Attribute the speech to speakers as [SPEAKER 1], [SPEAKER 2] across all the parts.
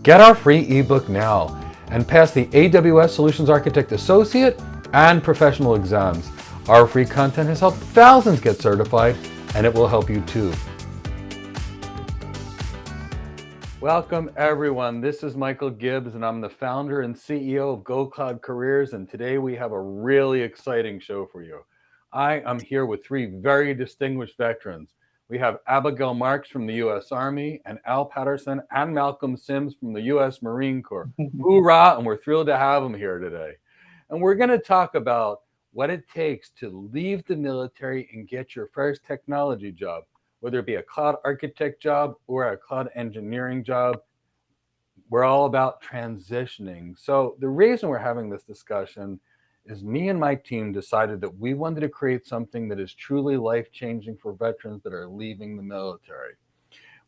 [SPEAKER 1] Get our free ebook now and pass the AWS Solutions Architect Associate and Professional exams. Our free content has helped thousands get certified, and it will help you too. Welcome everyone. This is Michael Gibbs, and I'm the founder and CEO of Go Cloud Careers, and today we have a really exciting show for you. I am here with three very distinguished veterans. We have Abigail Marks from the U.S. Army, and Al Patterson and Malcolm Sims from the U.S. Marine Corps. Hoorah, and we're thrilled to have them here today. And we're going to talk about what it takes to leave the military and get your first technology job, whether it be a cloud architect job or a cloud engineering job. We're all about transitioning. So the reason we're having this discussion is me and my team decided that we wanted to create something that is truly life-changing for veterans that are leaving the military.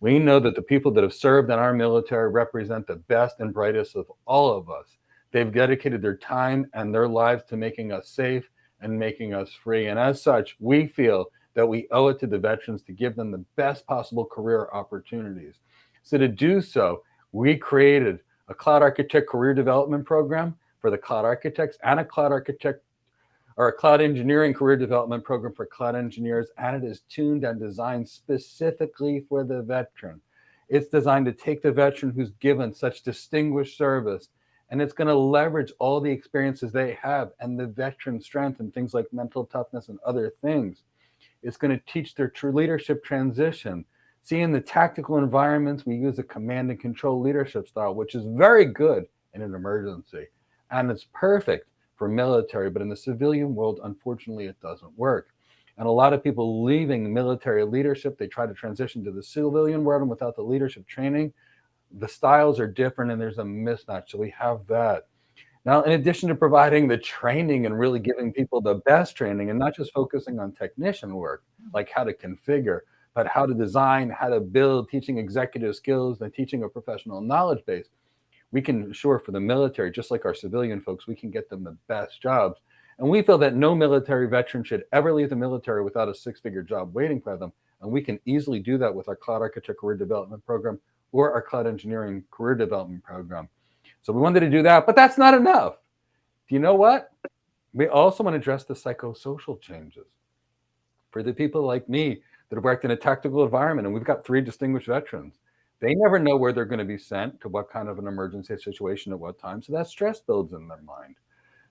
[SPEAKER 1] We know that the people that have served in our military represent the best and brightest of all of us. They've dedicated their time and their lives to making us safe and making us free. And as such, we feel that we owe it to the veterans to give them the best possible career opportunities. So to do so, we created a cloud architect career development program for the cloud architects and a cloud architect or a cloud engineering career development program for cloud engineers, and it is tuned and designed specifically for the veteran. It's designed to take the veteran who's given such distinguished service, and it's going to leverage all the experiences they have and the veteran strength and things like mental toughness and other things. It's going to teach their true leadership transition. See, in the tactical environments, we use a command and control leadership style, which is very good in an emergency. And it's perfect for military, but in the civilian world, unfortunately, it doesn't work. And a lot of people leaving military leadership, they try to transition to the civilian world, and without the leadership training, the styles are different and there's a mismatch. So we have that. Now, in addition to providing the training and really giving people the best training and not just focusing on technician work, like how to configure, but how to design, how to build, teaching executive skills and teaching a professional knowledge base, we can ensure for the military, just like our civilian folks, we can get them the best jobs. And we feel that no military veteran should ever leave the military without a six-figure job waiting for them. And we can easily do that with our Cloud Architect Career Development Program or our Cloud Engineering Career Development Program. So we wanted to do that, but that's not enough. Do you know what? We also want to address the psychosocial changes. For the people like me that have worked in a tactical environment, and we've got three distinguished veterans, they never know where they're going to be sent, to what kind of an emergency situation at what time. So that stress builds in their mind.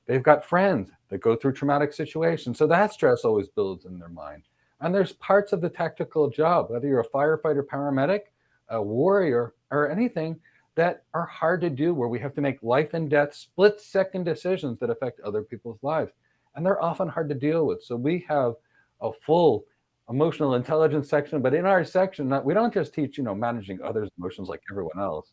[SPEAKER 1] They've got friends that go through traumatic situations. So that stress always builds in their mind. And there's parts of the tactical job, whether you're a firefighter, paramedic, a warrior, or anything, that are hard to do, where we have to make life and death split-second decisions that affect other people's lives. And they're often hard to deal with. So we have a full emotional intelligence section, but in our section, we don't just teach, managing others' emotions like everyone else.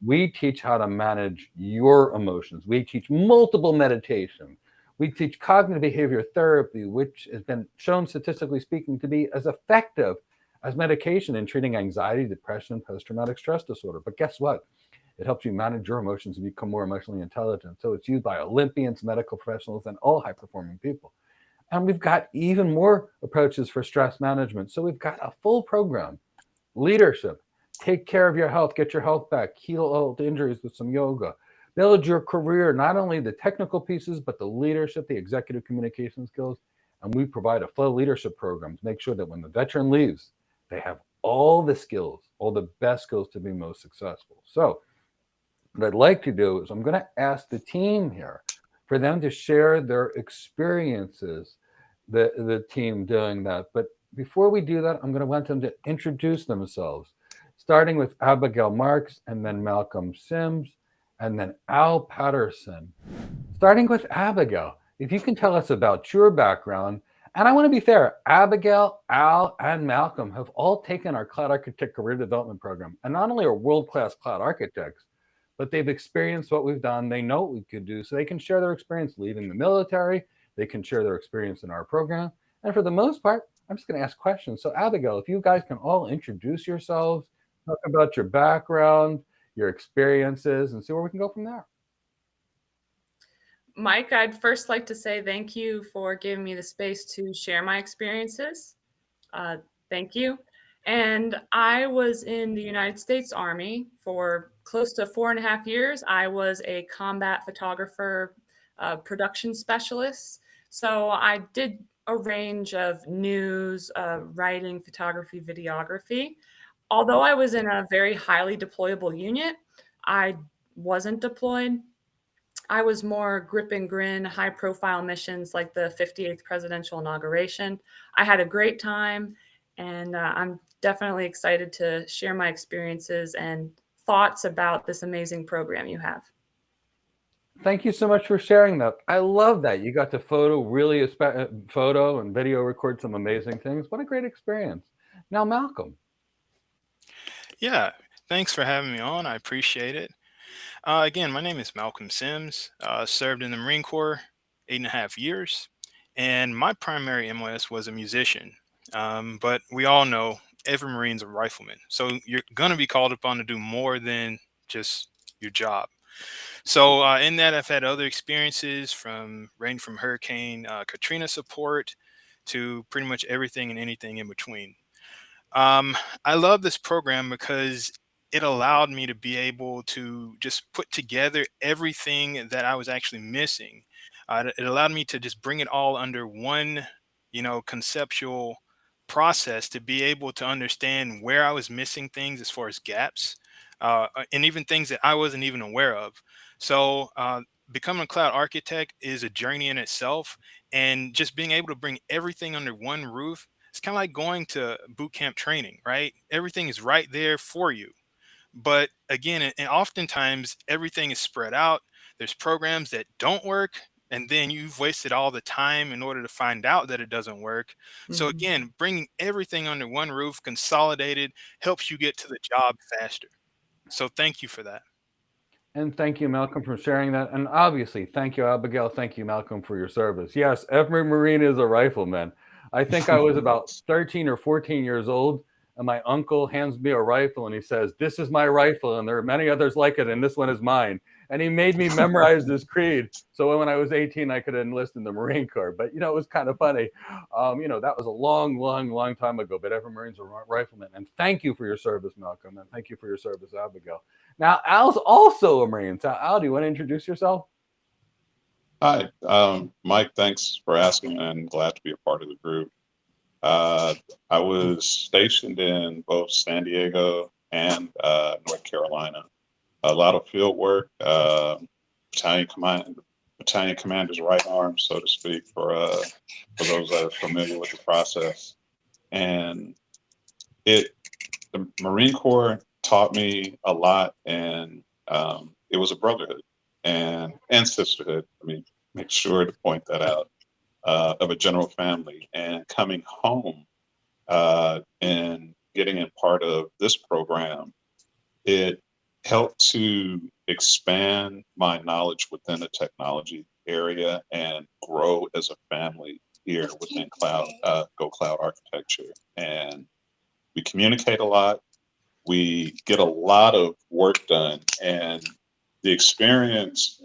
[SPEAKER 1] We teach how to manage your emotions. We teach multiple meditation. We teach cognitive behavior therapy, which has been shown, statistically speaking, to be as effective as medication in treating anxiety, depression, and post-traumatic stress disorder. But guess what? It helps you manage your emotions and become more emotionally intelligent. So it's used by Olympians, medical professionals, and all high-performing people. And we've got even more approaches for stress management. So we've got a full program. Leadership, take care of your health, get your health back, heal old injuries with some yoga, build your career, not only the technical pieces, but the leadership, the executive communication skills. And we provide a full leadership program to make sure that when the veteran leaves, they have all the skills, all the best skills to be most successful. So what I'd like to do is I'm going to ask the team here for them to share their experiences, the team doing that. But before we do that, I'm going to want them to introduce themselves, starting with Abigail Marks, and then Malcolm Sims, and then Al Patterson. Starting with Abigail, if you can tell us about your background. And I want to be fair, Abigail, Al, and Malcolm have all taken our Cloud Architect Career Development Program, and not only are world-class cloud architects, but they've experienced what we've done. They know what we could do, so they can share their experience leaving the military. They can share their experience in our program. And for the most part, I'm just going to ask questions. So Abigail, if you guys can all introduce yourselves, talk about your background, your experiences, and see where we can go from there.
[SPEAKER 2] Mike, I'd first like to say thank you for giving me the space to share my experiences. Thank you. And I was in the United States Army for close to 4.5 years. I was a combat photographer, production specialist. So I did a range of news, writing, photography, videography. Although I was in a very highly deployable unit, I wasn't deployed. I was more grip and grin, high profile missions like the 58th presidential inauguration. I had a great time, and I'm definitely excited to share my experiences and thoughts about this amazing program you have.
[SPEAKER 1] Thank you so much for sharing that. I love that. You got to photo and video record some amazing things. What a great experience. Now, Malcolm.
[SPEAKER 3] Yeah, thanks for having me on. I appreciate it. Again, my name is Malcolm Sims. Served in the Marine Corps 8.5 years, and my primary MOS was a musician. But we all know every Marine's a rifleman, so you're gonna be called upon to do more than just your job. So in that, I've had other experiences from ranging from Hurricane Katrina support to pretty much everything and anything in between. Um, I love this program because it allowed me to be able to just put together everything that I was actually missing. It allowed me to just bring it all under one, conceptual process to be able to understand where I was missing things as far as gaps, and even things that I wasn't even aware of. So, becoming a cloud architect is a journey in itself, and just being able to bring everything under one roof, it's kind of like going to boot camp training, right? Everything is right there for you. But again, and oftentimes everything is spread out. There's programs that don't work, and then you've wasted all the time in order to find out that it doesn't work. So
[SPEAKER 2] Mhm.
[SPEAKER 3] again, bringing everything under one roof, consolidated, helps you get to the job faster. So thank you for that.
[SPEAKER 1] And thank you, Malcolm, for sharing that. And obviously, thank you, Abigail. Thank you, Malcolm, for your service. Yes, every Marine is a rifleman. I think I was about 13 or 14 years old, and my uncle hands me a rifle and he says, "This is my rifle, and there are many others like it, and this one is mine." And he made me memorize this creed. So when I was 18, I could enlist in the Marine Corps. But, it was kind of funny. That was a long, long, long time ago, but every Marine's a rifleman. And thank you for your service, Malcolm, and thank you for your service, Abigail. Now, Al's also a Marine. So, Al, do you want to introduce yourself?
[SPEAKER 4] Hi, Mike. Thanks for asking, and glad to be a part of the group. Uh, I was stationed in both San Diego and North Carolina. A lot of field work, battalion command, battalion commander's right arm, so to speak, for those that are familiar with the process. And it, the Marine Corps taught me a lot, and it was a brotherhood and sisterhood. I mean, make sure to point that out, of a general family. And coming home and getting in part of this program, it helped to expand my knowledge within the technology area and grow as a family here within Go Cloud Architecture. And we communicate a lot. We get a lot of work done, and the experience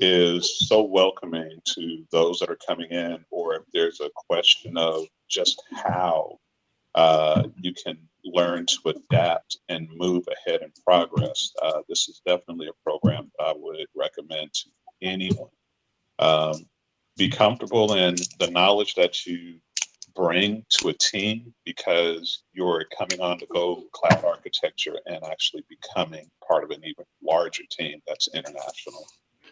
[SPEAKER 4] is so welcoming to those that are coming in, or if there's a question of just how you can learn to adapt and move ahead in progress. This is definitely a program that I would recommend to anyone. Um, be comfortable in the knowledge that you bring to a team, because you're coming on to Go Cloud Architecture and actually becoming part of an even larger team that's international.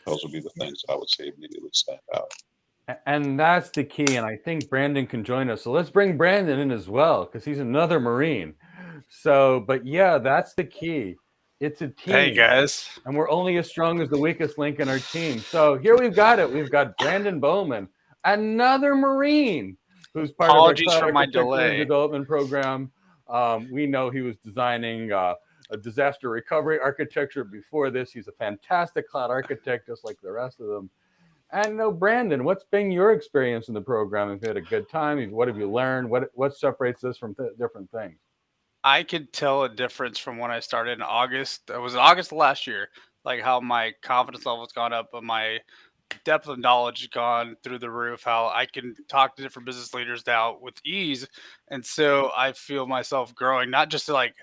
[SPEAKER 4] Those would be the things that I would say immediately stand out.
[SPEAKER 1] And that's the key. And I think Brandon can join us. So let's bring Brandon in as well, because he's another Marine. So, but yeah, that's the key. It's a
[SPEAKER 5] Hey
[SPEAKER 1] team.
[SPEAKER 5] guys.
[SPEAKER 1] And we're only as strong as the weakest link in our team. So here we've got it. We've got Brandon Bowman, another Marine who's part of our
[SPEAKER 5] Apologies
[SPEAKER 1] cloud
[SPEAKER 5] for my
[SPEAKER 1] architecture and
[SPEAKER 5] delay.
[SPEAKER 1] development program. We know he was designing a disaster recovery architecture before this. He's a fantastic cloud architect, just like the rest of them. And no, Brandon, what's been your experience in the program? Have you had a good time? What have you learned? What separates this from different things?
[SPEAKER 5] I could tell a difference from when I started in August. It was August of last year, like how my confidence level's gone up, but my depth of knowledge gone through the roof, how I can talk to different business leaders now with ease. And so I feel myself growing, not just like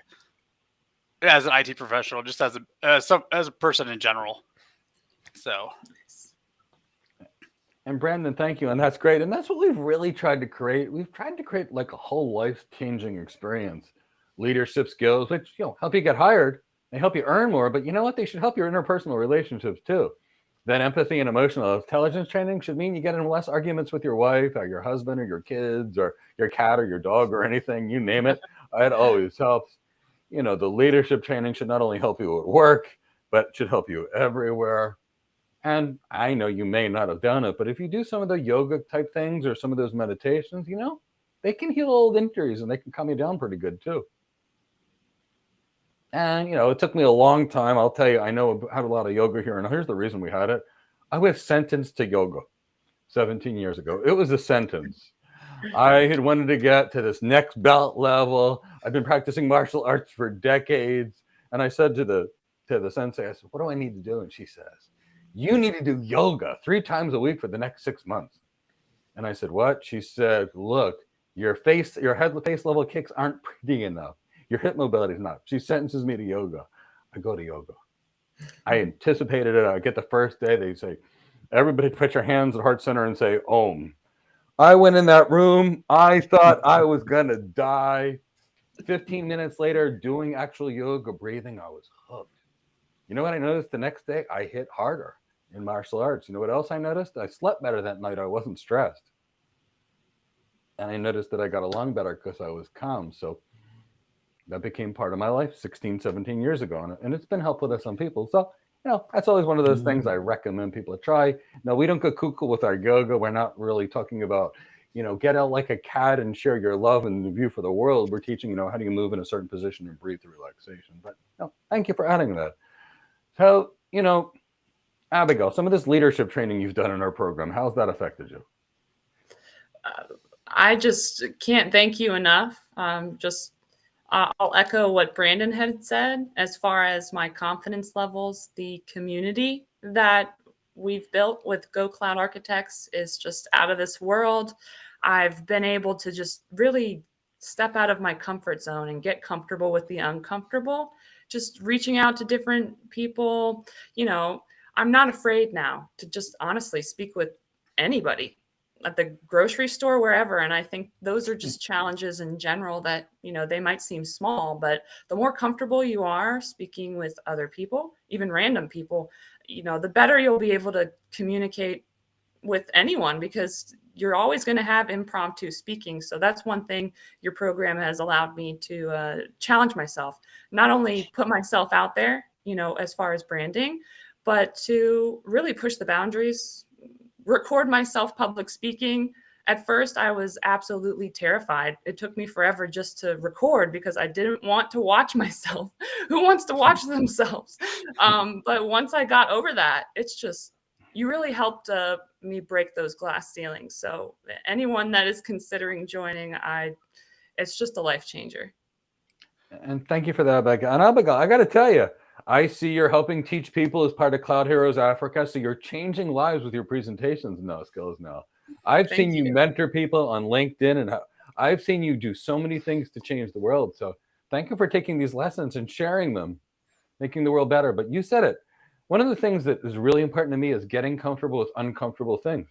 [SPEAKER 5] as an IT professional, just as a person in general. So
[SPEAKER 1] And Brandon, thank you. And that's great. And that's what we've really tried to create. We've tried to create like a whole life-changing experience. Leadership skills, which help you get hired, they help you earn more, but you know what? They should help your interpersonal relationships too. Then empathy and emotional intelligence training should mean you get in less arguments with your wife or your husband or your kids or your cat or your dog or anything, you name it. It always helps. The leadership training should not only help you at work, but should help you everywhere. And I know you may not have done it, but if you do some of the yoga type things or some of those meditations, they can heal old injuries and they can calm you down pretty good too. And, it took me a long time. I'll tell you, I know I had a lot of yoga here, and here's the reason we had it. I was sentenced to yoga 17 years ago. It was a sentence. I had wanted to get to this next belt level. I've been practicing martial arts for decades. And I said to the sensei, I said, what do I need to do? And she says, you need to do yoga 3 times a week for the next 6 months. And I said, what? She said, look, your head to face level kicks aren't pretty enough. Your hip mobility is not. She sentences me to yoga. I go to yoga. I anticipated it. I get the first day. They say, everybody put your hands at heart center and say, Om. I went in that room. I thought I was going to die. 15 minutes later, doing actual yoga breathing, I was hooked. You know what I noticed the next day? I hit harder in martial arts. You know what else I noticed? I slept better that night. I wasn't stressed. And I noticed that I got along better because I was calm. So that became part of my life 16, 17 years ago. And it's been helpful to some people. So, that's always one of those things I recommend people to try. No, we don't go cuckoo with our yoga. We're not really talking about, get out like a cat and share your love and the view for the world. We're teaching, how do you move in a certain position and breathe through relaxation. But thank you for adding that. So, Abigail, some of this leadership training you've done in our program, how's that affected you?
[SPEAKER 2] I just can't thank you enough. I'll echo what Brandon had said as far as my confidence levels. The community that we've built with Go Cloud Architects is just out of this world. I've been able to just really step out of my comfort zone and get comfortable with the uncomfortable, just reaching out to different people. I'm not afraid now to just honestly speak with anybody at the grocery store, wherever. And I think those are just challenges in general that, they might seem small, but the more comfortable you are speaking with other people, even random people, the better you'll be able to communicate with anyone, because you're always going to have impromptu speaking. So that's one thing your program has allowed me to challenge myself, not only put myself out there, as far as branding, but to really push the boundaries, record myself public speaking. At first, I was absolutely terrified. It took me forever just to record because I didn't want to watch myself. Who wants to watch themselves? But once I got over that, it's just, you really helped me break those glass ceilings. So anyone that is considering joining, it's just a life changer.
[SPEAKER 1] And thank you for that, Abigail. And Abigail, I got to tell you, I see you're helping teach people as part of Cloud Heroes Africa. So you're changing lives with your presentations and skills now. I've seen you mentor people on LinkedIn, and I've seen you do so many things to change the world. So thank you for taking these lessons and sharing them, making the world better. But you said it. One of the things that is really important to me is getting comfortable with uncomfortable things.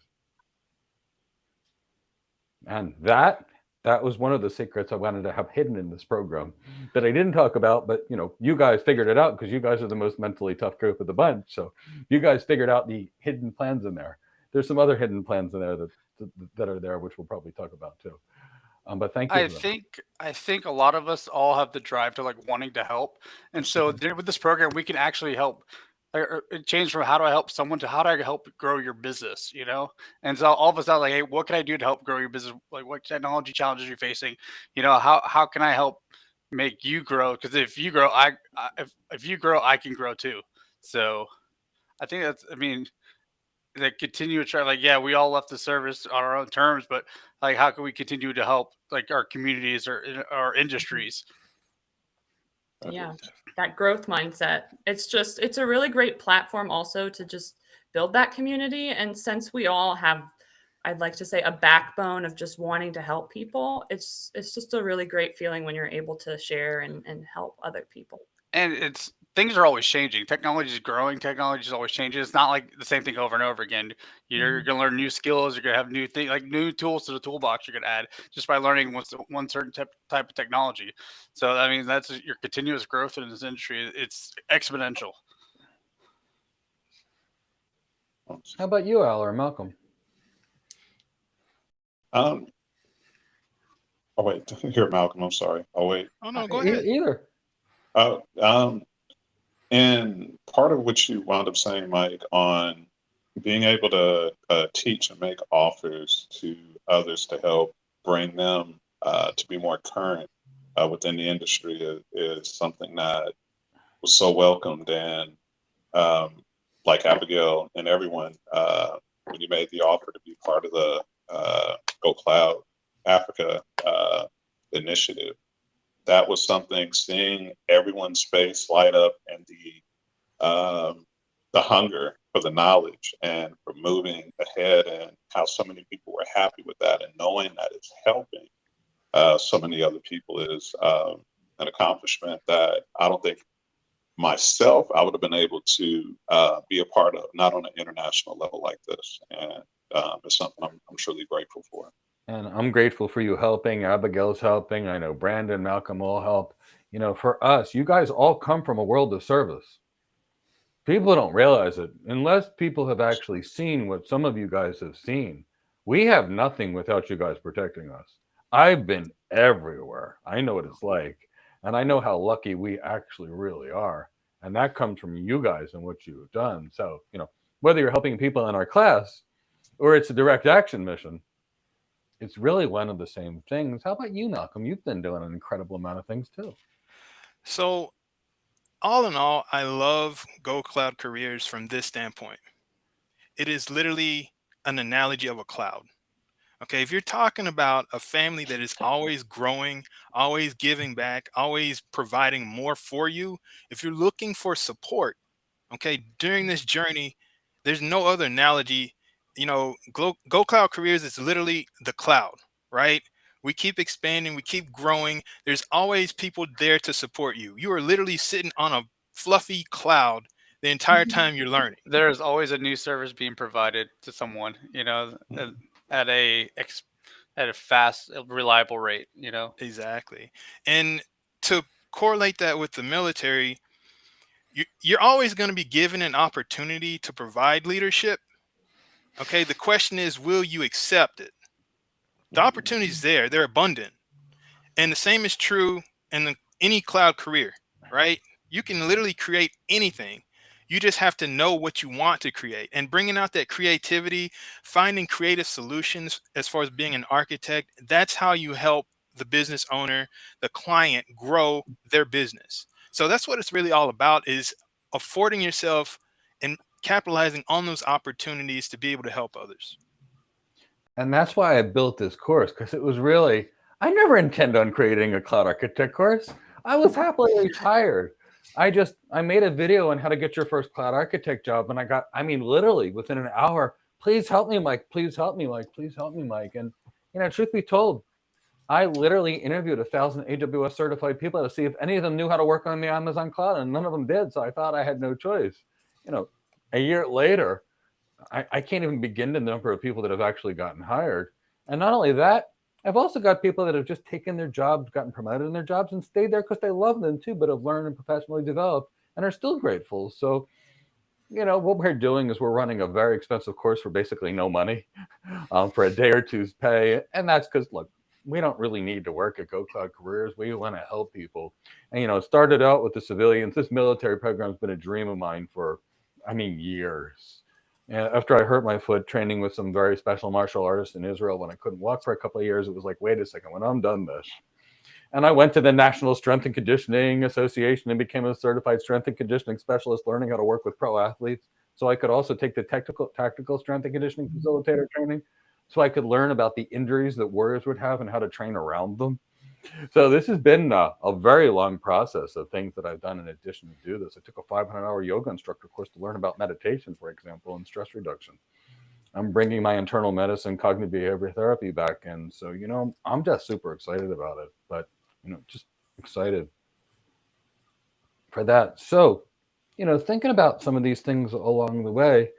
[SPEAKER 1] And that was one of the secrets I wanted to have hidden in this program that I didn't talk about, but you guys figured it out because you guys are the most mentally tough group of the bunch. So you guys figured out the hidden plans in there. There's some other hidden plans in there that are there, which we'll probably talk about too. But thank you.
[SPEAKER 5] I think a lot of us all have the drive to wanting to help. And so with this program, we can actually help. It changed from how do I help someone to how do I help grow your business, And so all of us are like, hey, what can I do to help grow your business? Like, what technology challenges you're facing? How can I help make you grow? Because if you grow, if you grow, I can grow too. So I think they continue to try, we all left the service on our own terms, but how can we continue to help our communities or our industries?
[SPEAKER 2] Yeah, that growth mindset. It's a really great platform also to just build that community. And since we all have, I'd like to say, a backbone of just wanting to help people, it's just a really great feeling when you're able to share and help other people.
[SPEAKER 5] And things are always changing. Technology is growing. Technology is always changing. It's not like the same thing over and over again. You're going to learn new skills. You're going to have new things, like new tools to the toolbox you're going to add just by learning one certain type of technology. So, I mean, that's your continuous growth in this industry. It's exponential.
[SPEAKER 1] How about you, Al or Malcolm?
[SPEAKER 4] Oh wait, here, Malcolm. I'm sorry. Oh wait.
[SPEAKER 3] Oh no, go ahead.
[SPEAKER 1] Either.
[SPEAKER 4] And part of what you wound up saying, Mike, on being able to teach and make offers to others to help bring them to be more current within the industry is something that was so welcomed. And like Abigail and everyone, when you made the offer to be part of the Go Cloud Africa initiative, that was something, seeing everyone's face light up and the hunger for the knowledge and for moving ahead, and how so many people were happy with that, and knowing that it's helping so many other people is an accomplishment that I don't think myself I would have been able to be a part of, not on an international level like this. And it's something I'm truly grateful for.
[SPEAKER 1] And I'm grateful for you helping. Abigail's helping. I know Brandon, Malcolm all help. You know, for us, you guys all come from a world of service. People don't realize it. Unless people have actually seen what some of you guys have seen, we have nothing without you guys protecting us. I've been everywhere. I know what it's like. And I know how lucky we actually really are. And that comes from you guys and what you've done. So, you know, whether you're helping people in our class or it's a direct action mission, it's really one of the same things. How about you, Malcolm? You've been doing an incredible amount of things too.
[SPEAKER 3] So, all in all, I love Go Cloud Careers from this standpoint. It is literally an analogy of a cloud. Okay, if you're talking about a family that is always growing, always giving back, always providing more for you, if you're looking for support, okay, during this journey, there's no other analogy. You know, Go Cloud Careers is literally the cloud, right? We keep expanding, we keep growing. There's always people there to support you. You are literally sitting on a fluffy cloud the entire time you're learning.
[SPEAKER 5] There's always a new service being provided to someone, you know, at a fast, reliable rate, you know.
[SPEAKER 3] Exactly. And to correlate that with the military, you're always going to be given an opportunity to provide leadership. Okay, the question is, will you accept it? The opportunity is there, they're abundant. And the same is true in any cloud career, right? You can literally create anything. You just have to know what you want to create, and bringing out that creativity, finding creative solutions as far as being an architect. That's how you help the business owner, the client, grow their business. So that's what it's really all about, is affording yourself and capitalizing on those opportunities to be able to help others.
[SPEAKER 1] And that's why I built this course, because it was really, I never intended on creating a cloud architect course. I was happily retired. I made a video on how to get your first cloud architect job. And I mean, literally within an hour, please help me, Mike. Please help me, Mike. Please help me, Mike. And, you know, truth be told, I literally interviewed 1,000 AWS certified people to see if any of them knew how to work on the Amazon cloud, and none of them did. So I thought I had no choice. You know, a year later, I can't even begin the number of people that have actually gotten hired. And not only that, I've also got people that have just taken their jobs, gotten promoted in their jobs, and stayed there because they love them too, but have learned and professionally developed and are still grateful. So, you know, what we're doing is we're running a very expensive course for basically no money, for a day or two's pay. And that's because, look, we don't really need to work at Go Cloud Careers. We want to help people. And, you know, it started out with the civilians. This military program has been a dream of mine for, years. And after I hurt my foot training with some very special martial artists in Israel, when I couldn't walk for a couple of years, it was like, wait a second, when I'm done this. And I went to the National Strength and Conditioning Association and became a certified strength and conditioning specialist, learning how to work with pro athletes. So I could also take the tactical strength and conditioning facilitator training, so I could learn about the injuries that warriors would have and how to train around them. So this has been a very long process of things that I've done in addition to do this. I took a 500-hour yoga instructor course to learn about meditation, for example, and stress reduction. I'm bringing my internal medicine, cognitive behavior therapy back in. So, I'm just super excited about it, but, just excited for that. So, thinking about some of these things along the way,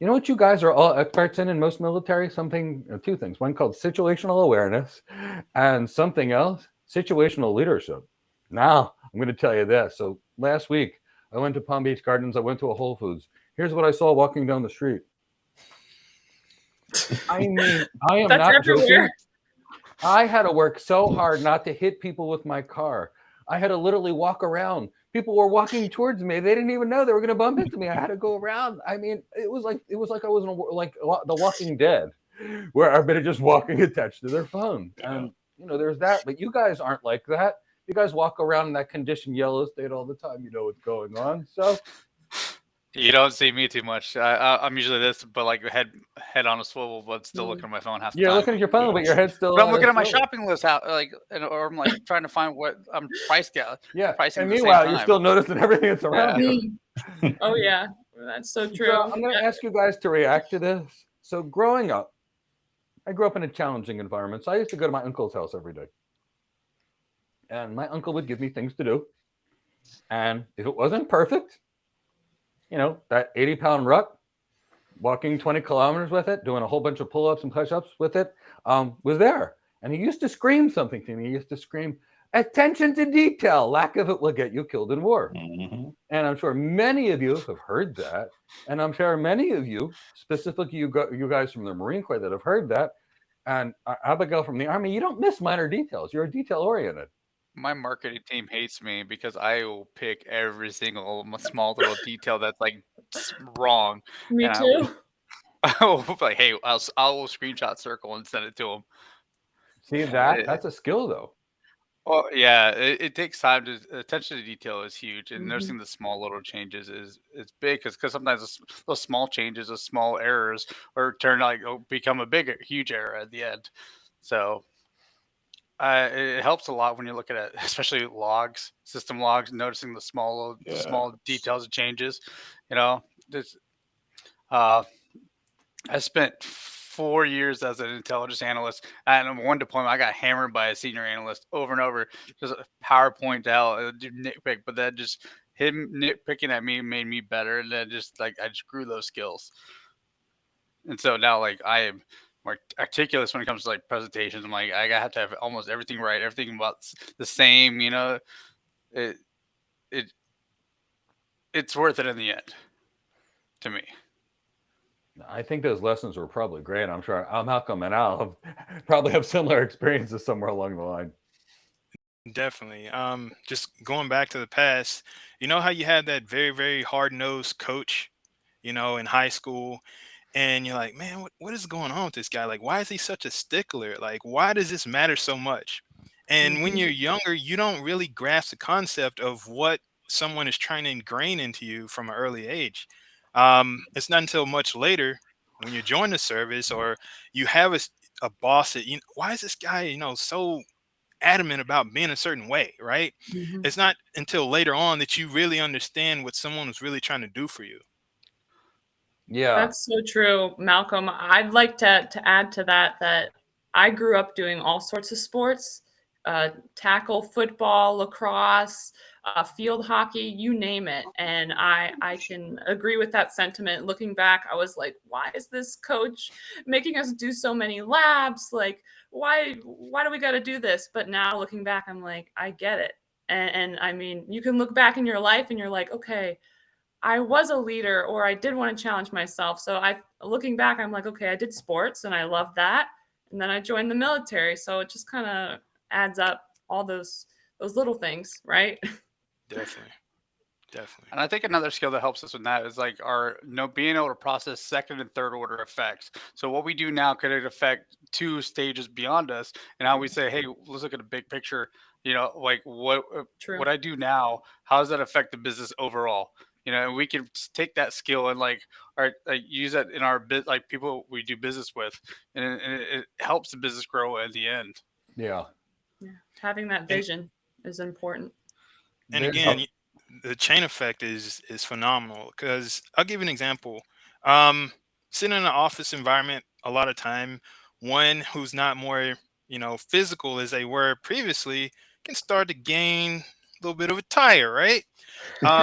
[SPEAKER 1] you know what you guys are all experts in most military? Two things. One called situational awareness and something else, situational leadership. Now, I'm going to tell you this. So last week, I went to Palm Beach Gardens. I went to a Whole Foods. Here's what I saw walking down the street. I mean, I am
[SPEAKER 2] That's
[SPEAKER 1] not
[SPEAKER 2] everywhere.
[SPEAKER 1] joking. I had to work so hard not to hit people with my car. I had to literally walk around. People were walking towards me. They didn't even know they were going to bump into me. I had to go around. I mean, it was like I was in The Walking Dead, where everybody just walking attached to their phone.
[SPEAKER 4] Yeah.
[SPEAKER 1] And there's that. But you guys aren't like that. You guys walk around in that conditioned yellow state all the time. You know what's going on. So
[SPEAKER 5] You don't see me too much. I'm usually this, but like head on a swivel, but still looking at my phone half the
[SPEAKER 1] you're
[SPEAKER 5] time.
[SPEAKER 1] looking at your phone, but your head's still.
[SPEAKER 5] But I'm looking at my
[SPEAKER 1] swivel.
[SPEAKER 5] shopping list, or I'm like trying to find what I'm pricing
[SPEAKER 1] Yeah,
[SPEAKER 5] pricing
[SPEAKER 1] and
[SPEAKER 5] at the same
[SPEAKER 1] meanwhile,
[SPEAKER 5] time.
[SPEAKER 1] you're still noticing everything that's around you.
[SPEAKER 2] Oh yeah, that's so true.
[SPEAKER 1] So I'm going to ask you guys to react to this. So growing up, I grew up in a challenging environment. So I used to go to my uncle's house every day. And my uncle would give me things to do. And if it wasn't perfect, that 80-pound ruck, walking 20 kilometers with it, doing a whole bunch of pull-ups and push-ups with it, was there. And he used to scream something to me. He used to scream, "Attention to detail. Lack of it will get you killed in war."
[SPEAKER 4] Mm-hmm.
[SPEAKER 1] And I'm sure many of you have heard that. And I'm sure many of you, specifically you guys from the Marine Corps, that have heard that. And Abigail from the Army, you don't miss minor details. You're detail-oriented.
[SPEAKER 5] My marketing team hates me because I will pick every single small little detail that's like wrong.
[SPEAKER 2] Me
[SPEAKER 5] and
[SPEAKER 2] too.
[SPEAKER 5] I will like, hey, I'll screenshot circle and send it to them.
[SPEAKER 1] See, that's a skill, though.
[SPEAKER 5] Well, yeah, it takes time to attention to detail is huge, and
[SPEAKER 2] Mhm.
[SPEAKER 5] noticing the small little changes is big because sometimes those small changes, those small errors, or turn like become a huge error at the end. So it helps a lot when you look at it, especially logs, system logs, noticing the small details and changes. This I spent 4 years as an intelligence analyst, and in one deployment, I got hammered by a senior analyst over and over, just a PowerPoint out, do nitpick, but then just him nitpicking at me made me better, and then just like I just grew those skills, and so now like I am more articulate when it comes to like presentations. I'm like I have to have almost everything right, everything about the same. It it it's worth it in the end, to me.
[SPEAKER 1] I think those lessons were probably great. I'm sure Malcolm and Al probably have similar experiences somewhere along the line.
[SPEAKER 3] Definitely. Just going back to the past, you know how you had that very, very hard-nosed coach, in high school, and you're like, man, what is going on with this guy? Like, why is he such a stickler? Like, why does this matter so much? And when you're younger, you don't really grasp the concept of what someone is trying to ingrain into you from an early age. It's not until much later when you join the service or you have a boss that, why is this guy, so adamant about being a certain way, right?
[SPEAKER 2] Mhm.
[SPEAKER 3] It's not until later on that you really understand what someone was really trying to do for you.
[SPEAKER 1] Yeah.
[SPEAKER 2] That's so true, Malcolm. I'd like to add to that I grew up doing all sorts of sports, tackle, football, lacrosse, field hockey, you name it. And I can agree with that sentiment. Looking back, I was like, why is this coach making us do so many labs? Like, why do we got to do this? But now looking back, I'm like, I get it. And I mean, you can look back in your life and you're like, okay, I was a leader or I did want to challenge myself. So looking back, I'm like, okay, I did sports and I love that. And then I joined the military. So it just kind of adds up all those little things, right?
[SPEAKER 3] Definitely.
[SPEAKER 5] And I think another skill that helps us with that is like being able to process second and third order effects. So what we do now could affect 2 stages beyond us, and how we say, hey, let's look at the big picture. Like what
[SPEAKER 2] True.
[SPEAKER 5] I do now, how does that affect the business overall? And we can take that skill and use that in our like people we do business with, and it helps the business grow at the end.
[SPEAKER 1] Yeah.
[SPEAKER 2] Yeah. Having that vision is important.
[SPEAKER 3] And
[SPEAKER 1] There's-
[SPEAKER 3] again, the chain effect is phenomenal, because I'll give you an example. Sitting in an office environment, a lot of time, one who's not more, physical as they were previously, can start to gain a little bit of a tire, right?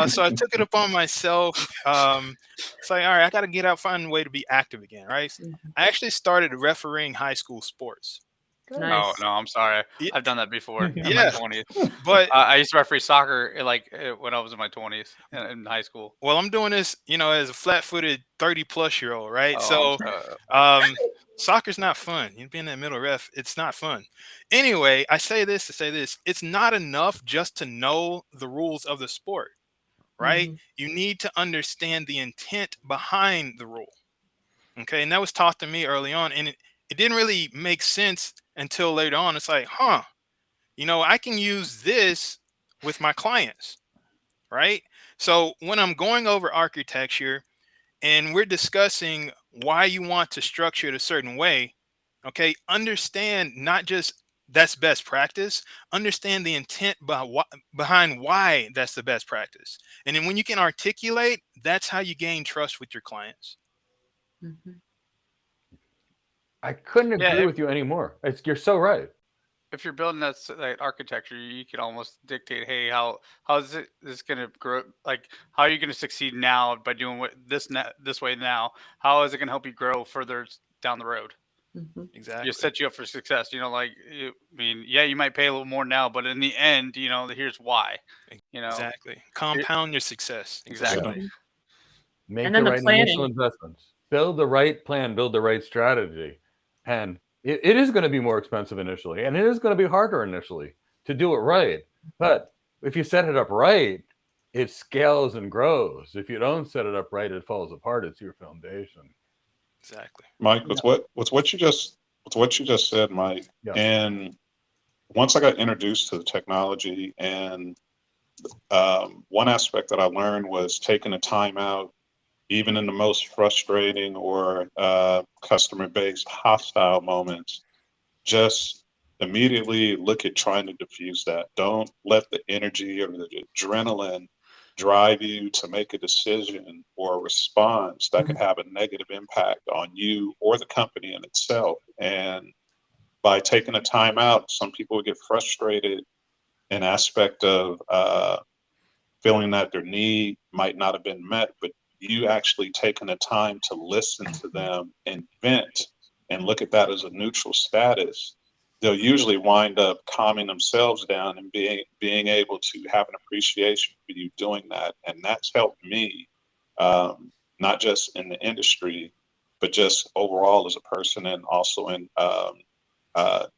[SPEAKER 3] So I took it upon myself. It's like, all right, I got to get out, find a way to be active again, right?
[SPEAKER 2] Mhm.
[SPEAKER 3] I actually started refereeing high school sports.
[SPEAKER 5] Oh
[SPEAKER 2] Nice.
[SPEAKER 5] no, I'm sorry.
[SPEAKER 3] Yeah.
[SPEAKER 5] I've done that before in my
[SPEAKER 3] Yeah.
[SPEAKER 5] 20s.
[SPEAKER 3] But
[SPEAKER 5] I used to referee soccer when I was in my 20s in high school.
[SPEAKER 3] well, I'm doing this, as a flat-footed 30-plus-year-old, right?
[SPEAKER 5] Oh,
[SPEAKER 3] So,
[SPEAKER 5] I'm
[SPEAKER 3] soccer's not fun. You being that middle ref, it's not fun. Anyway, I say this to say this: it's not enough just to know the rules of the sport, right?
[SPEAKER 2] Mhm.
[SPEAKER 3] You need to understand the intent behind the rule. Okay, and that was taught to me early on, and it didn't really make sense until later on. It's like, I can use this with my clients, right? So when I'm going over architecture and we're discussing why you want to structure it a certain way, okay, understand not just that's best practice, understand the intent behind why that's the best practice. And then when you can articulate, that's how you gain trust with your clients.
[SPEAKER 2] Mhm.
[SPEAKER 1] I couldn't
[SPEAKER 5] Yeah,
[SPEAKER 1] agree with you anymore. You're so right.
[SPEAKER 5] if you're building that architecture, you can almost dictate, hey, how is this going to grow? Like, how are you going to succeed now by doing this way now? How is it going to help you grow further down the road?
[SPEAKER 2] Mhm.
[SPEAKER 3] Exactly.
[SPEAKER 5] You set you up for success. Yeah, you might pay a little more now, but in the end, here's why.
[SPEAKER 3] Exactly. Compound your success.
[SPEAKER 5] Exactly.
[SPEAKER 2] Mhm.
[SPEAKER 1] Make
[SPEAKER 2] And
[SPEAKER 1] the
[SPEAKER 2] then the
[SPEAKER 1] right initial
[SPEAKER 2] planning.
[SPEAKER 1] investments. Build the right plan. Build the right strategy. And it is going to be more expensive initially, and it is going to be harder initially to do it right. But if you set it up right, it scales and grows. If you don't set it up right, it falls apart. It's your foundation.
[SPEAKER 3] Exactly.
[SPEAKER 4] Mike,
[SPEAKER 1] Yeah.
[SPEAKER 4] with what you just said, Mike,
[SPEAKER 1] Yeah.
[SPEAKER 4] and once I got introduced to the technology, and one aspect that I learned was taking a time out, even in the most frustrating or customer-based hostile moments, just immediately look at trying to diffuse that. Don't let the energy or the adrenaline drive you to make a decision or a response that could have a negative impact on you or the company in itself. And by taking a time out, some people get frustrated in aspect of feeling that their need might not have been met, but you actually taking the time to listen to them and vent and look at that as a neutral status, they'll usually wind up calming themselves down and being able to have an appreciation for you doing that. And that's helped me, not just in the industry, but just overall as a person, and also in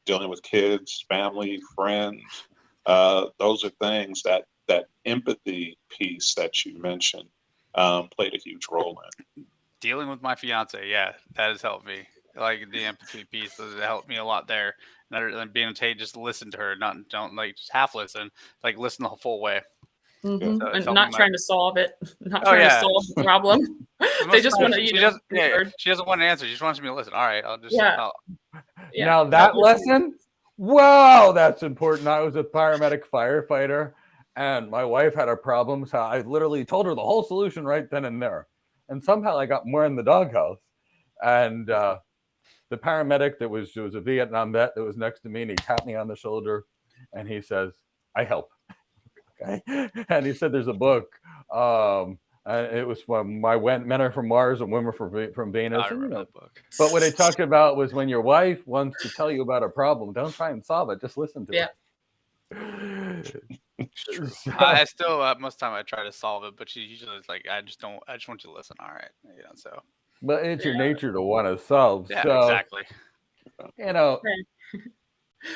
[SPEAKER 4] dealing with kids, family, friends. Those are things that empathy piece that you mentioned played a huge role in.
[SPEAKER 5] Dealing with my fiance, yeah, that has helped me. Like the empathy piece has helped me a lot there. And being able to just listen to her, don't like just half listen, like listen the full way.
[SPEAKER 2] Mhm.
[SPEAKER 5] So it's
[SPEAKER 2] And
[SPEAKER 5] helped
[SPEAKER 2] not
[SPEAKER 5] me
[SPEAKER 2] trying to solve it, not
[SPEAKER 5] Oh,
[SPEAKER 2] trying to
[SPEAKER 5] yeah.
[SPEAKER 2] solve the problem. They
[SPEAKER 5] Most
[SPEAKER 2] just
[SPEAKER 5] times
[SPEAKER 2] want to,
[SPEAKER 5] she doesn't want an answer. She just wants me to listen. All right, I'll just
[SPEAKER 2] Yeah. Yeah.
[SPEAKER 1] Now that lesson, wow, that's important. I was a paramedic firefighter, and my wife had a problem. So I literally told her the whole solution right then and there. And somehow I got more in the doghouse. And the paramedic that was a Vietnam vet that was next to me, and he tapped me on the shoulder, and he says, "I help." Okay, and he said, "There's a book. It was from Men Are from Mars and Women from Venus."
[SPEAKER 5] I
[SPEAKER 1] And,
[SPEAKER 5] remember that book.
[SPEAKER 1] but what it talked about was when your wife wants to tell you about a problem, don't try and solve it. Just listen to
[SPEAKER 2] Yeah.
[SPEAKER 1] it.
[SPEAKER 3] True.
[SPEAKER 1] So-
[SPEAKER 5] I still most of the time I try to solve it, but she usually is like, I just want you to listen. All right, so
[SPEAKER 1] but it's your nature to want to solve.
[SPEAKER 5] yeah,
[SPEAKER 1] So,
[SPEAKER 5] exactly.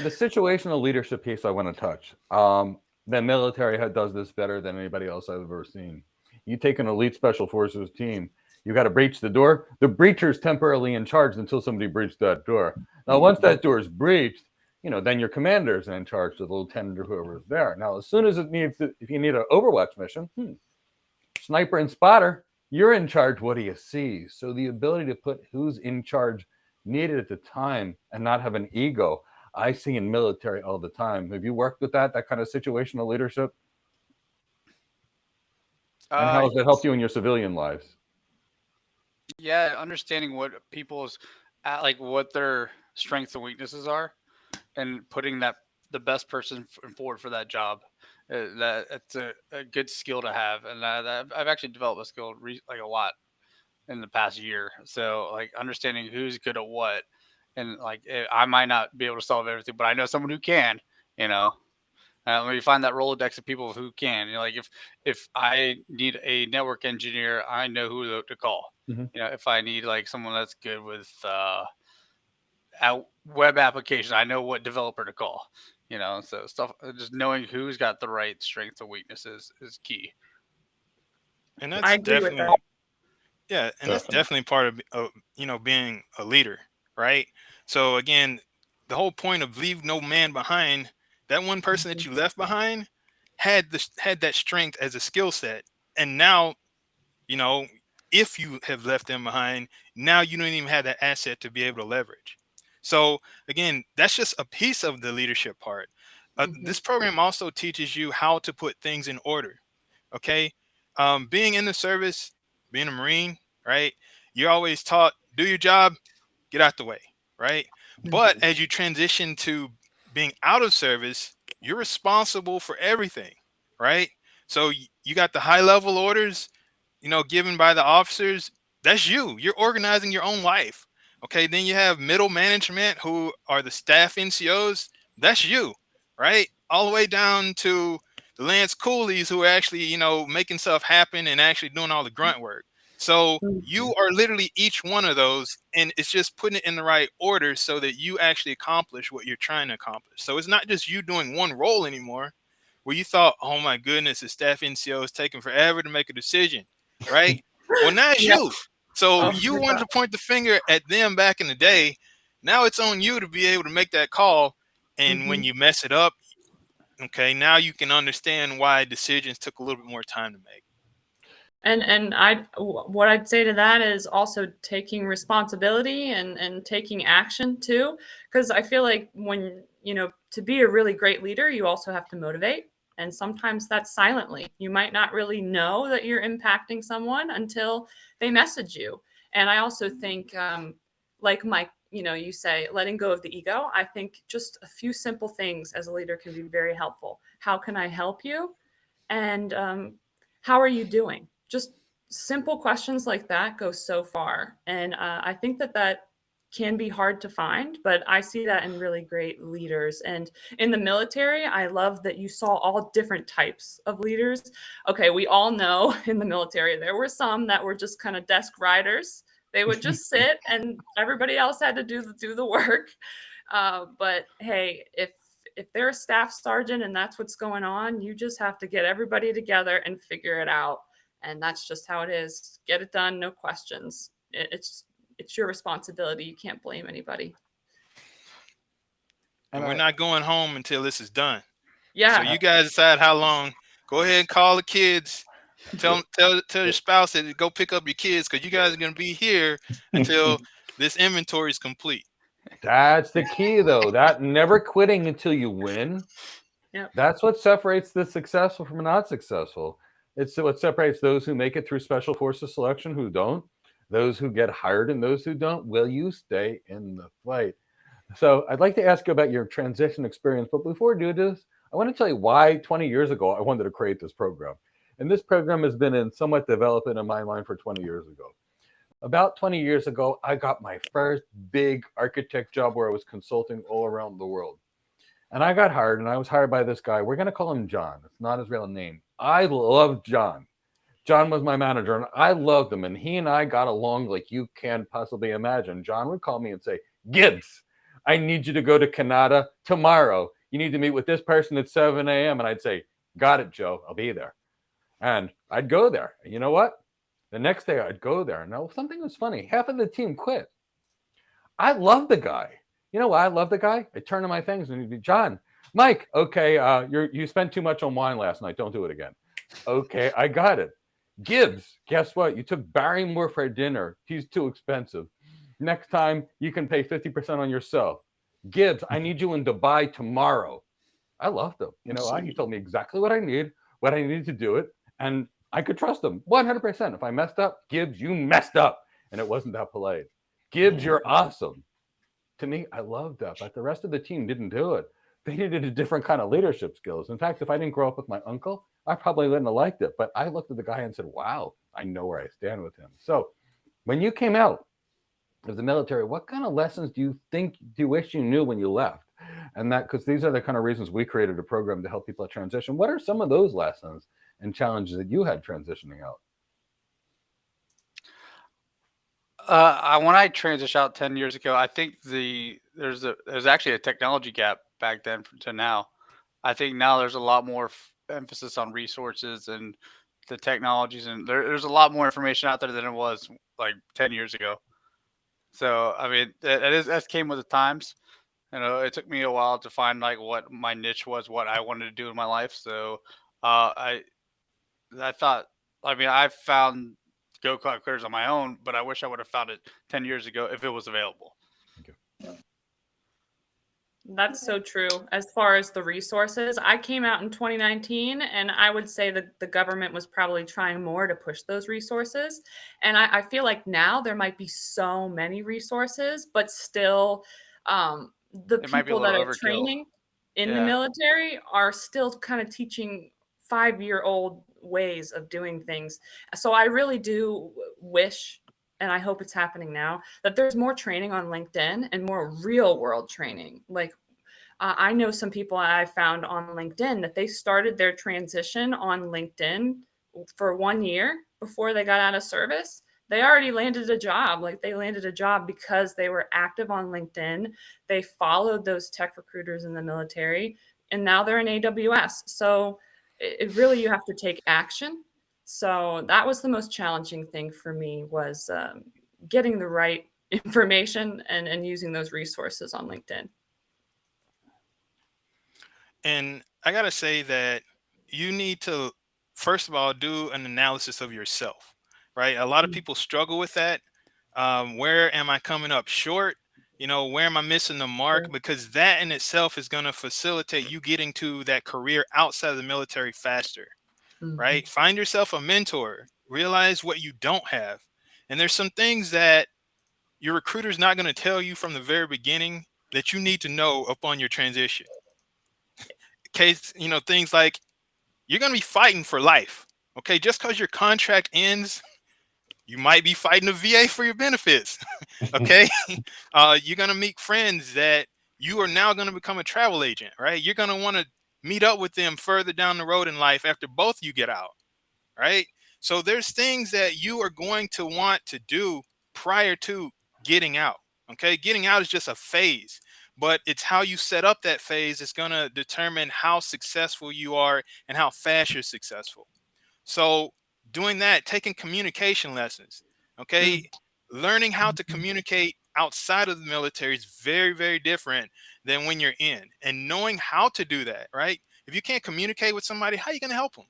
[SPEAKER 1] The situational leadership piece I want to touch. The military does this better than anybody else I've ever seen. You take an elite special forces team, you got to breach the door. The breacher's temporarily in charge until somebody breached that door. Now, once that door is breached, then your commander's in charge, the lieutenant or whoever's there. Now, as soon as if you need an Overwatch mission, sniper and spotter, you're in charge. What do you see? So the ability to put who's in charge needed at the time and not have an ego. I see in military all the time. Have you worked with that kind of situational leadership? And how has it helped you in your civilian lives?
[SPEAKER 5] Yeah, understanding what people's like what their strengths and weaknesses are, and putting the best person forward for that job. That's a good skill to have, and I've actually developed a skill like a lot in the past year. So like understanding who's good at what, and like I might not be able to solve everything, but I know someone who can. You know, when you find that Rolodex of people who can, you know, like if I need a network engineer, I know who to call.
[SPEAKER 1] Mm-hmm.
[SPEAKER 5] You know, if I need like someone that's good with web application, I know what developer to call. You know, so stuff, just knowing who's got the right strengths and weaknesses is key.
[SPEAKER 3] And
[SPEAKER 2] I
[SPEAKER 3] that's
[SPEAKER 2] agree with
[SPEAKER 3] definitely,
[SPEAKER 2] that.
[SPEAKER 3] yeah, and that's definitely part of being a leader, right? So again, the whole point of leave no man behind, that one person that you left behind had that strength as a skill set, and now, you know, if you have left them behind, now you don't even have that asset to be able to leverage. So again, that's just a piece of the leadership part. This program also teaches you how to put things in order. Okay, being in the service, being a Marine, right? You're always taught, do your job, get out the way, right? But as you transition to being out of service, you're responsible for everything, right? So you got the high level orders, given by the officers. That's you. You're organizing your own life. Okay, then you have middle management who are the staff NCOs. That's you, right? All the way down to the Lance Coolies who are actually, making stuff happen and actually doing all the grunt work. So you are literally each one of those, and it's just putting it in the right order so that you actually accomplish what you're trying to accomplish. So it's not just you doing one role anymore, where you thought, oh my goodness, the staff NCO is taking forever to make a decision, right? Well, now it's you. So you wanted to point the finger at them back in the day. Now it's on you to be able to make that call. And when you mess it up, okay, now you can understand why decisions took a little bit more time to make.
[SPEAKER 2] And what I'd say to that is also taking responsibility and taking action too, because I feel like when, to be a really great leader, you also have to motivate. And sometimes that's silently. You might not really know that you're impacting someone until they message you. And I also think, like Mike, you say letting go of the ego. I think just a few simple things as a leader can be very helpful. How can I help you? And how are you doing? Just simple questions like that go so far. And I think that can be hard to find, but I see that in really great leaders. And in the military, I love that you saw all different types of leaders. Okay, we all know in the military, there were some that were just kind of desk riders. They would just sit and everybody else had to do the work. But hey, if they're a staff sergeant and that's what's going on, you just have to get everybody together and figure it out. And that's just how it is. Get it done, no questions. It's your responsibility. You can't blame anybody.
[SPEAKER 3] And we're not going home until this is done.
[SPEAKER 2] Yeah.
[SPEAKER 3] So you guys decide how long. Go ahead and call the kids. Tell your spouse to go pick up your kids, because you guys are going to be here until this inventory is complete.
[SPEAKER 1] That's the key, though. That never quitting until you win.
[SPEAKER 2] Yep.
[SPEAKER 1] That's what separates the successful from not successful. It's what separates those who make it through special forces selection, who don't, those who get hired and those who don't. Will you stay in the fight? So I'd like to ask you about your transition experience. But before we do this, I want to tell you why 20 years ago I wanted to create this program. And this program has been in somewhat development in my mind for 20 years ago. About 20 years ago, I got my first big architect job where I was consulting all around the world. And I got hired, and I was hired by this guy. We're going to call him John. It's not his real name. I loved John. John was my manager, and I loved him. And he and I got along like you can't possibly imagine. John would call me and say, Gibbs, I need you to go to Canada tomorrow. You need to meet with this person at 7 a.m. And I'd say, got it, Joe. I'll be there. And I'd go there. And you know what? The next day I'd go there. Now, something was funny. Half of the team quit. I love the guy. You know why I love the guy? I turn to my things and he'd be, John, Mike, okay, you spent too much on wine last night. Don't do it again. Okay, I got it. Gibbs, guess what? You took Barrymore for dinner. He's too expensive. Next time, you can pay 50% on yourself. Gibbs, I need you in Dubai tomorrow. I loved him. You know, he told me exactly what I needed to do it, and I could trust him 100%. If I messed up, Gibbs, you messed up, and it wasn't that polite. Gibbs, you're awesome. To me, I loved that, but the rest of the team didn't do it. They needed a different kind of leadership skills. In fact, if I didn't grow up with my uncle, I probably wouldn't have liked it. But I looked at the guy and said, wow, I know where I stand with him. So when you came out of the military, what kind of lessons do you wish you knew when you left? And that, because these are the kind of reasons we created a program to help people transition. What are some of those lessons and challenges that you had transitioning out?
[SPEAKER 5] When I transitioned out 10 years ago, I think there's actually a technology gap back then to now. I think now there's a lot more emphasis on resources and the technologies, and there's a lot more information out there than it was like 10 years ago. So I mean, that came with the times. You know, it took me a while to find like what my niche was, what I wanted to do in my life. So I thought, I mean, I found Go Cloud Careers on my own, but I wish I would have found it 10 years ago if it was available.
[SPEAKER 2] That's so true. As far as the resources, I came out in 2019, and I would say that the government was probably trying more to push those resources. And I feel like now there might be so many resources, but still, the
[SPEAKER 5] It might be a
[SPEAKER 2] people that
[SPEAKER 5] little
[SPEAKER 2] are
[SPEAKER 5] overkill.
[SPEAKER 2] training in the
[SPEAKER 5] Yeah.
[SPEAKER 2] military are still kind of teaching 5-year-old ways of doing things. So I really do wish, and I hope it's happening now, that there's more training on LinkedIn and more real world training. Like I know some people I found on LinkedIn that they started their transition on LinkedIn for 1 year before they got out of service. They already landed a job. Like they landed a job because they were active on LinkedIn. They followed those tech recruiters in the military, and now they're in AWS. So it really, you have to take action. So that was the most challenging thing for me, was getting the right information and using those resources on LinkedIn.
[SPEAKER 3] And I got to say that you need to, first of all, do an analysis of yourself, right? A lot of people struggle with that. Where am I coming up short? You know, where am I missing the mark?
[SPEAKER 2] Sure.
[SPEAKER 3] Because that in itself is going to facilitate you getting to that career outside of the military faster, right? Find yourself a mentor, realize what you don't have. And there's some things that your recruiter's not going to tell you from the very beginning that you need to know upon your transition. Case, you know, things like you're going to be fighting for life. Okay. Just because your contract ends, you might be fighting a VA for your benefits. Okay. You're going to meet friends that you are now going to become a travel agent, right? You're going to want to meet up with them further down the road in life after both you get out, right? So there's things that you are going to want to do prior to getting out. Okay. Getting out is just a phase, but it's how you set up that phase is going to determine how successful you are and how fast you're successful. So doing that, taking communication lessons, okay, learning how to communicate outside of the military is very, very different than when you're in, and knowing how to do that, right? If you can't communicate with somebody, how are you going to help them?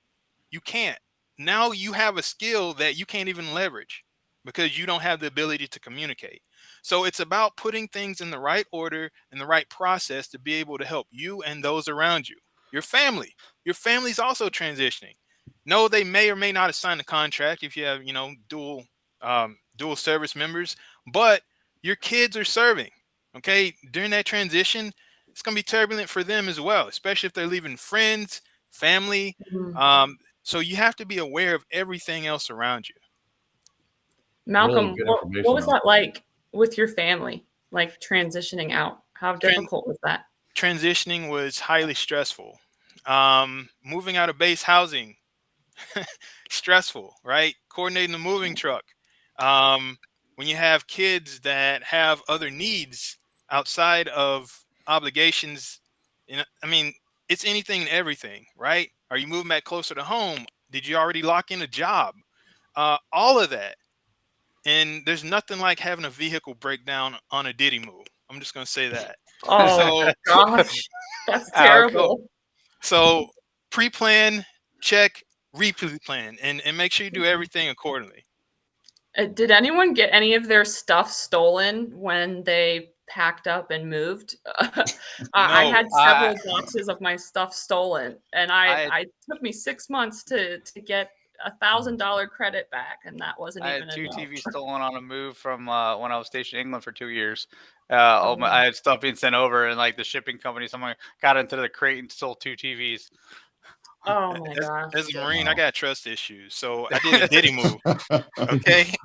[SPEAKER 3] You can't. Now you have a skill that you can't even leverage because you don't have the ability to communicate. So it's about putting things in the right order and the right process to be able to help you and those around you. Your family. Your family's also transitioning. No, they may or may not have signed a contract if you have, you know, dual service members, but your kids are serving. Okay, during that transition, it's going to be turbulent for them as well, especially if they're leaving friends, family. So you have to be aware of everything else around you.
[SPEAKER 2] Malcolm,
[SPEAKER 1] Really good
[SPEAKER 2] what
[SPEAKER 1] information,
[SPEAKER 2] was that like with your family, like transitioning out? How difficult was that?
[SPEAKER 3] Transitioning was highly stressful. Moving out of base housing, stressful, right? Coordinating the moving truck. When you have kids that have other needs outside of obligations, you know, I mean, it's anything and everything, right? Are you moving back closer to home? Did you already lock in a job? All of that. And there's nothing like having a vehicle breakdown on a Diddy move. I'm just going to say that.
[SPEAKER 2] Oh gosh, that's
[SPEAKER 5] How come?
[SPEAKER 2] terrible.
[SPEAKER 3] So pre-plan, check, re-plan, and make sure you do everything accordingly.
[SPEAKER 2] Did anyone get any of their stuff stolen when they packed up and moved. I had several boxes of my stuff stolen, and I took me 6 months to get $1,000 credit back, and that wasn't
[SPEAKER 5] I
[SPEAKER 2] even
[SPEAKER 5] had two
[SPEAKER 2] enough.
[SPEAKER 5] TVs stolen on a move from when I was stationed in England for 2 years.
[SPEAKER 2] Oh,
[SPEAKER 5] I had stuff being sent over, and like the shipping company, someone got into the crate and stole 2 TVs.
[SPEAKER 2] oh my gosh.
[SPEAKER 3] As a Marine, I got trust issues, so I did a Diddy move. Okay.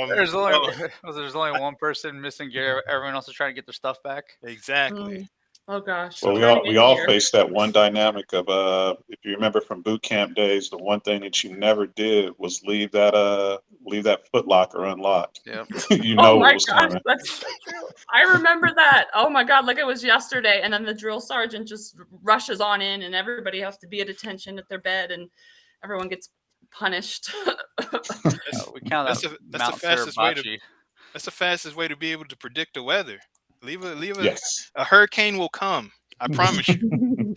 [SPEAKER 5] There's only one person missing gear. Everyone else is trying to get their stuff back.
[SPEAKER 3] Exactly.
[SPEAKER 2] Oh gosh.
[SPEAKER 4] Well,
[SPEAKER 2] Turning
[SPEAKER 4] we
[SPEAKER 2] in
[SPEAKER 4] all
[SPEAKER 2] here.
[SPEAKER 4] face that one dynamic of if you remember from boot camp days, the one thing that you never did was leave that Foot Locker unlocked.
[SPEAKER 5] Yep.
[SPEAKER 4] You
[SPEAKER 2] Oh
[SPEAKER 4] know
[SPEAKER 2] my
[SPEAKER 4] what was
[SPEAKER 2] gosh,
[SPEAKER 4] coming.
[SPEAKER 2] that's so true. I remember that. Oh my God, like it was yesterday. And then the drill sergeant just rushes on in, and everybody has to be at attention at their bed, and everyone gets punished.
[SPEAKER 5] We count
[SPEAKER 3] That's
[SPEAKER 5] that
[SPEAKER 3] the
[SPEAKER 5] Mount
[SPEAKER 3] fastest way to
[SPEAKER 5] Suribachi.
[SPEAKER 3] that's the fastest way to be able to predict the weather.
[SPEAKER 4] Yes.
[SPEAKER 3] A hurricane will come. I promise you.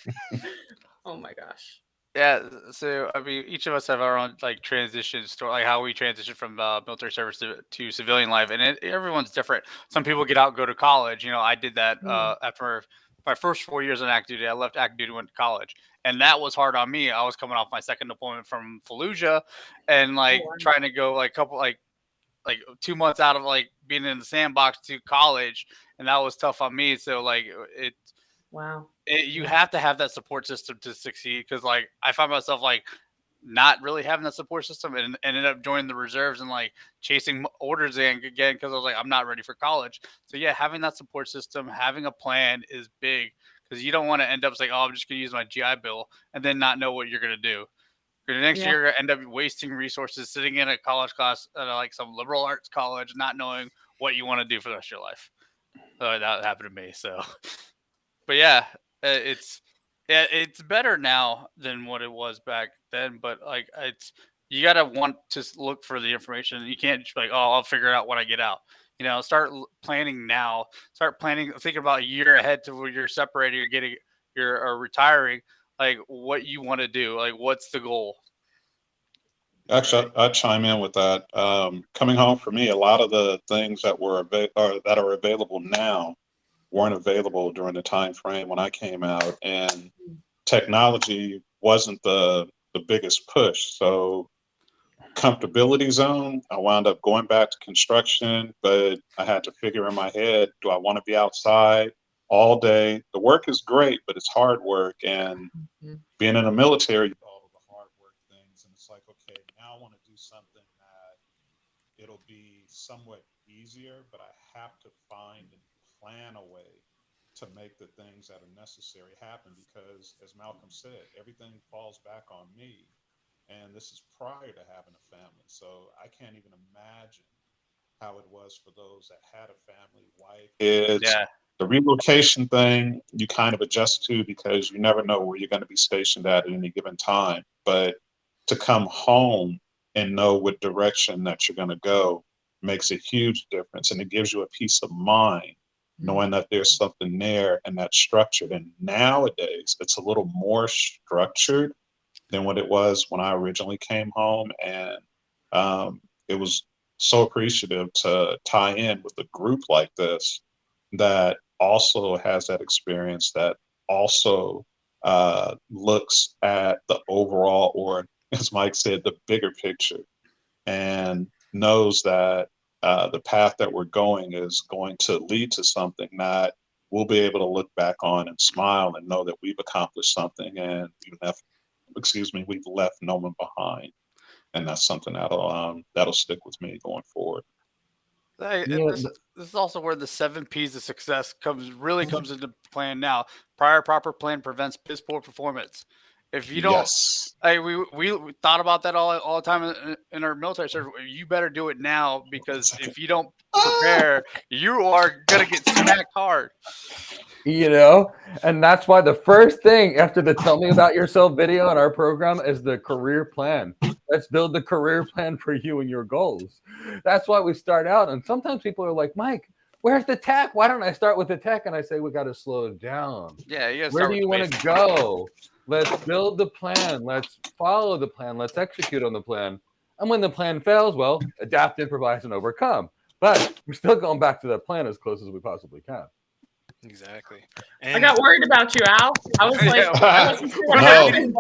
[SPEAKER 2] Oh my gosh.
[SPEAKER 5] Yeah, so I mean, each of us have our own like transition story, like how we transition from military service to civilian life, and everyone's different. Some people get out, and go to college. You know, I did that after my first 4 years on active duty. I left active duty, went to college, and that was hard on me. I was coming off my second deployment from Fallujah, and like
[SPEAKER 2] wow.
[SPEAKER 5] trying to go like 2 months out of like being in the sandbox to college, and that was tough on me. So like
[SPEAKER 2] Wow.
[SPEAKER 5] you have to have that support system to succeed, because like I found myself like not really having that support system, and ended up joining the reserves and like chasing orders again because I was like, I'm not ready for college. So yeah, having that support system, having a plan is big, because you don't want to end up saying, oh, I'm just gonna use my GI Bill and then not know what you're gonna do. Because next year you're gonna end up wasting resources sitting in a college class at like some liberal arts college, not knowing what you want to do for the rest of your life. So that happened to me. So but yeah, it's better now than what it was back then. But like you gotta want to look for the information. You can't just be like, oh, I'll figure it out when I get out. You know, start planning now. Start planning, thinking about a year ahead to where you're separating, you're retiring. Like what you want to do. Like what's the goal?
[SPEAKER 4] Actually, I'd chime in with that. Coming home for me, a lot of the things that that are available now weren't available during the time frame when I came out, and technology wasn't the biggest push. So comfortability zone, I wound up going back to construction, but I had to figure in my head, do I want to be outside all day? The work is great, but it's hard work. And being in the military, all of the hard work things, and it's like, okay, now I want to do something that it'll be somewhat easier, but I have to find and plan a way to make the things that are necessary happen, because as Malcolm said, everything falls back on me, and this is prior to having a family. So I can't even imagine how it was for those that had a family, wife, kids. The relocation thing you kind of adjust to, because you never know where you're going to be stationed at any given time. But to come home and know what direction that you're going to go makes a huge difference, and it gives you a peace of mind knowing that there's something there and that's structured. And nowadays it's a little more structured than what it was when I originally came home. And it was so appreciative to tie in with a group like this that also has that experience, that also looks at the overall, or as Mike said, the bigger picture, and knows that the path that we're going is going to lead to something that we'll be able to look back on and smile and know that we've accomplished something, and we've left no one behind. And that's something that'll stick with me going forward.
[SPEAKER 5] This is also where the 7 P's of success comes into plan now. Prior proper plan prevents piss poor performance. If you don't,
[SPEAKER 4] Yes.
[SPEAKER 5] we thought about that all the time in our military service. You better do it now, because if you don't prepare, you are gonna get smacked hard.
[SPEAKER 1] You know, and that's why the first thing after the Tell Me About Yourself video in our program is the career plan. Let's build the career plan for you and your goals. That's why we start out. And sometimes people are like, Mike, where's the tech? Why don't I start with the tech? And I say, we got to slow it down.
[SPEAKER 5] Yeah, you gotta
[SPEAKER 1] Where
[SPEAKER 5] start
[SPEAKER 1] do you want to go? Let's build the plan. Let's follow the plan. Let's execute on the plan. And when the plan fails, well, adapt, improvise, and overcome. But we're still going back to that plan as close as we possibly can.
[SPEAKER 3] Exactly.
[SPEAKER 2] I
[SPEAKER 3] And
[SPEAKER 2] got worried about you, Al. I was like, I wasn't sure what
[SPEAKER 4] No.
[SPEAKER 2] happened.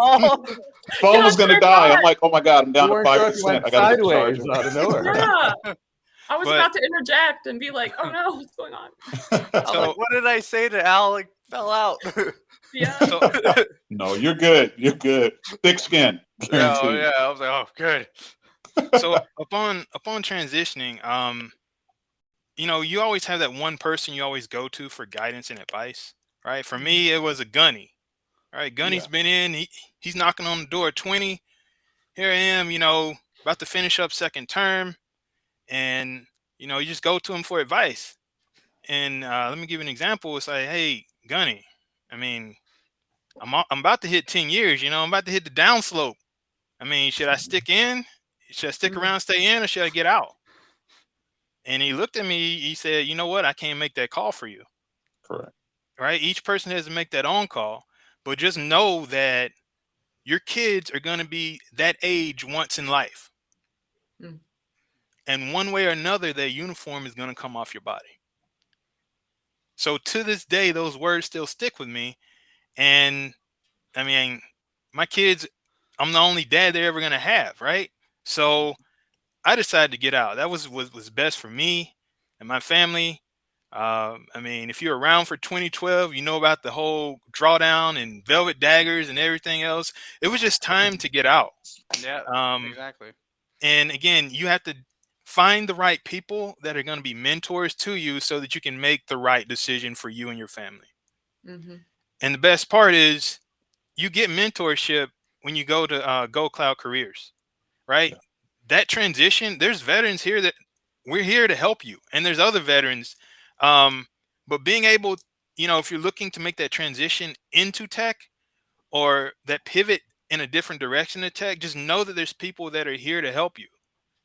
[SPEAKER 4] Phone was
[SPEAKER 2] That's
[SPEAKER 4] gonna
[SPEAKER 2] what I
[SPEAKER 4] die. I'm
[SPEAKER 2] thought.
[SPEAKER 4] like, oh my god, I'm down
[SPEAKER 1] You
[SPEAKER 4] to
[SPEAKER 1] weren't sure if you
[SPEAKER 4] 5%.
[SPEAKER 1] went
[SPEAKER 4] I gotta get the
[SPEAKER 1] sideways
[SPEAKER 4] charger.
[SPEAKER 1] out of nowhere.
[SPEAKER 2] Yeah. I was
[SPEAKER 3] But-
[SPEAKER 2] about to interject and be like, "Oh no, what's going on?"
[SPEAKER 5] I was
[SPEAKER 3] So-
[SPEAKER 5] like, what did I say to Al? Like, fell out.
[SPEAKER 2] Yeah.
[SPEAKER 3] So
[SPEAKER 4] No, you're good. You're good. Thick skin.
[SPEAKER 5] Oh,
[SPEAKER 4] Guaranteed.
[SPEAKER 5] yeah. I was like, oh, good.
[SPEAKER 3] so upon transitioning, you always have that one person you always go to for guidance and advice, right? For me, it was a Gunny. All right, Gunny's
[SPEAKER 4] Yeah.
[SPEAKER 3] been in. He's knocking on the door at 20. Here I am, about to finish up second term, and you just go to him for advice. And let me give you an example. It's like, hey, Gunny, I mean, I'm about to hit 10 years. I'm about to hit the downslope. I mean, should I stick in? Should I stick around, stay in, or should I get out? And he looked at me. He said, you know what? I can't make that call for you.
[SPEAKER 4] Correct.
[SPEAKER 3] Right? Each person has to make that own call. But just know that your kids are going to be that age once in life.
[SPEAKER 2] Mm.
[SPEAKER 3] And one way or another, their uniform is going to come off your body. So to this day, those words still stick with me. And I mean, my kids, I'm the only dad they're ever going to have. Right? So I decided to get out. That was best for me and my family. I mean, if you're around for 2012, you know about the whole drawdown and velvet daggers and everything else. It was just time to get out.
[SPEAKER 5] Yeah,
[SPEAKER 3] Um,
[SPEAKER 5] exactly.
[SPEAKER 3] and again, you have to find the right people that are going to be mentors to you so that you can make the right decision for you and your family.
[SPEAKER 2] Mm-hmm.
[SPEAKER 3] And the best part is you get mentorship when you go to Go Cloud Careers, right?
[SPEAKER 4] Yeah.
[SPEAKER 3] That transition, there's veterans here that we're here to help you. And there's other veterans. But being able, if you're looking to make that transition into tech or that pivot in a different direction of tech, just know that there's people that are here to help you.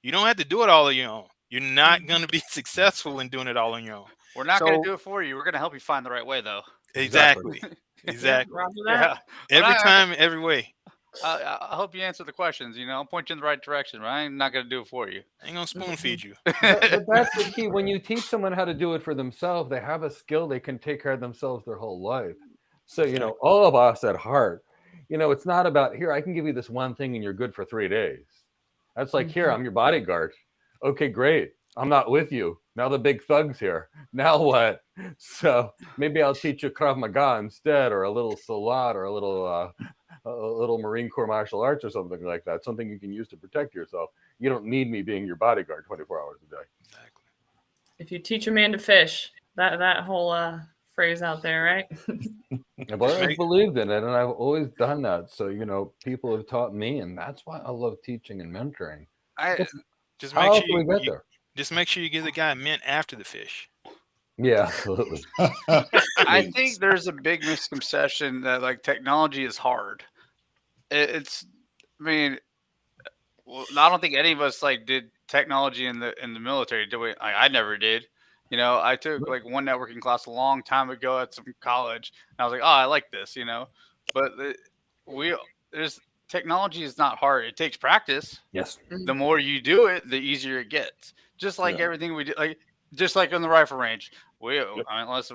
[SPEAKER 3] You don't have to do it all on your own. You're not going to be successful in doing it all on your own.
[SPEAKER 5] We're not going to do it for you. We're going to help you find the right way, though.
[SPEAKER 3] Exactly.
[SPEAKER 2] Yeah,
[SPEAKER 3] Exactly.
[SPEAKER 2] roger that.
[SPEAKER 5] Yeah.
[SPEAKER 3] Every time, every way.
[SPEAKER 5] I hope you answer the questions. I'll point you in the right direction. But I'm not going to do it for you.
[SPEAKER 3] I ain't going to spoon feed you.
[SPEAKER 1] But that's the key. When you teach someone how to do it for themselves, they have a skill. They can take care of themselves their whole life. So, all of us at heart, it's not about, here, I can give you this one thing and you're good for 3 days. That's like, here, I'm your bodyguard. Okay, great. I'm not with you. Now the big thug's here. Now what? So maybe I'll teach you Krav Maga instead, or a little Salat, or a little Marine Corps martial arts or something like that. Something you can use to protect yourself. You don't need me being your bodyguard 24 hours a day.
[SPEAKER 3] Exactly.
[SPEAKER 2] If you teach a man to fish, that whole phrase out there, right?
[SPEAKER 1] I've always believed in it, and I've always done that. So, people have taught me, and that's why I love teaching and mentoring.
[SPEAKER 3] Just
[SPEAKER 1] How
[SPEAKER 3] make
[SPEAKER 1] else
[SPEAKER 3] sure
[SPEAKER 1] do we get there?
[SPEAKER 3] just make sure you give the guy a mint after the fish.
[SPEAKER 1] Yeah, absolutely.
[SPEAKER 5] I think there's a big misconception that like technology is hard. It's, I mean, well, I don't think any of us like did technology in the military. Did we? I never did. I took like one networking class a long time ago at some college, and I was like, oh, I like this. But there's technology is not hard. It takes practice.
[SPEAKER 1] Yes.
[SPEAKER 5] The more you do it, the easier it gets. Just like everything we do, just like on the rifle range. Unless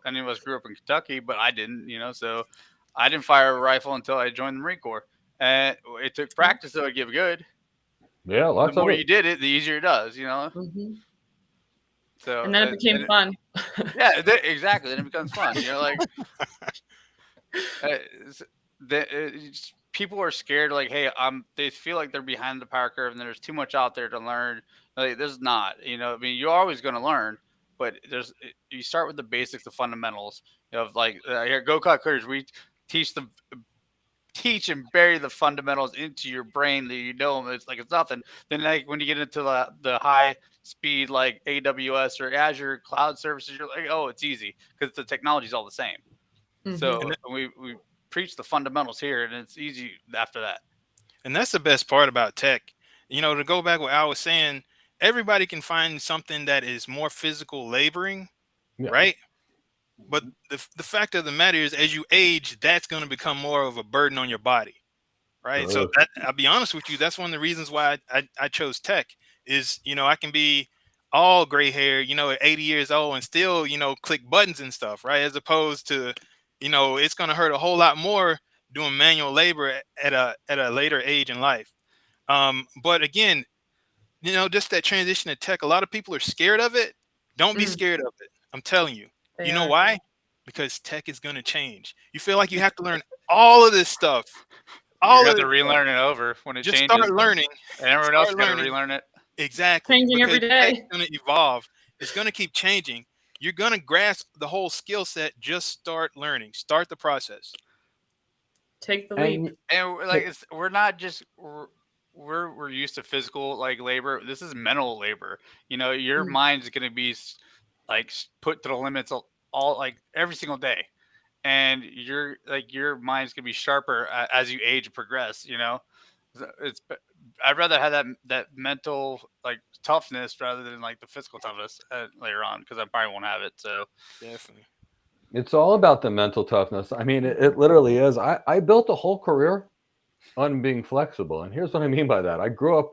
[SPEAKER 5] any of us grew up in Kentucky, but I didn't, so I didn't fire a rifle until I joined the Marine Corps. And it took practice to get good.
[SPEAKER 1] Yeah, lots
[SPEAKER 5] The more
[SPEAKER 1] of
[SPEAKER 5] you did it, the easier it does,
[SPEAKER 2] Mm-hmm.
[SPEAKER 5] So
[SPEAKER 2] And then it became fun.
[SPEAKER 5] Yeah, exactly. Then it becomes fun. People are scared. Like, hey, they feel like they're behind the power curve, and there's too much out there to learn. Like, there's not. You're always going to learn, but you start with the basics, the fundamentals. Like here, Go Cloud Careers, we teach and bury the fundamentals into your brain that them. It's like it's nothing. Then like when you get into the high speed like AWS or Azure cloud services, you're like, oh, it's easy because the technology is all the same.
[SPEAKER 2] Mm-hmm.
[SPEAKER 5] So we preach the fundamentals here, and it's easy after that.
[SPEAKER 3] And that's the best part about tech. To go back what Al was saying, everybody can find something that is more physical laboring, right? But the fact of the matter is, as you age, that's going to become more of a burden on your body, right? So I'll be honest with you, that's one of the reasons why I chose tech is, I can be all gray hair, at 80 years old and still, click buttons and stuff, right? As opposed to, it's going to hurt a whole lot more doing manual labor at a later age in life. But again, just that transition to tech, a lot of people are scared of it. Don't be scared of it. I'm telling you.
[SPEAKER 2] They
[SPEAKER 3] You know
[SPEAKER 2] are.
[SPEAKER 3] why? Because tech is going to change. You feel like you have to learn all of this stuff.
[SPEAKER 5] You're
[SPEAKER 3] All
[SPEAKER 5] gonna
[SPEAKER 3] of
[SPEAKER 5] have to
[SPEAKER 3] this stuff.
[SPEAKER 5] relearn it over when it
[SPEAKER 3] Just
[SPEAKER 5] changes.
[SPEAKER 3] start learning.
[SPEAKER 5] And everyone else got to relearn it.
[SPEAKER 3] Exactly.
[SPEAKER 2] Changing every
[SPEAKER 3] Because tech's
[SPEAKER 2] day.
[SPEAKER 3] going to evolve. It's going to keep changing. You're going to grasp the whole skill set. Just start learning. Start the process.
[SPEAKER 2] Take the
[SPEAKER 1] And
[SPEAKER 2] leap.
[SPEAKER 5] And like we're not just we're used to physical like labor. This is mental labor. Your mind's gonna be like put to the limits all like every single day, and your mind's gonna be sharper as you age and progress. It's I'd rather have that mental like toughness rather than like the physical toughness later on, because I probably won't have it. So
[SPEAKER 3] Definitely.
[SPEAKER 1] it's all about the mental toughness. I mean, it literally is. I built a whole career on being flexible. And here's what I mean by that. I grew up,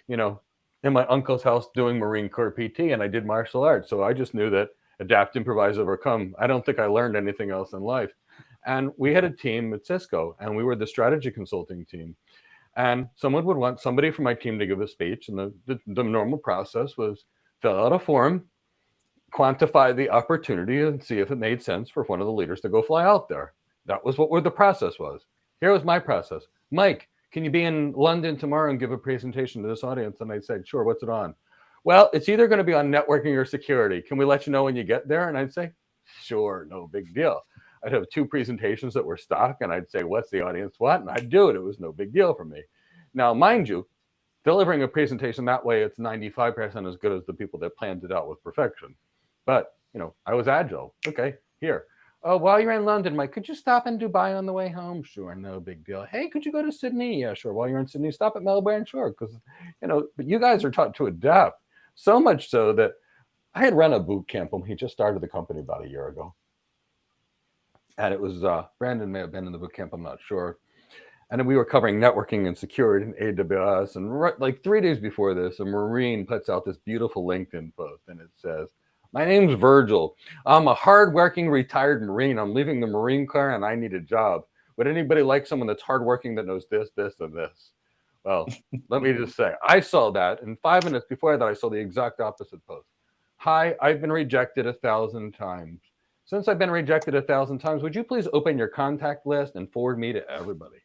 [SPEAKER 1] in my uncle's house doing Marine Corps PT, and I did martial arts. So I just knew that adapt, improvise, overcome. I don't think I learned anything else in life. And we had a team at Cisco, and we were the strategy consulting team. And someone would want somebody from my team to give a speech. And the normal process was fill out a form, quantify the opportunity, and see if it made sense for one of the leaders to go fly out there. That was what the process was. Here was my process. Mike, can you be in London tomorrow and give a presentation to this audience? And I said, sure, what's it on? Well, it's either going to be on networking or security. Can we let you know when you get there? And I'd say, sure, no big deal. I'd have 2 presentations that were stock, and I'd say, what's the audience want? And I'd do it. It was no big deal for me. Now, mind you, delivering a presentation that way, it's 95% as good as the people that planned it out with perfection. But, I was agile. Okay, here. Oh, while you're in London, Mike, could you stop in Dubai on the way home? Sure, no big deal. Hey, could you go to Sydney? Yeah, sure. While you're in Sydney, stop at Melbourne? Sure. Because, but you guys are taught to adapt. So much so that I had run a boot camp when he just started the company about a year ago. And it was, Brandon may have been in the boot camp, I'm not sure. And then we were covering networking and security and AWS. And like 3 days before this, a Marine puts out this beautiful LinkedIn post, and it says, my name's Virgil. I'm a hardworking retired Marine. I'm leaving the Marine Corps and I need a job. Would anybody like someone that's hardworking that knows this, this, and this? Well, let me just say, I saw that. And 5 minutes before that, I saw the exact opposite post. Hi, I've been rejected 1,000 times. Since I've been rejected 1,000 times, would you please open your contact list and forward me to everybody?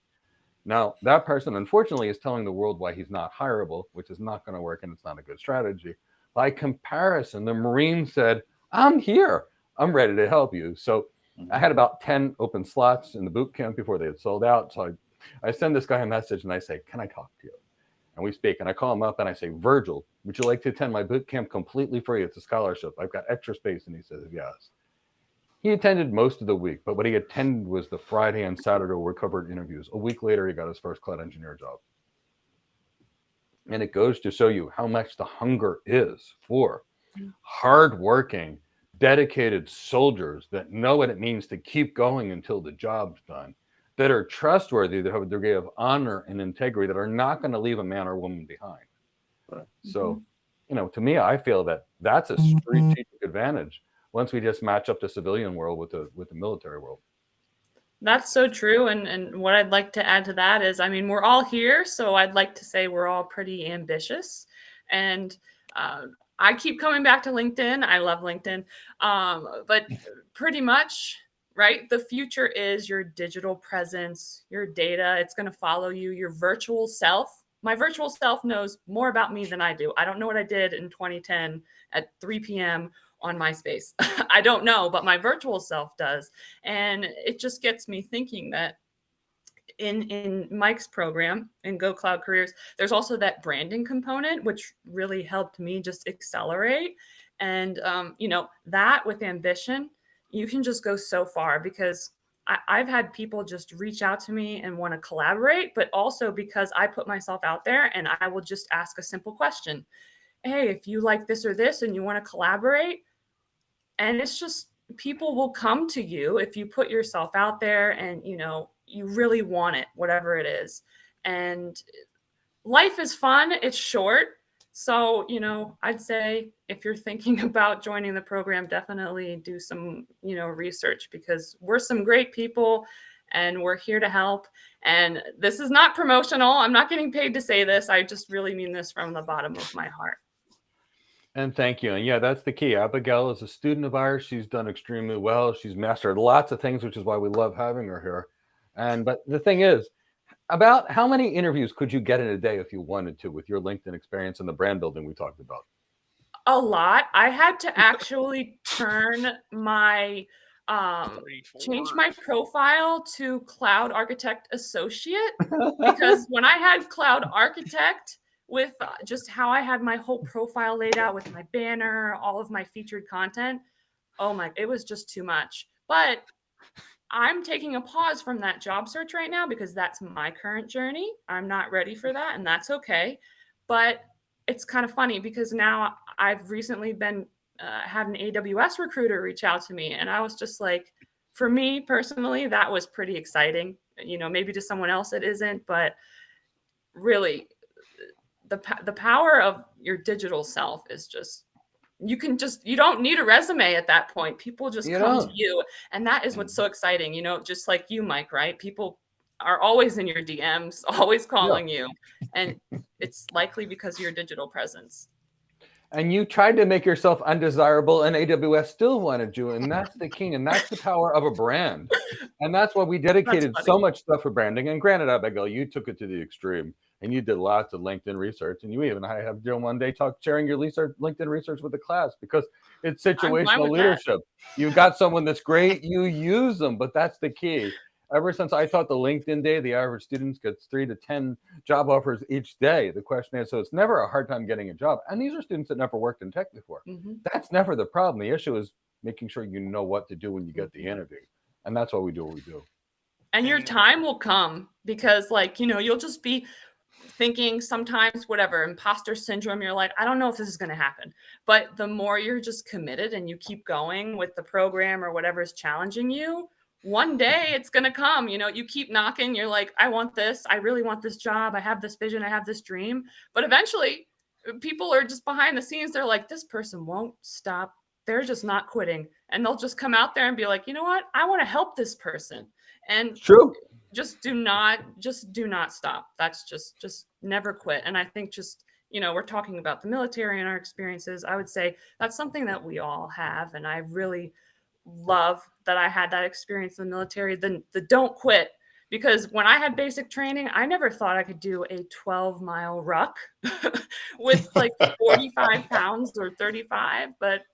[SPEAKER 1] Now, that person, unfortunately, is telling the world why he's not hireable, which is not going to work, and it's not a good strategy. By comparison, the Marine said, I'm here. I'm ready to help you. So I had about 10 open slots in the boot camp before they had sold out. So I send this guy a message, and I say, can I talk to you? And we speak, and I call him up, and I say, Virgil, would you like to attend my boot camp completely free? It's a scholarship. I've got extra space. And he says, yes. He attended most of the week, but what he attended was the Friday and Saturday were covered interviews. A week later, he got his first cloud engineer job. And it goes to show you how much the hunger is for hardworking, dedicated soldiers that know what it means to keep going until the job's done, that are trustworthy, that have a degree of honor and integrity, that are not going to leave a man or woman behind. Right. So, to me, I feel that that's a strategic advantage once we just match up the civilian world with the military world.
[SPEAKER 2] That's so true. And what I'd like to add to that is, I mean, we're all here. So I'd like to say we're all pretty ambitious. And I keep coming back to LinkedIn. I love LinkedIn. But pretty much, right, the future is your digital presence, your data. It's going to follow you, your virtual self. My virtual self knows more about me than I do. I don't know what I did in 2010 at 3 p.m. on MySpace. I don't know, but my virtual self does. And it just gets me thinking that in Mike's program in Go Cloud Careers, there's also that branding component, which really helped me just accelerate. And, that with ambition, you can just go so far, because I've had people just reach out to me and want to collaborate, but also because I put myself out there and I will just ask a simple question. Hey, if you like this or this and you want to collaborate, and it's just, people will come to you if you put yourself out there and, you really want it, whatever it is. And life is fun. It's short. So, I'd say if you're thinking about joining the program, definitely do some, research, because we're some great people and we're here to help. And this is not promotional. I'm not getting paid to say this. I just really mean this from the bottom of my heart.
[SPEAKER 1] And thank you. And yeah, that's the key. Abigail is a student of ours. She's done extremely well. She's mastered lots of things, which is why we love having her here. But the thing is, about how many interviews could you get in a day if you wanted to with your LinkedIn experience and the brand building we talked about?
[SPEAKER 2] A lot. I had to actually turn my change my profile to Cloud Architect Associate, because when I had Cloud Architect with just how I had my whole profile laid out with my banner, all of my featured content, it was just too much. But I'm taking a pause from that job search right now because that's my current journey. I'm not ready for that, and that's okay. But it's kind of funny because now I've recently been had an AWS recruiter reach out to me, and I was just like, for me personally, that was pretty exciting. Maybe to someone else it isn't, but really, the power of your digital self is just, you don't need a resume at that point. People just come to you, and that is what's so exciting. Just like you, Mike, right? People are always in your DMs, always calling you, and it's likely because of your digital presence.
[SPEAKER 1] And you tried to make yourself undesirable, and AWS still wanted you, and that's the king, and that's the power of a brand. And that's why we dedicated so much stuff for branding. And granted, Abigail, you took it to the extreme, and you did lots of LinkedIn research, and you even have one day sharing your LinkedIn research with the class, because it's situational leadership. You've got someone that's great, you use them, but that's the key. Ever since I taught the LinkedIn day, the average student gets 3 to 10 job offers each day. The question is, so it's never a hard time getting a job. And these are students that never worked in tech before. That's never the problem. The issue is making sure you know what to do when you get the interview. And that's why we do what we do.
[SPEAKER 2] And your time will come, because you'll just be thinking sometimes, whatever, imposter syndrome, you're like, I don't know if this is going to happen. But the more you're just committed and you keep going with the program or whatever is challenging you, one day it's going to come. You keep knocking, you're like, I want this, I really want this job, I have this vision, I have this dream. But eventually people are just behind the scenes, they're like, this person won't stop, they're just not quitting, and they'll just come out there and be like, you know what, I want to help this person. And
[SPEAKER 1] true,
[SPEAKER 2] just do not stop. That's just never quit. And I think we're talking about the military and our experiences. I would say that's something that we all have. And I really love that I had that experience in the military, the don't quit. Because when I had basic training, I never thought I could do a 12-mile ruck with like 45 pounds or 35. But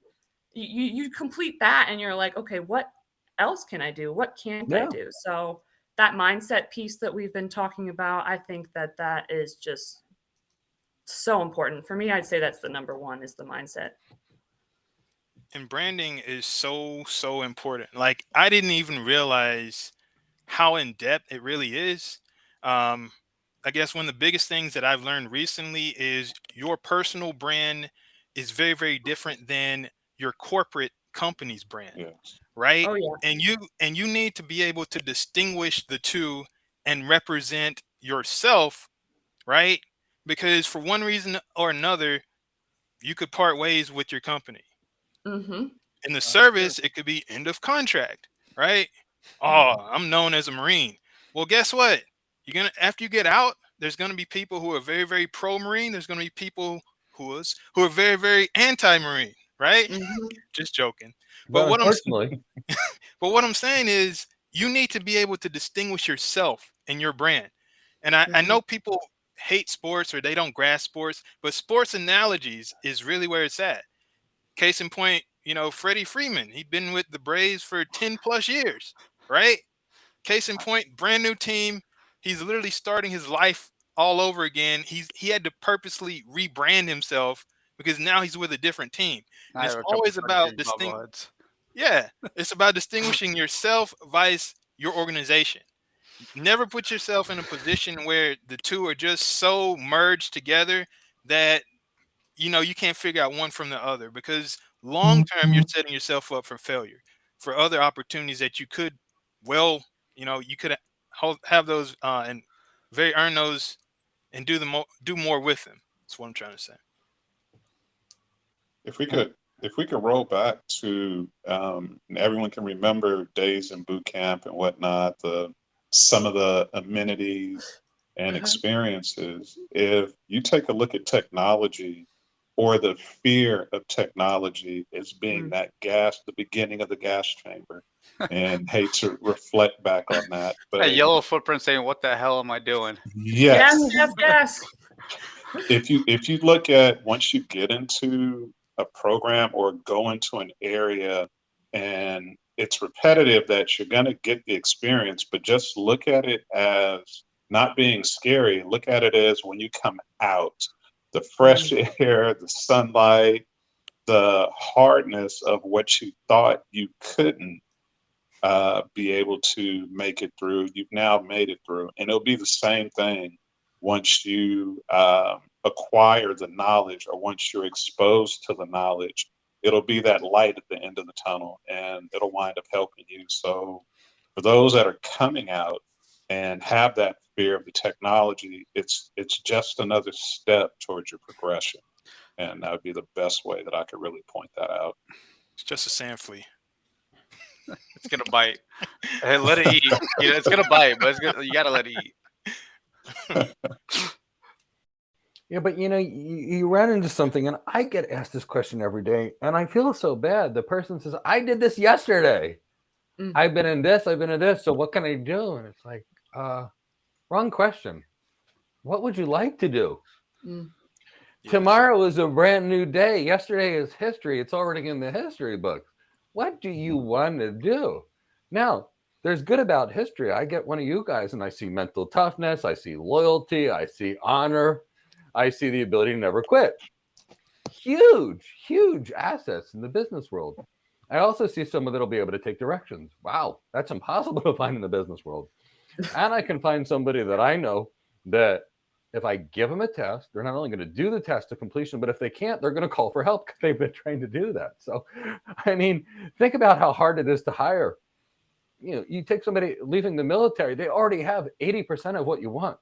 [SPEAKER 2] you complete that and you're like, okay, what else can I do? What can't I do? So that mindset piece that we've been talking about, I think that is just so important. For me, I'd say that's the number one, is the mindset.
[SPEAKER 3] And branding is so important. Like, I didn't even realize how in depth it really is. I guess one of the biggest things that I've learned recently is your personal brand is very, very different than your corporate company's brand.
[SPEAKER 4] Yes.
[SPEAKER 3] Right?
[SPEAKER 2] Oh, yeah.
[SPEAKER 3] And you need to be able to distinguish the two and represent yourself, right? Because for one reason or another, you could part ways with your company. In the service, it could be end of contract, right? Oh, I'm known as a Marine. Well, guess what? After you get out, there's gonna be people who are very, very pro Marine. There's gonna be people who are very, very anti Marine, right? Just joking. But what
[SPEAKER 1] unfortunately,
[SPEAKER 3] but what I'm saying is, you need to be able to distinguish yourself and your brand. And I know people hate sports or they don't grasp sports, but sports analogies is really where it's at. Case in point, Freddie Freeman, he'd been with the Braves for 10 plus years, right? Case in point, brand new team. He's literally starting his life all over again. He had to purposely rebrand himself because now he's with a different team. And it's always about it's about distinguishing yourself vice your organization. Never put yourself in a position where the two are just so merged together that you can't figure out one from the other, because long term you're setting yourself up for failure for other opportunities that you could you could have those and earn those and do more with them. That's what I'm trying to say.
[SPEAKER 4] If we could roll back to and everyone can remember days in boot camp and whatnot, some of the amenities and experiences. If you take a look at technology, or the fear of technology as being that gas, the beginning of the gas chamber, and hate to reflect back on that, but
[SPEAKER 5] That yellow footprint saying, "What the hell am I doing?"
[SPEAKER 2] Yes,
[SPEAKER 4] yes,
[SPEAKER 2] yes, yes.
[SPEAKER 4] if you look at, once you get into a program or go into an area and it's repetitive, that you're going to get the experience, but just look at it as not being scary. Look at it as, when you come out, the fresh air, the sunlight, the hardness of what you thought you couldn't be able to make it through, you've now made it through. And it'll be the same thing once you acquire the knowledge, or once you're exposed to the knowledge. It'll be that light at the end of the tunnel, and it'll wind up helping you. So for those that are coming out and have that fear of the technology, it's just another step towards your progression. And that would be the best way that I could really point that out.
[SPEAKER 3] It's just a sand flea.
[SPEAKER 5] It's gonna bite. Hey, let it eat. You know, it's gonna bite, but you gotta let it eat.
[SPEAKER 1] Yeah, but you ran into something, and I get asked this question every day, and I feel so bad. The person says, I did this yesterday. I've been in this, so what can I do? And it's like, wrong question. What would you like to do?
[SPEAKER 2] Yes.
[SPEAKER 1] Tomorrow is a brand new day. Yesterday is history. It's already in the history book. What do you want to do? Now, there's good about history. I get one of you guys and I see mental toughness. I see loyalty. I see honor. I see the ability to never quit. Huge, huge assets in the business world. I also see someone that'll be able to take directions. Wow, that's impossible to find in the business world. And I can find somebody that I know that if I give them a test, they're not only going to do the test to completion, but if they can't, they're going to call for help because they've been trained to do that. So, I mean, think about how hard it is to hire. You take somebody leaving the military, they already have 80% of what you want.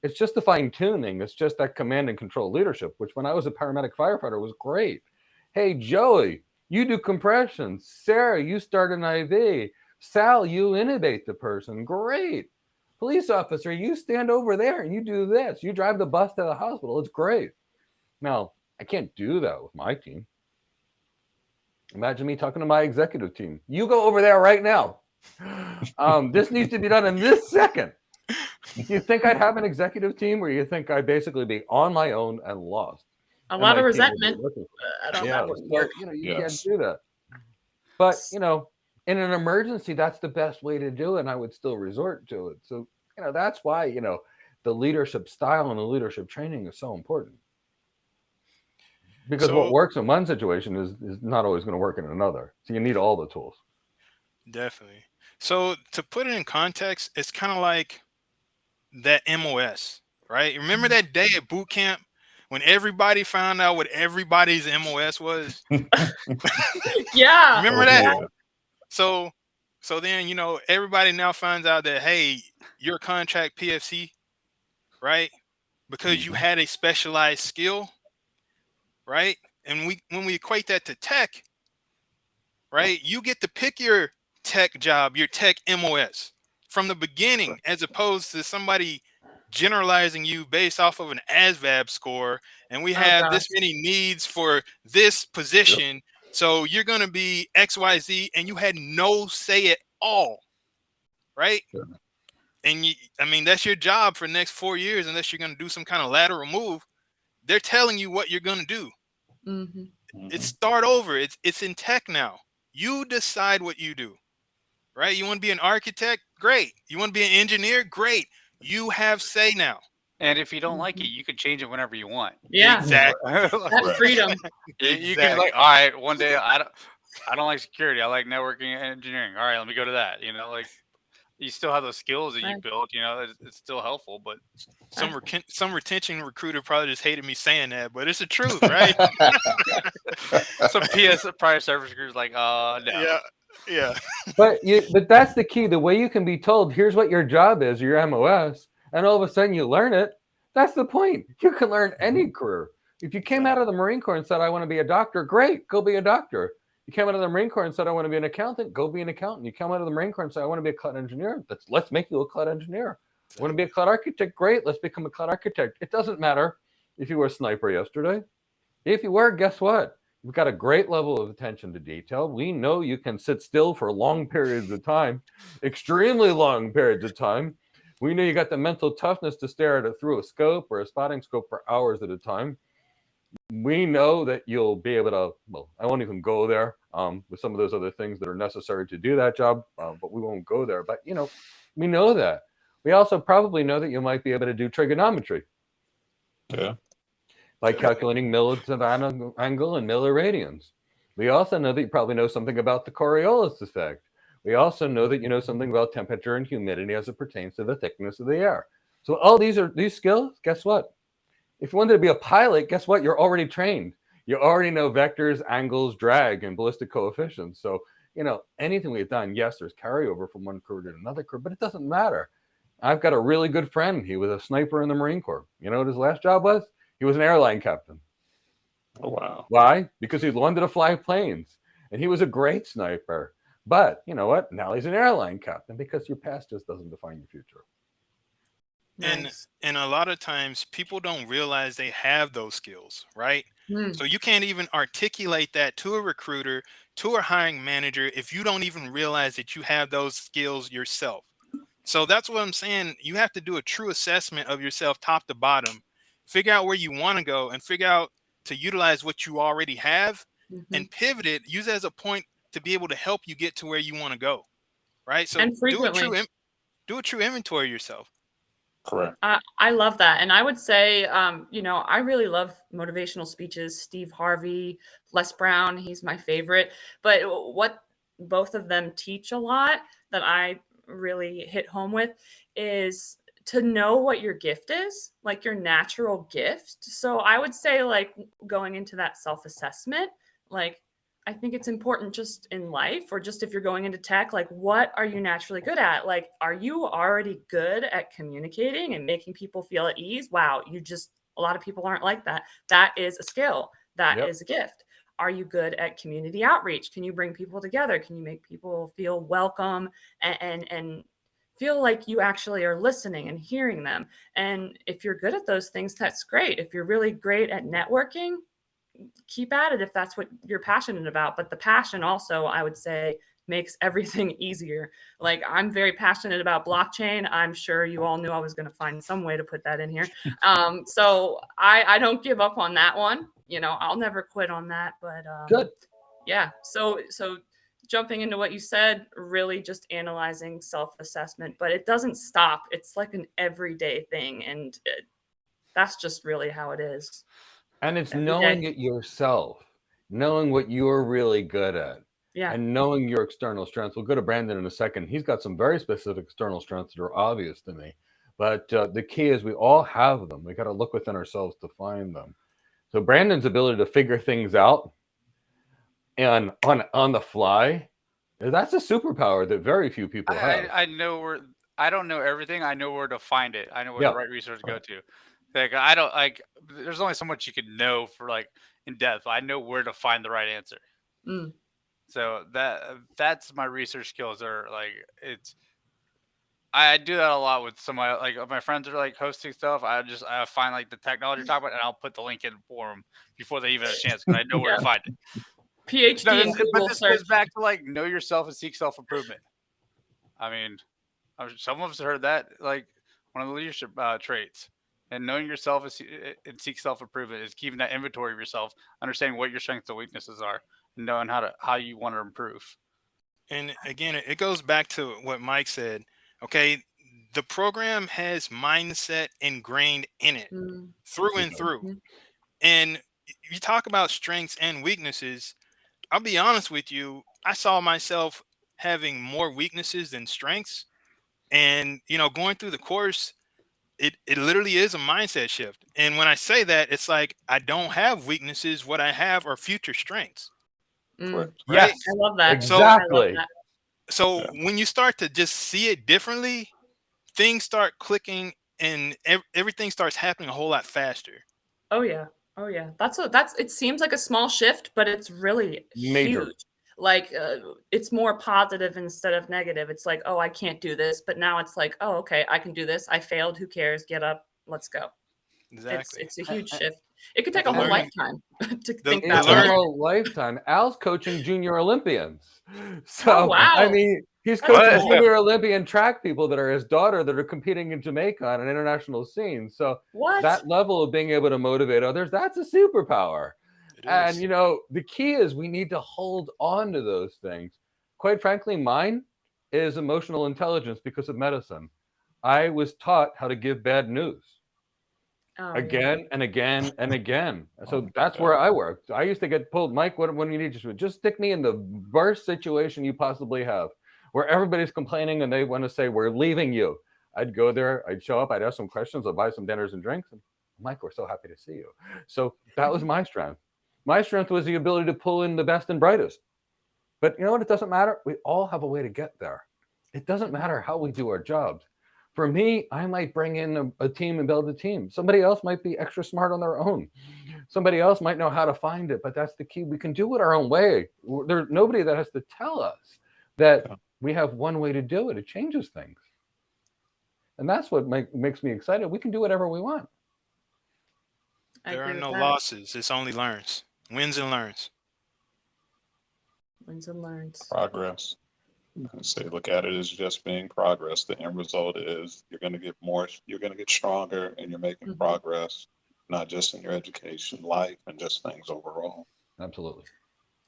[SPEAKER 1] It's just the fine tuning. It's just that command and control leadership, which when I was a paramedic firefighter was great. Hey, Joey, you do compressions. Sarah, you start an IV. Sal, you intubate the person. Great. Police officer, you stand over there and you do this. You drive the bus to the hospital. It's great. Now, I can't do that with my team. Imagine me talking to my executive team. You go over there right now. This needs to be done in this second. You think I'd have an executive team, or you think I'd basically be on my own and lost?
[SPEAKER 2] A lot of resentment.
[SPEAKER 1] Yeah, so, you can't do that. But, in an emergency, that's the best way to do it, and I would still resort to it. So, that's why, the leadership style and the leadership training is so important. Because what works in one situation is not always going to work in another. So you need all the tools.
[SPEAKER 3] Definitely. So to put it in context, it's kind of like that MOS, right? Remember that day at boot camp when everybody found out what everybody's MOS was?
[SPEAKER 2] Yeah.
[SPEAKER 3] Remember that? So then, everybody now finds out that, hey, you're a contract PFC, right? Because you had a specialized skill, right? And when we equate that to tech, right? You get to pick your tech job, your tech MOS from the beginning, as opposed to somebody generalizing you based off of an ASVAB score. And we have this many needs for this position. Yep. So you're going to be XYZ, and you had no say at all, right? Sure. And that's your job for the next 4 years, unless you're going to do some kind of lateral move. They're telling you what you're going to do. It's start over. It's in tech now. You decide what you do, right? You want to be an architect? Great. You want to be an engineer? Great. You have say now.
[SPEAKER 5] And if you don't like it, you can change it whenever you want.
[SPEAKER 2] Yeah,
[SPEAKER 3] exactly.
[SPEAKER 2] That's freedom.
[SPEAKER 5] You can all right, one day I don't like security. I like networking and engineering. All right, let me go to that. You still have those skills that you built. It's still helpful, but
[SPEAKER 3] some retention recruiter probably just hated me saying that, but it's the truth, right?
[SPEAKER 5] Some PS prior service recruiters like, no.
[SPEAKER 3] Yeah.
[SPEAKER 1] But that's the key. The way you can be told, here's what your job is, your MOS, and all of a sudden you learn it. That's the point. You can learn any career. If you came out of the Marine Corps and said, I want to be a doctor, great, go be a doctor. You came out of the Marine Corps and said, I want to be an accountant, go be an accountant. You come out of the Marine Corps and say, I want to be a cloud engineer. Let's make you a cloud engineer. Want to be a cloud architect? Great, let's become a cloud architect. It doesn't matter if you were a sniper yesterday. If you were, guess what? You've got a great level of attention to detail. We know you can sit still for long periods of time, extremely long periods of time. We know you got the mental toughness to stare at it through a scope or a spotting scope for hours at a time. We know that you'll be able to, well, I won't even go there with some of those other things that are necessary to do that job, but we won't go there. But, you know, we know that. We also probably know that you might be able to do trigonometry.
[SPEAKER 4] Yeah.
[SPEAKER 1] By calculating Miller's angle and Miller radians. We also know that you probably know something about the Coriolis effect. We also know that you know something about temperature and humidity as it pertains to the thickness of the air. So all these skills, guess what? If you wanted to be a pilot, guess what? You're already trained. You already know vectors, angles, drag, and ballistic coefficients. So, you know, anything we've done, yes, there's carryover from one career to another career, but it doesn't matter. I've got a really good friend. He was a sniper in the Marine Corps. You know what his last job was? He was an airline captain.
[SPEAKER 4] Oh, wow.
[SPEAKER 1] Why? Because he wanted to fly planes. And he was a great sniper. But you know what? Now he's an airline captain because your past just doesn't define your future.
[SPEAKER 2] Nice.
[SPEAKER 3] And a lot of times people don't realize they have those skills, right?
[SPEAKER 2] Mm.
[SPEAKER 3] So you can't even articulate that to a recruiter, to a hiring manager, if you don't even realize that you have those skills yourself. So that's what I'm saying. You have to do a true assessment of yourself top to bottom, figure out where you want to go, and figure out to utilize what you already have and pivot it, use it as a point to be able to help you get to where you want to go. Right. So
[SPEAKER 2] And frequently.
[SPEAKER 3] do a true inventory of yourself.
[SPEAKER 4] Correct.
[SPEAKER 2] I love that. And I would say, you know, I really love motivational speeches. Steve Harvey, Les Brown, he's my favorite. But what both of them teach a lot that I really hit home with is to know what your gift is, like your natural gift. So I would say, like, going into that self-assessment, like, I think it's important just in life, or just if you're going into tech, like, what are you naturally good at? Like, are you already good at communicating and making people feel at ease? Wow, a lot of people aren't like that. That is a skill. That is a gift. Are you good at community outreach? Can you bring people together? Can you make people feel welcome and feel like you actually are listening and hearing them? And if you're good at those things, that's great. If you're really great at networking, keep at it if that's what you're passionate about. But the passion also, I would say, makes everything easier. Like, I'm very passionate about blockchain. I'm sure you all knew I was going to find some way to put that in here. So I don't give up on that one. You know, I'll never quit on that. But
[SPEAKER 1] Good.
[SPEAKER 2] Yeah. So jumping into what you said, really just analyzing self-assessment, but it doesn't stop. It's like an everyday thing. And that's just really how it is.
[SPEAKER 1] And it's
[SPEAKER 2] Every
[SPEAKER 1] knowing
[SPEAKER 2] day.
[SPEAKER 1] it yourself, knowing what you're really good at,
[SPEAKER 2] Yeah.
[SPEAKER 1] and knowing your external strengths. We'll go to Brandon in a second. He's got some very specific external strengths that are obvious to me. But the key is we all have them. We got to look within ourselves to find them. So Brandon's ability to figure things out and on the fly, that's a superpower that very few people have.
[SPEAKER 5] I know where. I don't know everything. I know where to find it. I know where
[SPEAKER 1] Yeah.
[SPEAKER 5] the right resource to go to. Like, I don't like. There's only so much you can know for, like, in depth. I know where to find the right answer.
[SPEAKER 2] Mm.
[SPEAKER 5] So that's my research skills are like, I do that a lot with some of my friends are like hosting stuff. I find like the technology talk about, and I'll put the link in for them before they even have a chance, because I know where to find it.
[SPEAKER 2] PhD in Google
[SPEAKER 5] this
[SPEAKER 2] search.
[SPEAKER 5] goes back to, like, know yourself and seek self-improvement. I mean, some of us heard that, like, one of the leadership traits. And knowing yourself and seek self-improvement is keeping that inventory of yourself, understanding what your strengths and weaknesses are, and knowing how you want to improve.
[SPEAKER 3] And again, it goes back to what Mike said. Okay, the program has mindset ingrained in it through and through. And you talk about strengths and weaknesses. I'll be honest with you. I saw myself having more weaknesses than strengths. And, you know, going through the course, it literally is a mindset shift. And when I say that, it's like, I don't have weaknesses. What I have are future strengths.
[SPEAKER 4] Correct.
[SPEAKER 3] Right?
[SPEAKER 2] Yes, I love that.
[SPEAKER 1] Exactly.
[SPEAKER 2] I love that.
[SPEAKER 3] So when you start to just see it differently, things start clicking and everything starts happening a whole lot faster.
[SPEAKER 2] Oh yeah. Oh yeah, it seems like a small shift, but it's really
[SPEAKER 1] Major.
[SPEAKER 2] huge. Like it's more positive instead of negative. It's like, oh, I can't do this, but now it's like, oh, okay, I can do this. I failed. Who cares? Get up. Let's go.
[SPEAKER 3] Exactly.
[SPEAKER 2] It's a huge shift. It could take
[SPEAKER 3] The
[SPEAKER 2] a whole
[SPEAKER 3] learning,
[SPEAKER 2] lifetime to
[SPEAKER 3] the
[SPEAKER 2] think
[SPEAKER 3] the
[SPEAKER 2] that
[SPEAKER 1] It's a
[SPEAKER 2] way.
[SPEAKER 3] learn.
[SPEAKER 1] whole lifetime. Al's coaching junior Olympians.
[SPEAKER 2] Oh
[SPEAKER 1] So, I
[SPEAKER 2] wow,
[SPEAKER 1] mean, he's
[SPEAKER 2] that's
[SPEAKER 1] coaching
[SPEAKER 2] cool.
[SPEAKER 1] junior Olympian track people that are his daughter that are competing in Jamaica on an international scene. So,
[SPEAKER 2] What?
[SPEAKER 1] that level of being able to motivate others, that's a superpower.
[SPEAKER 3] It
[SPEAKER 1] And,
[SPEAKER 3] is.
[SPEAKER 1] you know, the key is we need to hold on to those things. Quite frankly, mine is emotional intelligence because of medicine. I was taught how to give bad news
[SPEAKER 2] Oh yeah.
[SPEAKER 1] again and again and again. So
[SPEAKER 4] my
[SPEAKER 1] that's
[SPEAKER 4] God.
[SPEAKER 1] where I worked. I used to get pulled, Mike, what do you need to do? Just stick me in the worst situation you possibly have, where everybody's complaining and they want to say, we're leaving you. I'd go there, I'd show up, I'd ask some questions, I'd buy some dinners and drinks. And Mike, we're so happy to see you. So that was my strength. My strength was the ability to pull in the best and brightest. But you know what? It doesn't matter. We all have a way to get there. It doesn't matter how we do our jobs. For me, I might bring in a team and build a team. Somebody else might be extra smart on their own. Somebody else might know how to find it, but that's the key. We can do it our own way. There's nobody that has to tell us that
[SPEAKER 4] Yeah.
[SPEAKER 1] we have one way to do it. It changes things. And that's what makes me excited. We can do whatever we want.
[SPEAKER 2] I
[SPEAKER 3] There are
[SPEAKER 2] agree with
[SPEAKER 3] no
[SPEAKER 2] that.
[SPEAKER 3] losses. It's only learns, wins and learns.
[SPEAKER 2] Wins and learns.
[SPEAKER 4] Progress. I say look at it as just being progress. The end result is you're going to get more, you're going to get stronger, and you're making
[SPEAKER 2] Mhm.
[SPEAKER 4] progress, not just in your education, life, and just things overall.
[SPEAKER 1] Absolutely.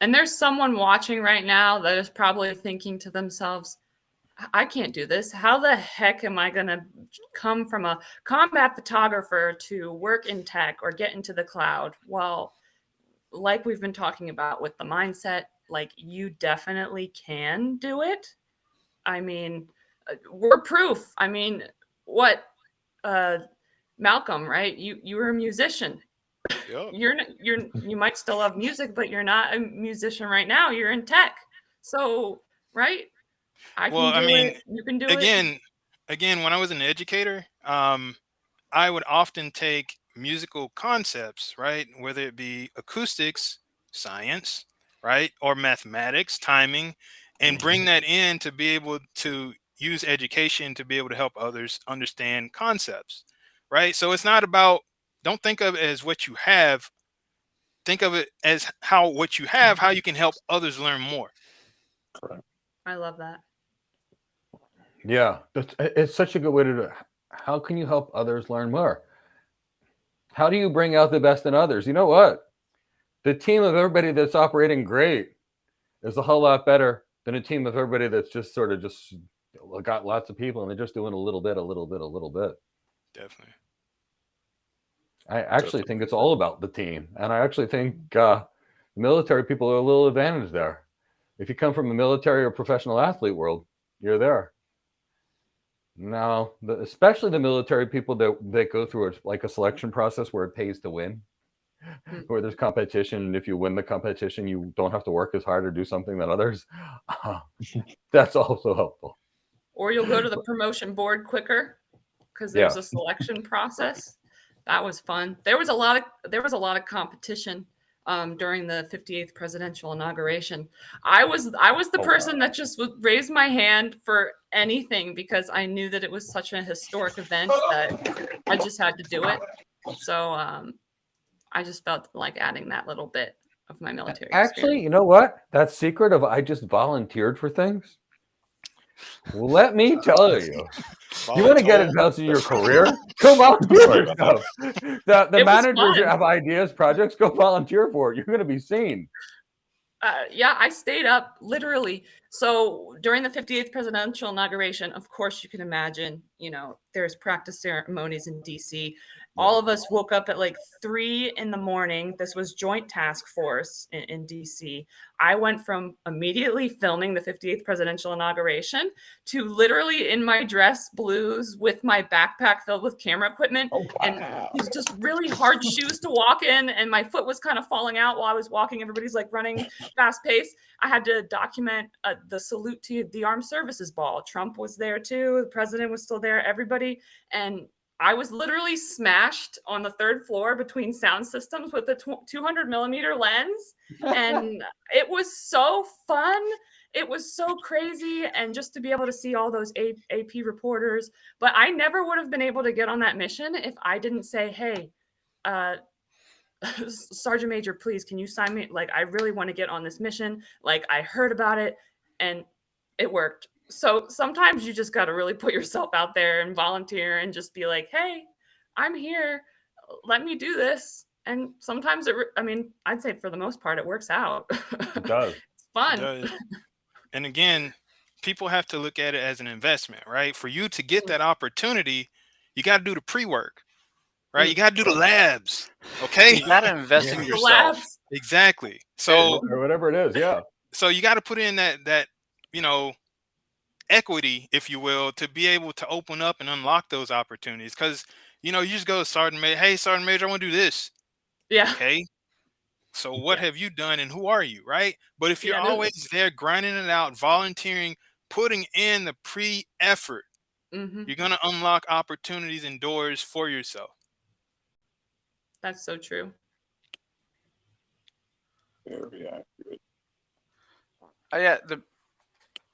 [SPEAKER 2] And there's someone watching right now that is probably thinking to themselves, I can't do this. How the heck am I going to come from a combat photographer to work in tech or get into the cloud? Well, like we've been talking about with the mindset, like you definitely can do it. I mean, we're proof. I mean, what Malcolm, right? You were a musician.
[SPEAKER 3] Yep.
[SPEAKER 2] You might still love music, but you're not a musician right now. You're in tech. So, right? I
[SPEAKER 3] Well,
[SPEAKER 2] can
[SPEAKER 3] I
[SPEAKER 2] do
[SPEAKER 3] mean,
[SPEAKER 2] it. You can do it.
[SPEAKER 3] again, when I was an educator, I would often take musical concepts, right? Whether it be acoustics, science, right, or mathematics, timing, and bring that in to be able to use education to be able to help others understand concepts, right? So it's not about, don't think of it as what you have, think of it as how what you have, how you can help others learn more.
[SPEAKER 4] Correct.
[SPEAKER 2] I love that.
[SPEAKER 1] Yeah, it's such a good way to do it. How can you help others learn more? How do you bring out the best in others? You know what? The team of everybody that's operating great is a whole lot better than a team of everybody that's just sort of just got lots of people and they're just doing a little bit, a little bit, a little bit.
[SPEAKER 3] Definitely.
[SPEAKER 1] I actually think it's all about the team. And I actually think military people are a little advantage there. If you come from a military or professional athlete world, you're there. Now, especially the military people that go through like a selection process where it pays to win, where there's competition, and if you win the competition, you don't have to work as hard or do something than others. That's also helpful.
[SPEAKER 2] Or you'll go to the promotion board quicker because there's a selection process. That was fun. There was a lot of competition during the 58th presidential inauguration. I was the person that just would raise my hand for anything because I knew that it was such a historic event that I just had to do it. So I just felt like adding that little bit of my military
[SPEAKER 1] Actually,
[SPEAKER 2] experience.
[SPEAKER 1] you know what? That secret of I just volunteered for things. Well, let me tell you. You want to get advanced in your career? Go volunteer for stuff. The managers
[SPEAKER 2] fun.
[SPEAKER 1] have ideas, projects. Go volunteer for it. You're going to be seen.
[SPEAKER 2] Yeah, I stayed up literally. So during the 58th presidential inauguration, of course, you can imagine, there's practice ceremonies in DC. All of us woke up at like 3 a.m. This was Joint Task Force in DC. I went from immediately filming the 58th presidential inauguration to literally in my dress blues with my backpack filled with camera equipment and these just really hard shoes to walk in. And my foot was kind of falling out while I was walking. Everybody's like running fast pace. I had to document the salute to the Armed Services Ball. Trump was there too. The president was still there, everybody. And I was literally smashed on the 3rd floor between sound systems with a 200 millimeter lens. And it was so fun. It was so crazy. And just to be able to see all those AP reporters, but I never would have been able to get on that mission if I didn't say, hey, Sergeant Major, please, can you sign me? Like, I really want to get on this mission. Like, I heard about it and it worked. So sometimes you just got to really put yourself out there and volunteer and just be like, hey, I'm here. Let me do this. And sometimes I'd say for the most part, it works out.
[SPEAKER 1] It does.
[SPEAKER 2] It's fun.
[SPEAKER 3] It does. And again, people have to look at it as an investment, right? For you to get that opportunity, you got to do the pre-work, right? You got to do the labs, okay?
[SPEAKER 5] You got to invest in
[SPEAKER 2] The
[SPEAKER 5] yourself.
[SPEAKER 2] labs.
[SPEAKER 3] Exactly. So,
[SPEAKER 1] Or whatever it is. Yeah.
[SPEAKER 3] so you got to put in that equity, if you will, to be able to open up and unlock those opportunities. Because you just go to Sergeant Major. Hey, Sergeant Major, I want to do this.
[SPEAKER 2] Yeah.
[SPEAKER 3] Okay. So what have you done and who are you, right? But if you're always there grinding it out, volunteering, putting in the pre-effort, you're going to unlock opportunities and doors for yourself.
[SPEAKER 2] That's so true.
[SPEAKER 4] Very accurate.
[SPEAKER 5] Yeah, the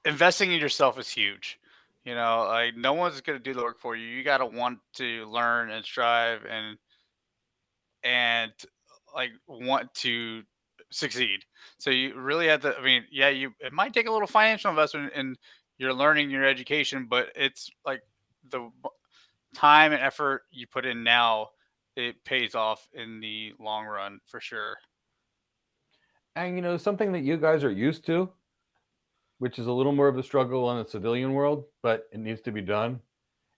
[SPEAKER 5] investing in yourself is huge. Like no one's going to do the work for you. You got to want to learn and strive and like want to succeed. So you really have to, it might take a little financial investment in your learning, your education, but it's like the time and effort you put in now, it pays off in the long run for sure.
[SPEAKER 1] And something that you guys are used to, which is a little more of a struggle in the civilian world, but it needs to be done.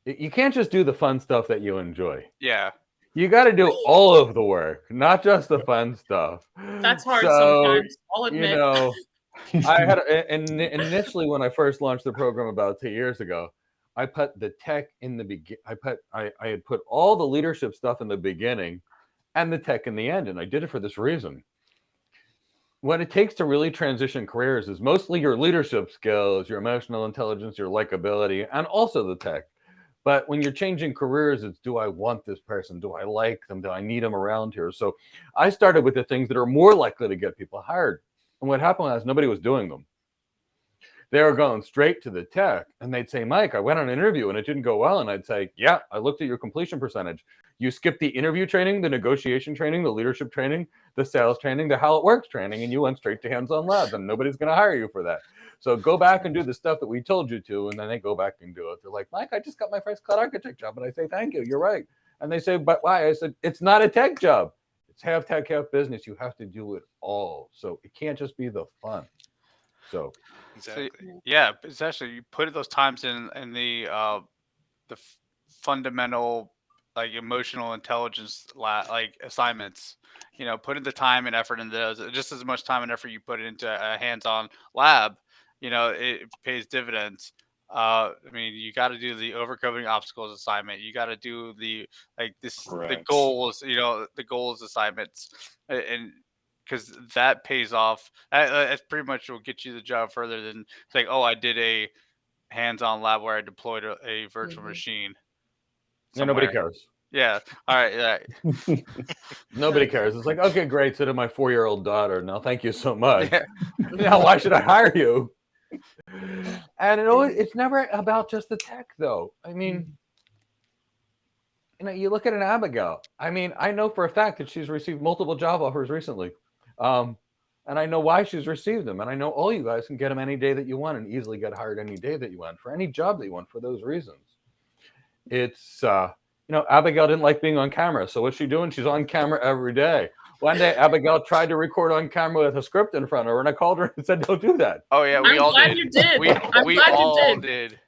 [SPEAKER 1] You can't just do the fun stuff that you enjoy.
[SPEAKER 5] Yeah.
[SPEAKER 1] You got to do all of the work, not just the fun stuff.
[SPEAKER 2] That's hard sometimes. I'll admit.
[SPEAKER 1] I had initially when I first launched the program about 2 years ago, I put the tech in the beginning. I had put all the leadership stuff in the beginning and the tech in the end, and I did it for this reason. What it takes to really transition careers is mostly your leadership skills, your emotional intelligence, your likability, and also the tech. But when you're changing careers, it's, do I want this person? Do I like them? Do I need them around here? So I started with the things that are more likely to get people hired. And what happened was nobody was doing them. They were going straight to the tech, and they'd say, Mike, I went on an interview and it didn't go well. And I'd say, yeah, I looked at your completion percentage. You skipped the interview training, the negotiation training, the leadership training, the sales training, the how it works training, and you went straight to hands-on labs, and nobody's going to hire you for that. So go back and do the stuff that we told you to, and then they go back and do it. They're like, Mike, I just got my first cloud architect job. And I say, thank you, you're right. And they say, but why? I said, it's not a tech job. It's half tech, half business. You have to do it all. So it can't just be the fun. So
[SPEAKER 3] exactly.
[SPEAKER 5] So, yeah, essentially you put those times in the fundamental like emotional intelligence like assignments. Put in the time and effort into those, just as much time and effort you put into a hands-on lab, it pays dividends. You got to do the overcoming obstacles assignment. You got to do the goals, the goals assignments, and because that pays off. That pretty much will get you the job further than saying, "Oh, I did a hands-on lab where I deployed a virtual machine."
[SPEAKER 1] Yeah, nobody cares.
[SPEAKER 5] Yeah. All right. Yeah.
[SPEAKER 1] Nobody cares. It's like, okay, great. So did my 4-year-old daughter. No, thank you so much. Yeah. Now, why should I hire you? And it's never about just the tech, though. I mean, you look at an Abigail. I mean, I know for a fact that she's received multiple job offers recently. And I know why she's received them. And I know all you guys can get them any day that you want and easily get hired any day that you want for any job that you want for those reasons. It's, Abigail didn't like being on camera. So what's she doing? She's on camera every day. One day, Abigail tried to record on camera with a script in front of her, and I called her and said, don't do that.
[SPEAKER 5] Oh, yeah, we
[SPEAKER 2] I'm
[SPEAKER 5] all
[SPEAKER 2] glad
[SPEAKER 5] did.
[SPEAKER 2] You did.
[SPEAKER 5] We all did.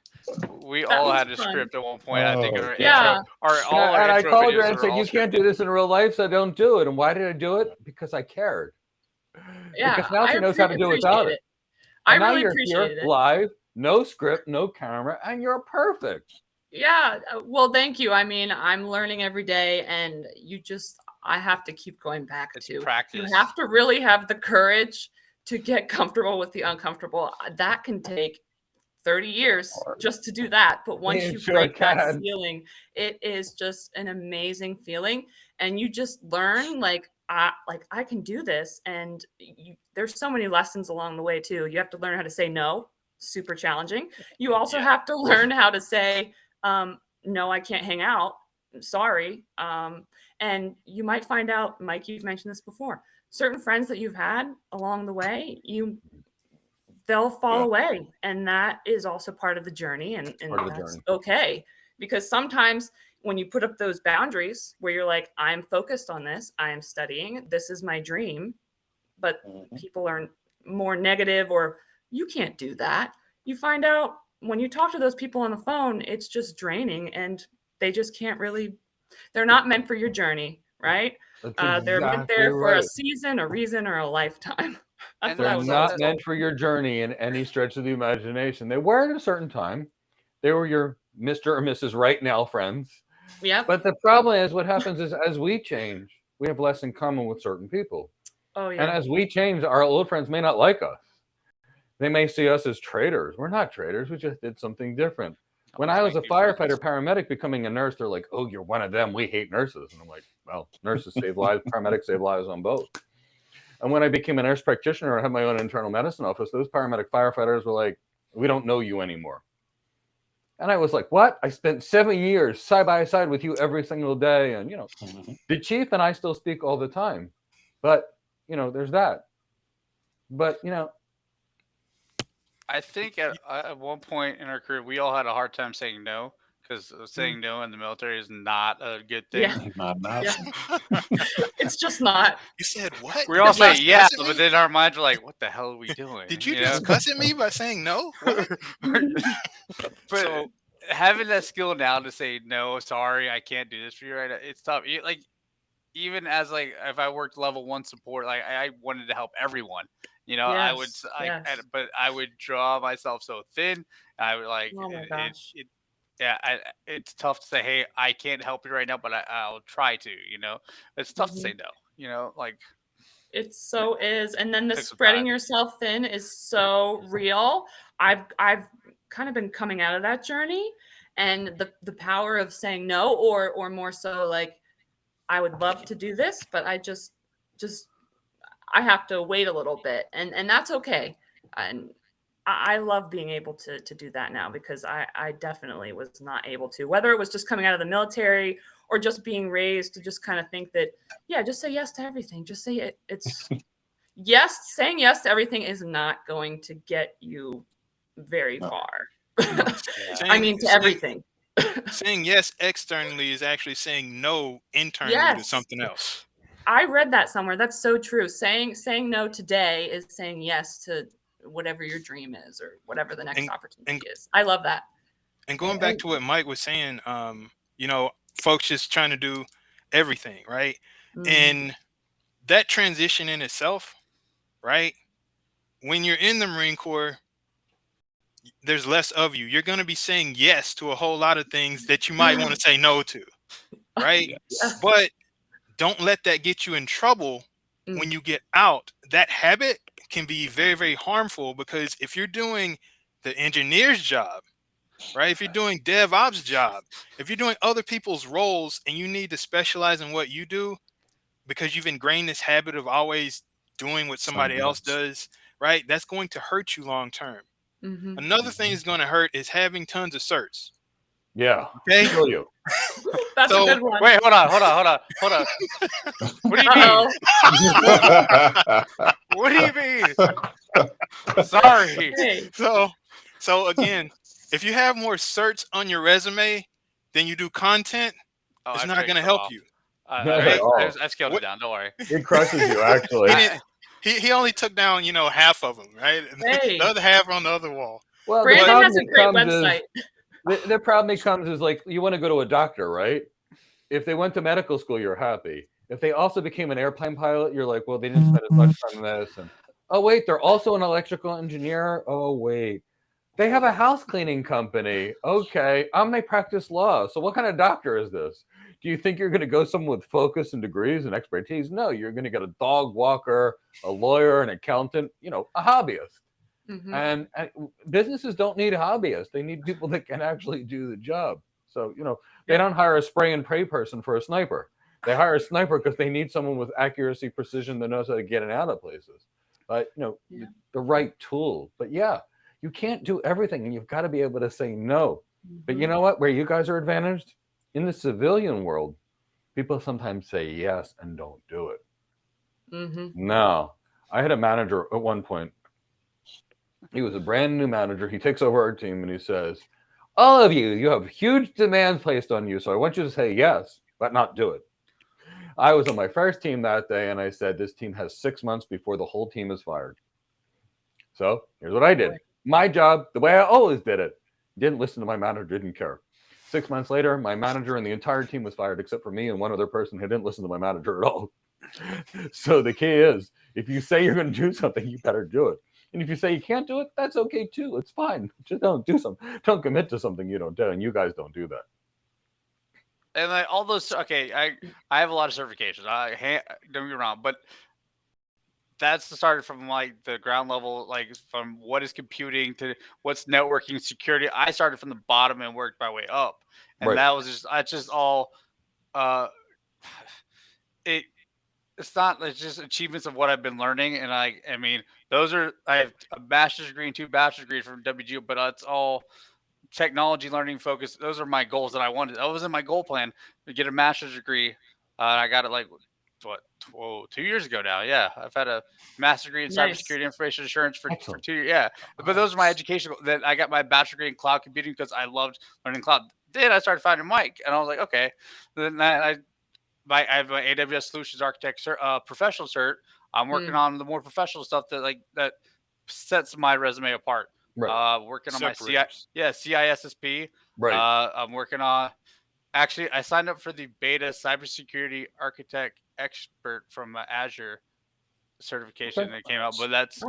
[SPEAKER 5] We all had a script at one point, I think.
[SPEAKER 2] Yeah.
[SPEAKER 1] And I called her and said, you can't do this in real life, so don't do it. And why did I do it? Because I cared.
[SPEAKER 2] Yeah.
[SPEAKER 1] Because now she knows how to do without it.
[SPEAKER 2] I
[SPEAKER 1] and
[SPEAKER 2] really
[SPEAKER 1] now
[SPEAKER 2] appreciate
[SPEAKER 1] you're
[SPEAKER 2] it.
[SPEAKER 1] Here, live, no script, no camera, and you're perfect.
[SPEAKER 2] Yeah. Well, thank you. I mean, I'm learning every day, and I have to keep going back to
[SPEAKER 5] practice.
[SPEAKER 2] You have to really have the courage to get comfortable with the uncomfortable. That can take 30 years just to do that. But once
[SPEAKER 1] It
[SPEAKER 2] you
[SPEAKER 1] sure
[SPEAKER 2] break that
[SPEAKER 1] can.
[SPEAKER 2] ceiling, it is just an amazing feeling. And you just learn like I can do this. And there's so many lessons along the way too. You have to learn how to say no, super challenging. You also have to learn how to say, no, I can't hang out. Sorry. And you might find out, Mike, you've mentioned this before, certain friends that you've had along the way, they'll fall away. And that is also part of the journey. And that's okay. Because sometimes when you put up those boundaries where you're like, I'm focused on this, I am studying, this is my dream, but people are more negative or you can't do that. You find out when you talk to those people on the phone, it's just draining and they just can't really, they're not meant for your journey, right? They're meant there for a season, a reason, or a lifetime.
[SPEAKER 1] And they're not meant for your journey in any stretch of the imagination. They were at a certain time. They were your Mr. or Mrs. Right Now friends.
[SPEAKER 2] Yeah.
[SPEAKER 1] But the problem is what happens is as we change, we have less in common with certain people.
[SPEAKER 2] Oh, yeah.
[SPEAKER 1] And as we change, our old friends may not like us. They may see us as traitors. We're not traitors. We just did something different. When I was a firefighter, paramedic, becoming a nurse, they're like, oh, you're one of them. We hate nurses. And I'm like, well, nurses save lives. Paramedics save lives on both. And when I became a nurse practitioner, I had my own internal medicine office. Those paramedic firefighters were like, we don't know you anymore. And I was like, what? I spent 7 years side by side with you every single day. And, the chief and I still speak all the time. But, there's that. But,
[SPEAKER 5] I think at one point in our career, we all had a hard time saying no because saying no in the military is not a good thing.
[SPEAKER 2] Yeah.
[SPEAKER 4] Not an option.
[SPEAKER 2] It's just not.
[SPEAKER 3] You said what?
[SPEAKER 5] We all say yeah, but then our minds are like, what the hell are we doing?
[SPEAKER 3] Did you just cuss at me by saying no?
[SPEAKER 5] But having that skill now to say no, sorry, I can't do this for you right now, it's tough. Like even as like if I worked level 1 support, like I wanted to help everyone.
[SPEAKER 2] Yes,
[SPEAKER 5] but I would draw myself so thin. I would like,
[SPEAKER 2] oh my gosh.
[SPEAKER 5] It's tough to say, hey, I can't help you right now, but I'll try to. It's tough to say no. Like
[SPEAKER 2] it so is, and then the spreading yourself thin is so real. I've kind of been coming out of that journey, and the power of saying no, or more so like, I would love to do this, but I just I have to wait a little bit, and that's okay. And I love being able to do that now because I definitely was not able to, whether it was just coming out of the military or just being raised to just kind of think that, just say yes to everything. Just say it. It's yes. Saying yes to everything is not going to get you very far. I mean, to everything.
[SPEAKER 3] Saying yes externally is actually saying no internally to something else.
[SPEAKER 2] I read that somewhere. That's so true. Saying no today is saying yes to whatever your dream is or whatever the next opportunity is. I love that.
[SPEAKER 3] And going back to what Mike was saying, folks just trying to do everything, right? And that transition in itself, right? When you're in the Marine Corps, there's less of you. You're going to be saying yes to a whole lot of things that you might want to say no to, right? But don't let that get you in trouble when you get out. That habit can be very, very harmful because if you're doing the engineer's job, right? If you're doing DevOps job, if you're doing other people's roles and you need to specialize in what you do because you've ingrained this habit of always doing what somebody else does, right? That's going to hurt you long term. Another thing that's going to hurt is having tons of certs.
[SPEAKER 1] Yeah.
[SPEAKER 3] Okay.
[SPEAKER 1] Kill you.
[SPEAKER 2] That's a good one.
[SPEAKER 5] Wait, hold on. What do you mean? What do you mean? Sorry.
[SPEAKER 2] Hey.
[SPEAKER 3] So again, if you have more certs on your resume than you do content, it's not going to help you.
[SPEAKER 5] I scaled it down. Don't worry.
[SPEAKER 1] It crushes you, actually.
[SPEAKER 3] He only took down, half of them, right?
[SPEAKER 2] Hey.
[SPEAKER 3] The other half on the other wall.
[SPEAKER 1] Well,
[SPEAKER 2] Brandon has a great website.
[SPEAKER 1] The problem becomes is like you want to go to a doctor, right? If they went to medical school, you're happy. If they also became an airplane pilot, you're like, well, they didn't spend as much time on this. And oh wait, they're also an electrical engineer. Oh wait, they have a house cleaning company. Okay, they practice law. So what kind of doctor is this? Do you think you're going to go someone with focus and degrees and expertise? No, you're going to get a dog walker, a lawyer, an accountant, a hobbyist. And businesses don't need hobbyists. They need people that can actually do the job. So, they don't hire a spray and pray person for a sniper. They hire a sniper because they need someone with accuracy, precision that knows how to get in and out of places. But, the right tool. But yeah, you can't do everything, and you've got to be able to say no. But you know what? Where you guys are advantaged? In the civilian world, people sometimes say yes and don't do it. No. I had a manager at one point. He was a brand new manager. He takes over our team and he says, all of you have huge demands placed on you. So I want you to say yes, but not do it. I was on my first team that day, and I said, this team has 6 months before the whole team is fired. So here's what I did. My job, the way I always did it, didn't listen to my manager, didn't care. 6 months later, my manager and the entire team was fired except for me and one other person who didn't listen to my manager at all. So the key is, if you say you're going to do something, you better do it. And if you say you can't do it, that's okay too. It's fine. Just don't do something. Don't commit to something you don't do, and you guys don't do that.
[SPEAKER 5] And like all those, okay, I have a lot of certifications. Don't get me wrong, but that's started from like the ground level, like from what is computing to what's networking, security. I started from the bottom and worked my way up, and that was just all. It's just achievements of what I've been learning, and I mean, I have a master's degree and 2 bachelor's degrees from WGU, but that's all technology learning focused. Those are my goals that I wanted. That was in my goal plan to get a master's degree. I got it like 2 years ago now. Yeah, I've had a master's degree in cybersecurity information assurance for 2 years. Yeah, but those are my education. Then I got my bachelor's degree in cloud computing because I loved learning cloud. Then I started finding Mike, and I was like, okay. Then I have my AWS Solutions Architect professional cert. I'm working on the more professional stuff that sets my resume apart. Working on my CISSP. I'm working on. Actually, I signed up for the beta cybersecurity architect expert from Azure certification that came out. But that's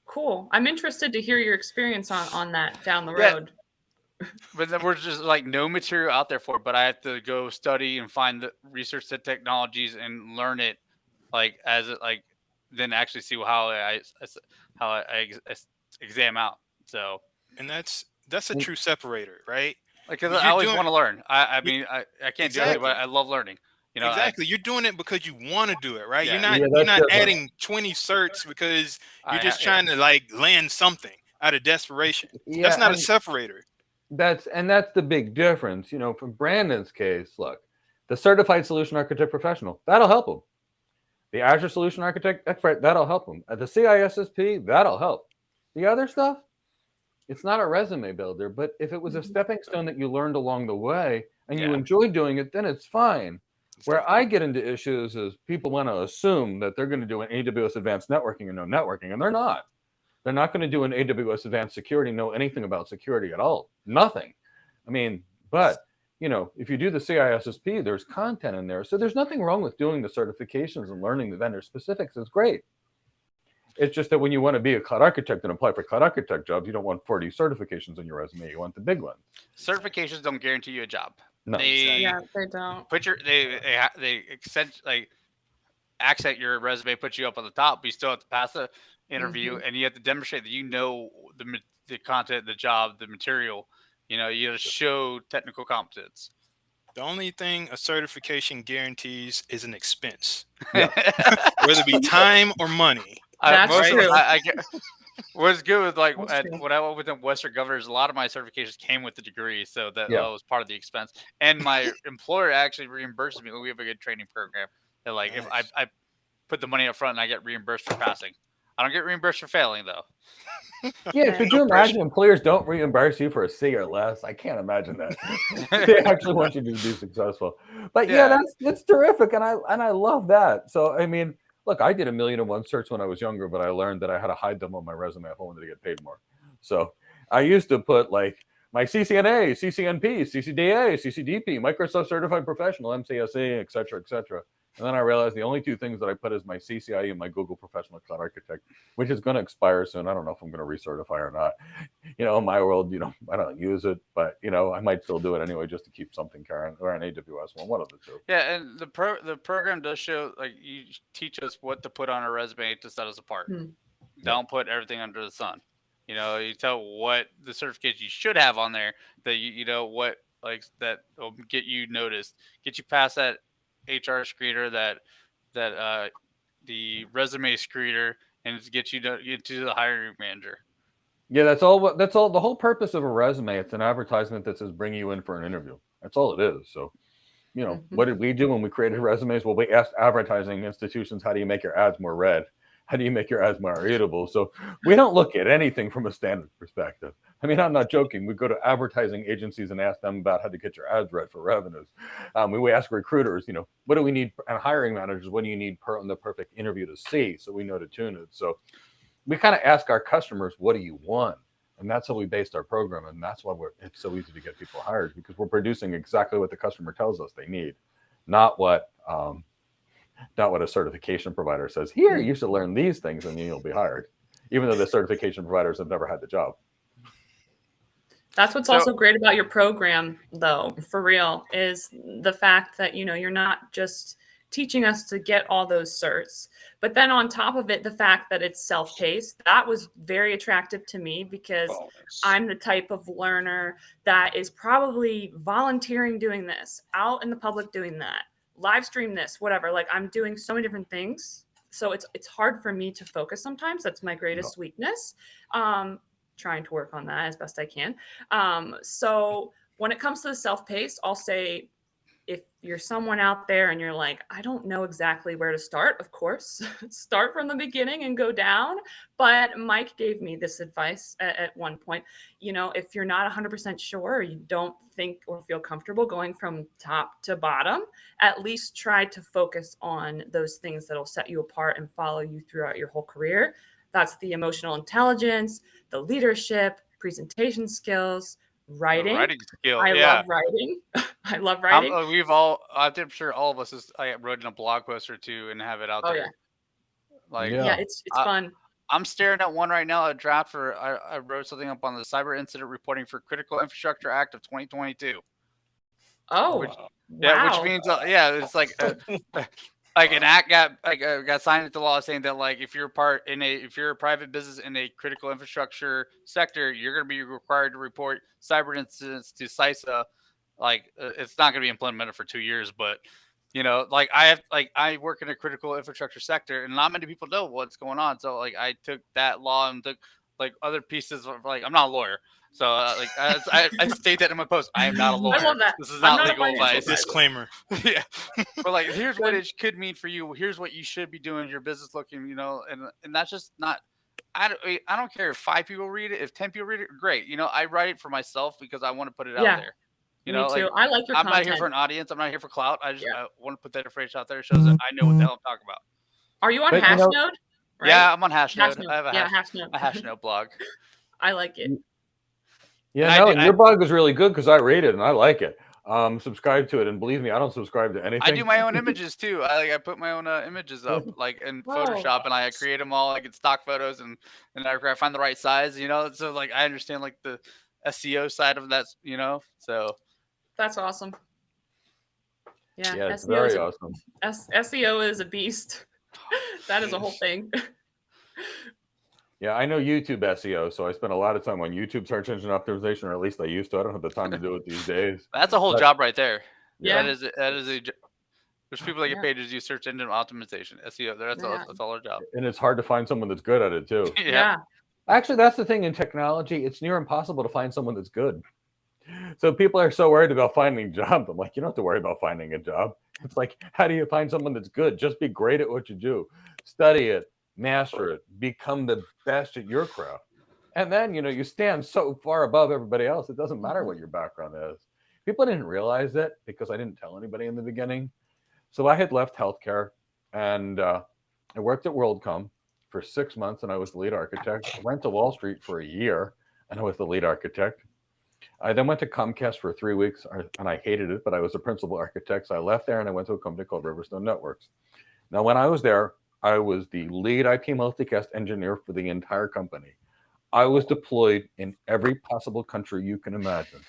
[SPEAKER 2] cool. I'm interested to hear your experience on that down the road.
[SPEAKER 5] But then we're just like no material out there for it, but I have to go study and find the research the technologies and learn it then actually see how I exam out. So,
[SPEAKER 3] and that's a true separator, right?
[SPEAKER 5] Like, I always want to learn. I mean, I can't do it, but I love learning.
[SPEAKER 3] Exactly. You're doing it because you want to do it, right? Yeah. You're not adding 20 certs because you're just trying to land something out of desperation. Yeah, that's not a separator.
[SPEAKER 1] That's the big difference. From Brandon's case, look, the certified solution architect professional, that'll help him. The Azure solution architect expert, that'll help him. At the CISSP, that'll help. The other stuff, it's not a resume builder, but if it was a stepping stone that you learned along the way and you enjoy doing it, then it's fine. Where I get into issues is people want to assume that they're going to do an AWS advanced networking and no networking, and they're not. They're not going to do an AWS advanced security, know anything about security at all. Nothing. I mean, but, if you do the CISSP, there's content in there. So there's nothing wrong with doing the certifications and learning the vendor specifics. It's great. It's just that when you want to be a cloud architect and apply for cloud architect jobs, you don't want 40 certifications in your resume. You want the big ones.
[SPEAKER 5] Certifications don't guarantee you a job.
[SPEAKER 1] No.
[SPEAKER 2] They don't.
[SPEAKER 5] They accent your resume, put you up on the top, but you still have to pass the interview, and you have to demonstrate that you know the content, the job, the material. You have to show technical competence.
[SPEAKER 3] The only thing a certification guarantees is an expense.
[SPEAKER 1] Yeah.
[SPEAKER 3] Whether it be time or money.
[SPEAKER 2] That's true.
[SPEAKER 5] What's good with when I went with the Western Governors, a lot of my certifications came with the degree, so that was part of the expense. And my employer actually reimburses me. We have a good training program that if I put the money up front and I get reimbursed for passing. I don't get reimbursed for failing though.
[SPEAKER 1] Yeah, could you imagine employers don't reimburse you for a C or less? I can't imagine that. They actually want you to be successful. But that's terrific, and I love that. So I mean, look, I did 1,000,001 certs when I was younger, but I learned that I had to hide them on my resume if I wanted to get paid more. So I used to put my CCNA, CCNP, CCDA, CCDP, Microsoft Certified Professional, MCSE, et cetera, et cetera. And then I realized the only 2 things that I put is my CCIE and my Google Professional Cloud Architect, which is going to expire soon. I don't know if I'm going to recertify or not. In my world, I don't use it, but I might still do it anyway just to keep something current, or an AWS one of the 2.
[SPEAKER 5] Yeah, and the program does show you teach us what to put on our resume to set us apart. Don't put everything under the sun. You know, you tell what the certificates you should have on there that you know what like that will get you noticed, get you past that HR screener, that the resume screener, and get you get to the hiring manager.
[SPEAKER 1] Yeah, that's all. That's all. The whole purpose of a resume, it's an advertisement that says bring you in for an interview. That's all it is. So, what did we do when we created resumes? Well, we asked advertising institutions, how do you make your ads more read? How do you make your ads more readable? So we don't look at anything from a standard perspective. I mean, I'm not joking. We go to advertising agencies and ask them about how to get your ads read for revenues. We ask recruiters, what do we need, and hiring managers, what do you need on the perfect interview to see, so we know to tune it. So we kind of ask our customers, what do you want? And that's how we based our program. And that's why it's so easy to get people hired, because we're producing exactly what the customer tells us they need, not what a certification provider says, here, you should learn these things and then you'll be hired, even though the certification providers have never had the job.
[SPEAKER 2] That's what's also great about your program, though, for real, is the fact that, you're not just teaching us to get all those certs, but then on top of it, the fact that it's self-paced, that was very attractive to me, because I'm the type of learner that is probably volunteering doing this, out in the public doing that, live stream this, whatever. Like, I'm doing so many different things. So it's hard for me to focus sometimes. That's my greatest weakness. Trying to work on that as best I can. So when it comes to the self-paced, I'll say, if you're someone out there and you're like, I don't know exactly where to start, of course, start from the beginning and go down. But Mike gave me this advice at one point. If you're not 100% sure, or you don't think or feel comfortable going from top to bottom, at least try to focus on those things that'll set you apart and follow you throughout your whole career. That's the emotional intelligence, the leadership, presentation skills, writing.
[SPEAKER 5] Writing skill.
[SPEAKER 2] I love writing. I love writing.
[SPEAKER 5] I'm sure all of us I wrote in a blog post or two and have it out there.
[SPEAKER 2] Yeah. It's fun.
[SPEAKER 5] I'm staring at one right now, a draft for, I wrote something up on the Cyber Incident Reporting for Critical Infrastructure Act of 2022.
[SPEAKER 2] Oh,
[SPEAKER 5] which means, it's like, like an act got signed into law saying that, like, if you're a private business in a critical infrastructure sector, you're going to be required to report cyber incidents to CISA. Like, it's not going to be implemented for 2 years, but I work in a critical infrastructure sector, and not many people know what's going on. So I took that law and took other pieces of, I'm not a lawyer. So I state that in my post. I am not a lawyer.
[SPEAKER 2] I love that.
[SPEAKER 5] This is not legal advice.
[SPEAKER 3] Disclaimer.
[SPEAKER 5] Yeah. But here's what it could mean for you. Here's what you should be doing. Your business looking, and that's just not. I don't care if 5 people read it, if 10 people read it, great. I write it for myself because I want to put it out there.
[SPEAKER 2] Me too. I like your content.
[SPEAKER 5] I'm not here for an audience. I'm not here for clout. I want to put that information out there. It shows that I know what the hell I'm talking about.
[SPEAKER 2] Are you on Hashnode?
[SPEAKER 5] Right? Yeah, I'm on Hashnode. I have a
[SPEAKER 2] Hashnode.
[SPEAKER 5] Hashnode blog.
[SPEAKER 2] I like it.
[SPEAKER 1] Yeah, your blog is really good because I read it and I like it. Subscribe to it, and believe me, I don't subscribe to anything.
[SPEAKER 5] I do my own images too. I put my own images up in Photoshop, and I create them all in stock photos, and I find the right size. So I understand the SEO side of that. So
[SPEAKER 2] that's awesome.
[SPEAKER 1] Yeah, it's very awesome.
[SPEAKER 2] SEO is a beast. That is a whole thing.
[SPEAKER 1] Yeah, I know YouTube SEO, so I spend a lot of time on YouTube search engine optimization, or at least I used to. I don't have the time to do it these days.
[SPEAKER 5] That's a whole job right there.
[SPEAKER 2] Yeah,
[SPEAKER 5] that is a. There's people that get paid to do search engine optimization, SEO. That's all our job.
[SPEAKER 1] And it's hard to find someone that's good at it too.
[SPEAKER 2] Yeah.
[SPEAKER 1] Actually, that's the thing in technology. It's near impossible to find someone that's good. So people are so worried about finding jobs. I'm like, you don't have to worry about finding a job. It's like, how do you find someone that's good? Just be great at what you do. Study it. Master it, become the best at your craft. And then, you stand so far above everybody else, it doesn't matter what your background is. People didn't realize it because I didn't tell anybody in the beginning. So I had left healthcare, and I worked at WorldCom for 6 months, and I was the lead architect. I went to Wall Street for a year, and I was the lead architect. I then went to Comcast for 3 weeks, and I hated it, but I was the principal architect. So I left there, and I went to a company called Riverstone Networks. Now, when I was there, I was the lead IP multicast engineer for the entire company. I was deployed in every possible country you can imagine.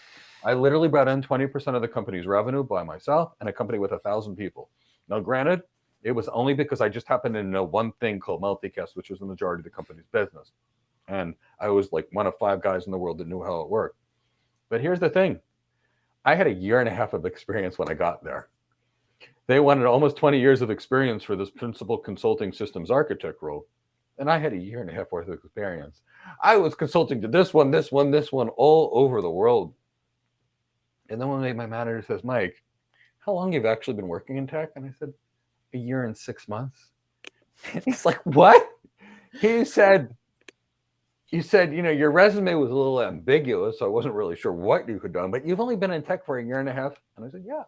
[SPEAKER 1] I literally brought in 20% of the company's revenue by myself, and a company with 1,000 people. Now, granted, it was only because I just happened to know one thing called multicast, which was the majority of the company's business. And I was like one of 5 guys in the world that knew how it worked. But here's the thing. I had a year and a half of experience when I got there. They wanted almost 20 years of experience for this principal consulting systems architect role. And I had a year and a half worth of experience. I was consulting to this one, all over the world. And then one day my manager says, Mike, how long have you actually been working in tech? And I said, a year and 6 months. And he's like, what? He said, your resume was a little ambiguous, so I wasn't really sure what you had done, but you've only been in tech for a year and a half. And I said, yeah.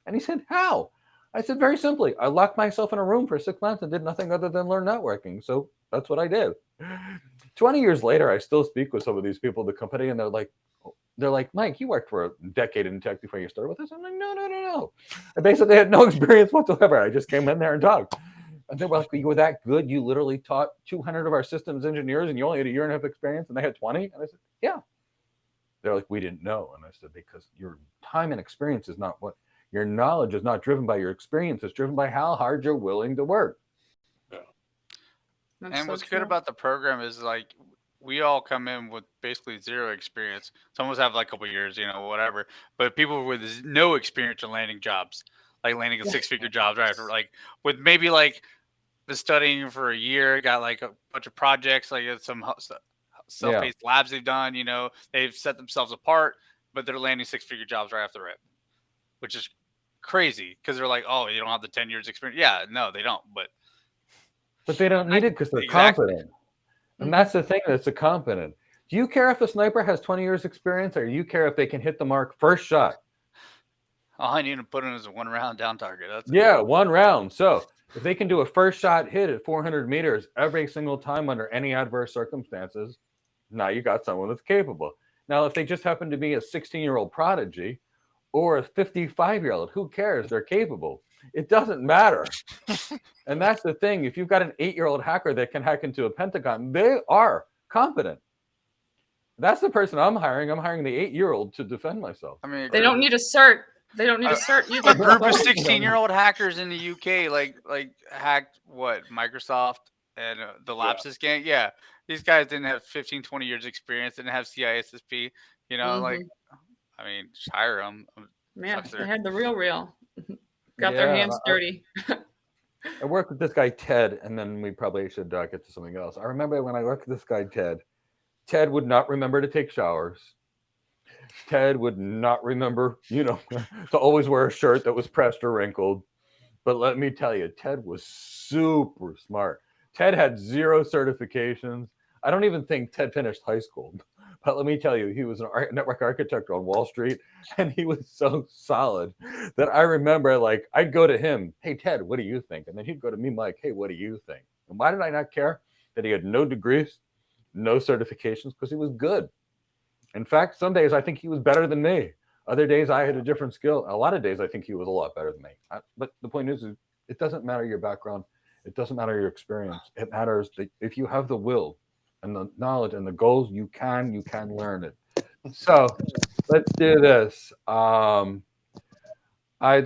[SPEAKER 1] And he said, how? I said, very simply, I locked myself in a room for 6 months and did nothing other than learn networking. So that's what I did. 20 years later, I still speak with some of these people at the company, and they're like, Mike, you worked for a decade in tech before you started with us. I'm like, no. I basically had no experience whatsoever. I just came in there and talked. And they were like, you were that good? You literally taught 200 of our systems engineers and you only had a year and a half experience and they had 20? And I said, yeah. They're like, we didn't know. And I said, because your time and experience is not what, your knowledge is not driven by your experience. It's driven by how hard you're willing to work.
[SPEAKER 5] Yeah.
[SPEAKER 2] That's
[SPEAKER 5] And
[SPEAKER 2] so
[SPEAKER 5] what's
[SPEAKER 2] true.
[SPEAKER 5] good about the program is like we all come in with basically zero experience. Some of us have like a couple years, whatever. But people with no experience in landing jobs, like landing a 6-figure jobs, right? Or like with maybe like been studying for a year, got like a bunch of projects, like some self-paced labs they've done. They've set themselves apart, but they're landing 6-figure jobs right off the rip, which is crazy because they're like, oh, you don't have the 10 years experience. Yeah, no, they don't.
[SPEAKER 1] But they don't need it because they're competent. And that's the thing, that's a competent. Do you care if a sniper has 20 years experience, or you care if they can hit the mark first shot?
[SPEAKER 5] All I need to put in is a 1-round down target. That's
[SPEAKER 1] 1 round. So if they can do a first shot hit at 400 meters every single time under any adverse circumstances, now you got someone that's capable. Now, if they just happen to be a 16-year-old prodigy or a 55-year-old, who cares? They're capable. It doesn't matter. And that's the thing. If you've got an 8-year-old hacker that can hack into a Pentagon, they are competent. That's the person I'm hiring. I'm hiring the 8-year-old to defend myself.
[SPEAKER 5] I mean,
[SPEAKER 2] they don't need a cert. They don't need a cert.
[SPEAKER 5] A group of 16-year-old hackers in the UK, like hacked what, Microsoft and the Lapsus gang. Yeah, these guys didn't have 15, 20 years experience, didn't have CISSP. Like, I mean, just hire them.
[SPEAKER 2] Man, they had the real. Got their hands dirty.
[SPEAKER 1] I worked with this guy, Ted, and then we probably should get to something else. I remember when I worked with this guy, Ted would not remember to take showers. Ted would not remember, to always wear a shirt that was pressed or wrinkled. But let me tell you, Ted was super smart. Ted had 0 certifications. I don't even think Ted finished high school. But let me tell you, he was a network architect on Wall Street, and he was so solid that I remember, like, I'd go to him, hey, Ted, what do you think? And then he'd go to me, Mike, hey, what do you think? And why did I not care? That he had no degrees, no certifications, because he was good. In fact, some days I think he was better than me. Other days I had a different skill. A lot of days I think he was a lot better than me. But the point is, it doesn't matter your background. It doesn't matter your experience. It matters that if you have the will and the knowledge and the goals, you can learn it. So let's do this. I'd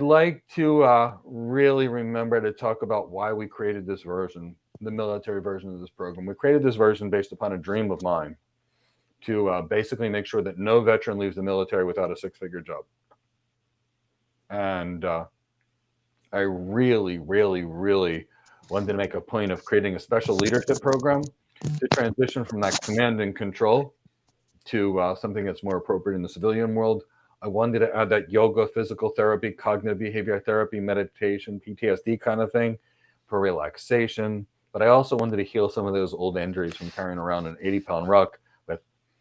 [SPEAKER 1] like to really remember to talk about why we created this version, the military version of this program. We created this version based upon a dream of mine to basically make sure that no veteran leaves the military without a 6-figure job. And I really, really, really wanted to make a point of creating a special leadership program to transition from that command and control to something that's more appropriate in the civilian world. I wanted to add that yoga, physical therapy, cognitive behavior therapy, meditation, PTSD kind of thing for relaxation. But I also wanted to heal some of those old injuries from carrying around an 80-pound ruck with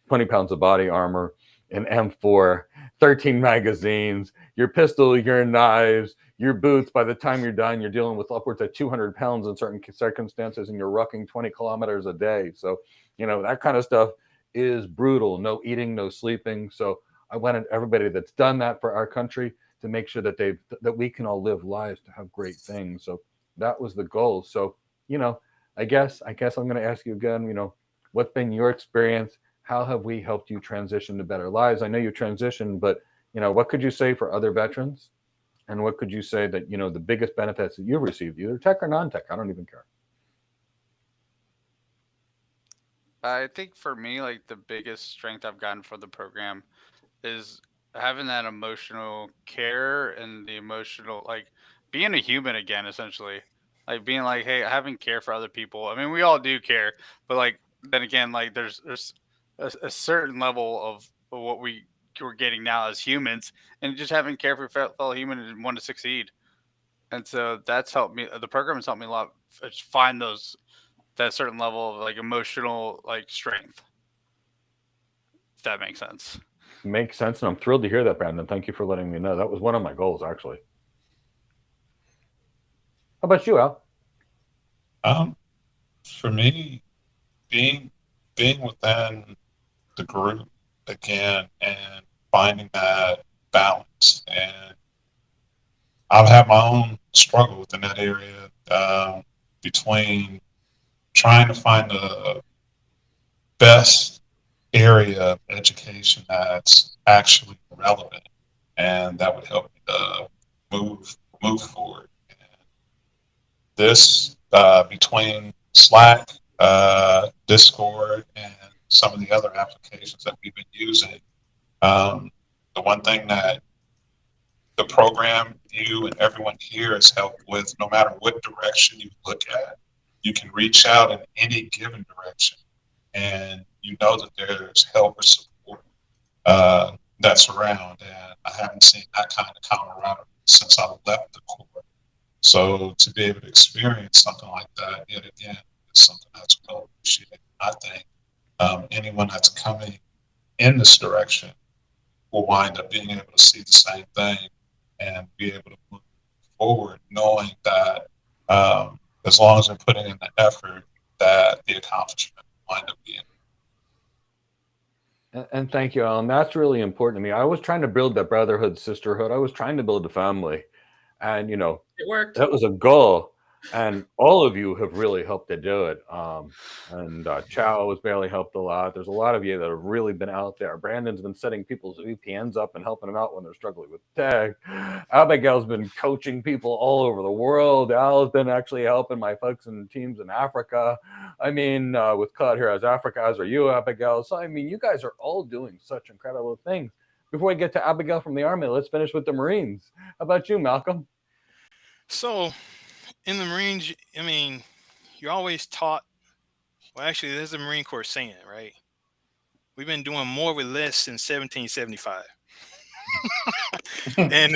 [SPEAKER 1] 20 pounds of body armor, an M4, 13 magazines, your pistol, your knives, your boots. By the time you're done, you're dealing with upwards of 200 pounds in certain circumstances, and you're rucking 20 kilometers a day. So, that kind of stuff is brutal. No eating, no sleeping. So I wanted everybody that's done that for our country to make sure that that we can all live lives to have great things. So that was the goal. So, I guess I'm going to ask you again, what's been your experience? How have we helped you transition to better lives? I know you transitioned, but, what could you say for other veterans? And what could you say that, the biggest benefits that you've received, either tech or non-tech? I don't even care.
[SPEAKER 5] I think for me, like the biggest strength I've gotten from the program is having that emotional care and the emotional, like being a human again, essentially. Like being like, hey, having care for other people. I mean, we all do care, but like then again, like there's a certain level of what we're getting now as humans, and just having care for fellow human and want to succeed. And so that's helped me. The program has helped me a lot. Find that certain level of like emotional like strength. If that makes sense.
[SPEAKER 1] Makes sense, and I'm thrilled to hear that, Brandon. Thank you for letting me know. That was one of my goals, actually. How about you, Al?
[SPEAKER 4] For me, being within the group again and finding that balance, and I've had my own struggle within that area, between trying to find the best area of education that's actually relevant and that would help me to move forward. And this, between Slack, Discord, and some of the other applications that we've been using, the one thing that the program, you and everyone here has helped with, no matter what direction you look at, you can reach out in any given direction, and you know that there's help or support that's around. And I haven't seen that kind of camaraderie since I left the Corps. So to be able to experience something like that yet again is something that's well appreciated. I think anyone that's coming in this direction will wind up being able to see the same thing and be able to move forward, knowing that as long as they're putting in the effort, that the accomplishment will wind up being.
[SPEAKER 1] And thank you, Alan. That's really important to me. I was trying to build that brotherhood, sisterhood. I was trying to build a family. And,
[SPEAKER 2] It worked.
[SPEAKER 1] that was a goal. And all of you have really helped to do it. And Chow has barely helped a lot. There's a lot of you that have really been out there. Brandon's been setting people's VPNs up and helping them out when they're struggling with tech. Abigail's been coaching people all over the world. Al's been actually helping my folks and teams in Africa. I mean, with Cloud Heroes Africa, as are you, Abigail. So, I mean, you guys are all doing such incredible things. Before we get to Abigail from the Army, let's finish with the Marines. How about you, Malcolm?
[SPEAKER 3] So in the Marines, I mean, you're always taught. Well, actually, there's a Marine Corps saying, right? We've been doing more with less since 1775. and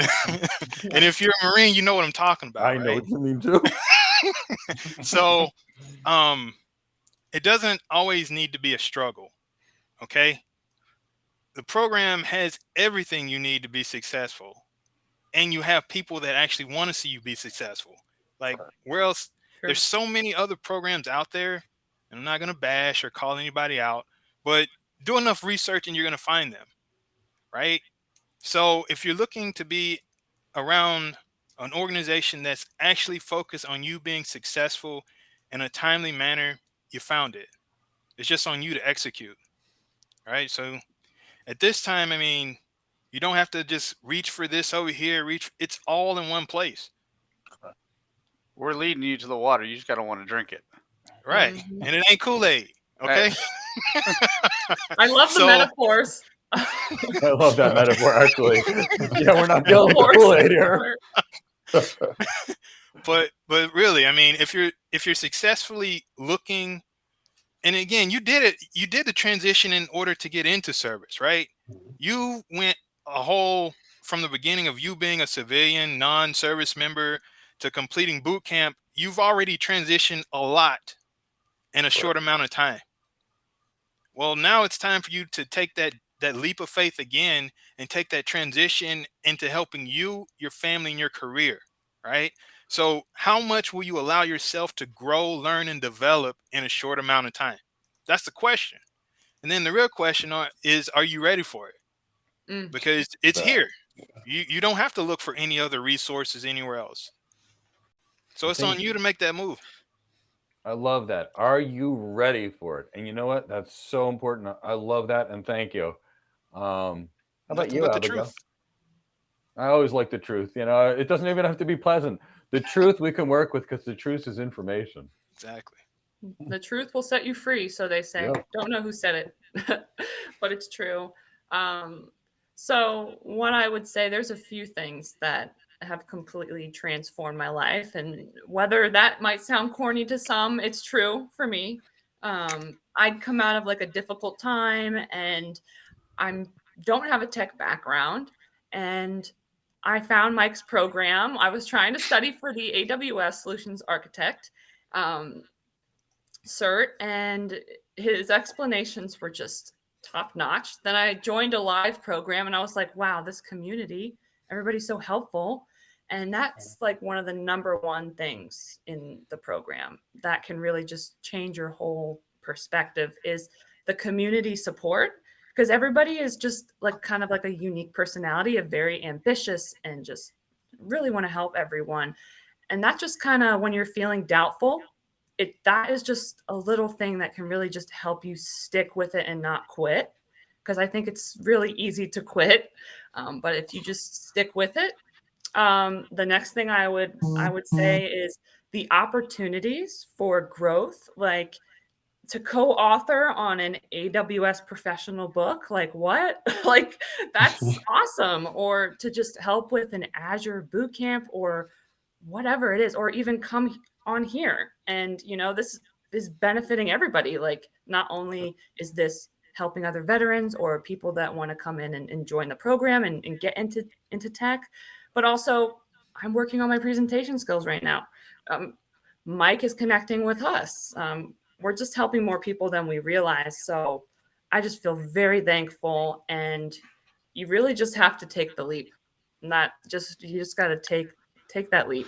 [SPEAKER 3] and if you're a Marine, you know what I'm talking about.
[SPEAKER 1] I know
[SPEAKER 3] right?
[SPEAKER 1] what you mean too.
[SPEAKER 3] So, it doesn't always need to be a struggle. Okay. The program has everything you need to be successful, and you have people that actually want to see you be successful. Like, where else?
[SPEAKER 2] Sure.
[SPEAKER 3] There's so many other programs out there, and I'm not going to bash or call anybody out, but do enough research and you're going to find them, right? So if you're looking to be around an organization that's actually focused on you being successful in a timely manner, you found it. It's just on you to execute, right? So at this time, I mean, you don't have to just reach for this over here, it's all in one place.
[SPEAKER 5] We're leading you to the water. You just gotta want to drink it.
[SPEAKER 3] Right.
[SPEAKER 2] Mhm.
[SPEAKER 3] And it ain't Kool-Aid. Okay.
[SPEAKER 2] I love the
[SPEAKER 3] So-
[SPEAKER 2] metaphors.
[SPEAKER 1] I love that metaphor, actually. Yeah, we're not dealing with Kool-Aid here.
[SPEAKER 3] But really, I mean, if you're successfully looking, and again, you did the transition in order to get into service, right? You went a whole from the beginning of you being a civilian non-service member to completing boot camp. You've already transitioned a lot in a short amount of time. Well, now it's time for you to take that leap of faith again and take that transition into helping you, your family, and your career, right? So how much will you allow yourself to grow, learn, and develop in a short amount of time? That's the question. And then the real question is, are you ready for it?
[SPEAKER 2] Mm.
[SPEAKER 3] Because it's here. You don't have to look for any other resources anywhere else. So it's on you to make that move.
[SPEAKER 1] I love that. Are you ready for it? And you know what? That's so important. I love that, and thank you. How about
[SPEAKER 3] Nothing
[SPEAKER 1] you,
[SPEAKER 3] but the
[SPEAKER 1] Abigail?
[SPEAKER 3] truth.
[SPEAKER 1] I always like the truth. It doesn't even have to be pleasant. The truth we can work with because the truth is information.
[SPEAKER 3] Exactly.
[SPEAKER 2] The truth will set you free, so they say.
[SPEAKER 1] Yep.
[SPEAKER 2] Don't know who said it, but it's true. So what I would say, there's a few things that have completely transformed my life, and whether that might sound corny to some, it's true for me. I'd come out of like a difficult time, and I don't have a tech background, and I found Mike's program. I was trying to study for the AWS Solutions Architect cert, and his explanations were just top notch. Then I joined a live program, and I was like, wow, this community, everybody's so helpful. And that's like one of the number one things in the program that can really just change your whole perspective is the community support, because everybody is just like kind of like a unique personality, of very ambitious and just really want to help everyone. And that just kind of, when you're feeling doubtful, that is just a little thing that can really just help you stick with it and not quit. Because I think it's really easy to quit, but if you just stick with it, the next thing I would say is the opportunities for growth, like to co-author on an AWS professional book. Like what? Like that's awesome. Or to just help with an Azure boot camp or whatever it is, or even come on here. And, this is benefiting everybody. Like, not only is this helping other veterans or people that want to come in and join the program and get into tech, but also I'm working on my presentation skills right now. Mike is connecting with us. We're just helping more people than we realize. So I just feel very thankful, and you really just have to take the leap. You just got to take that leap.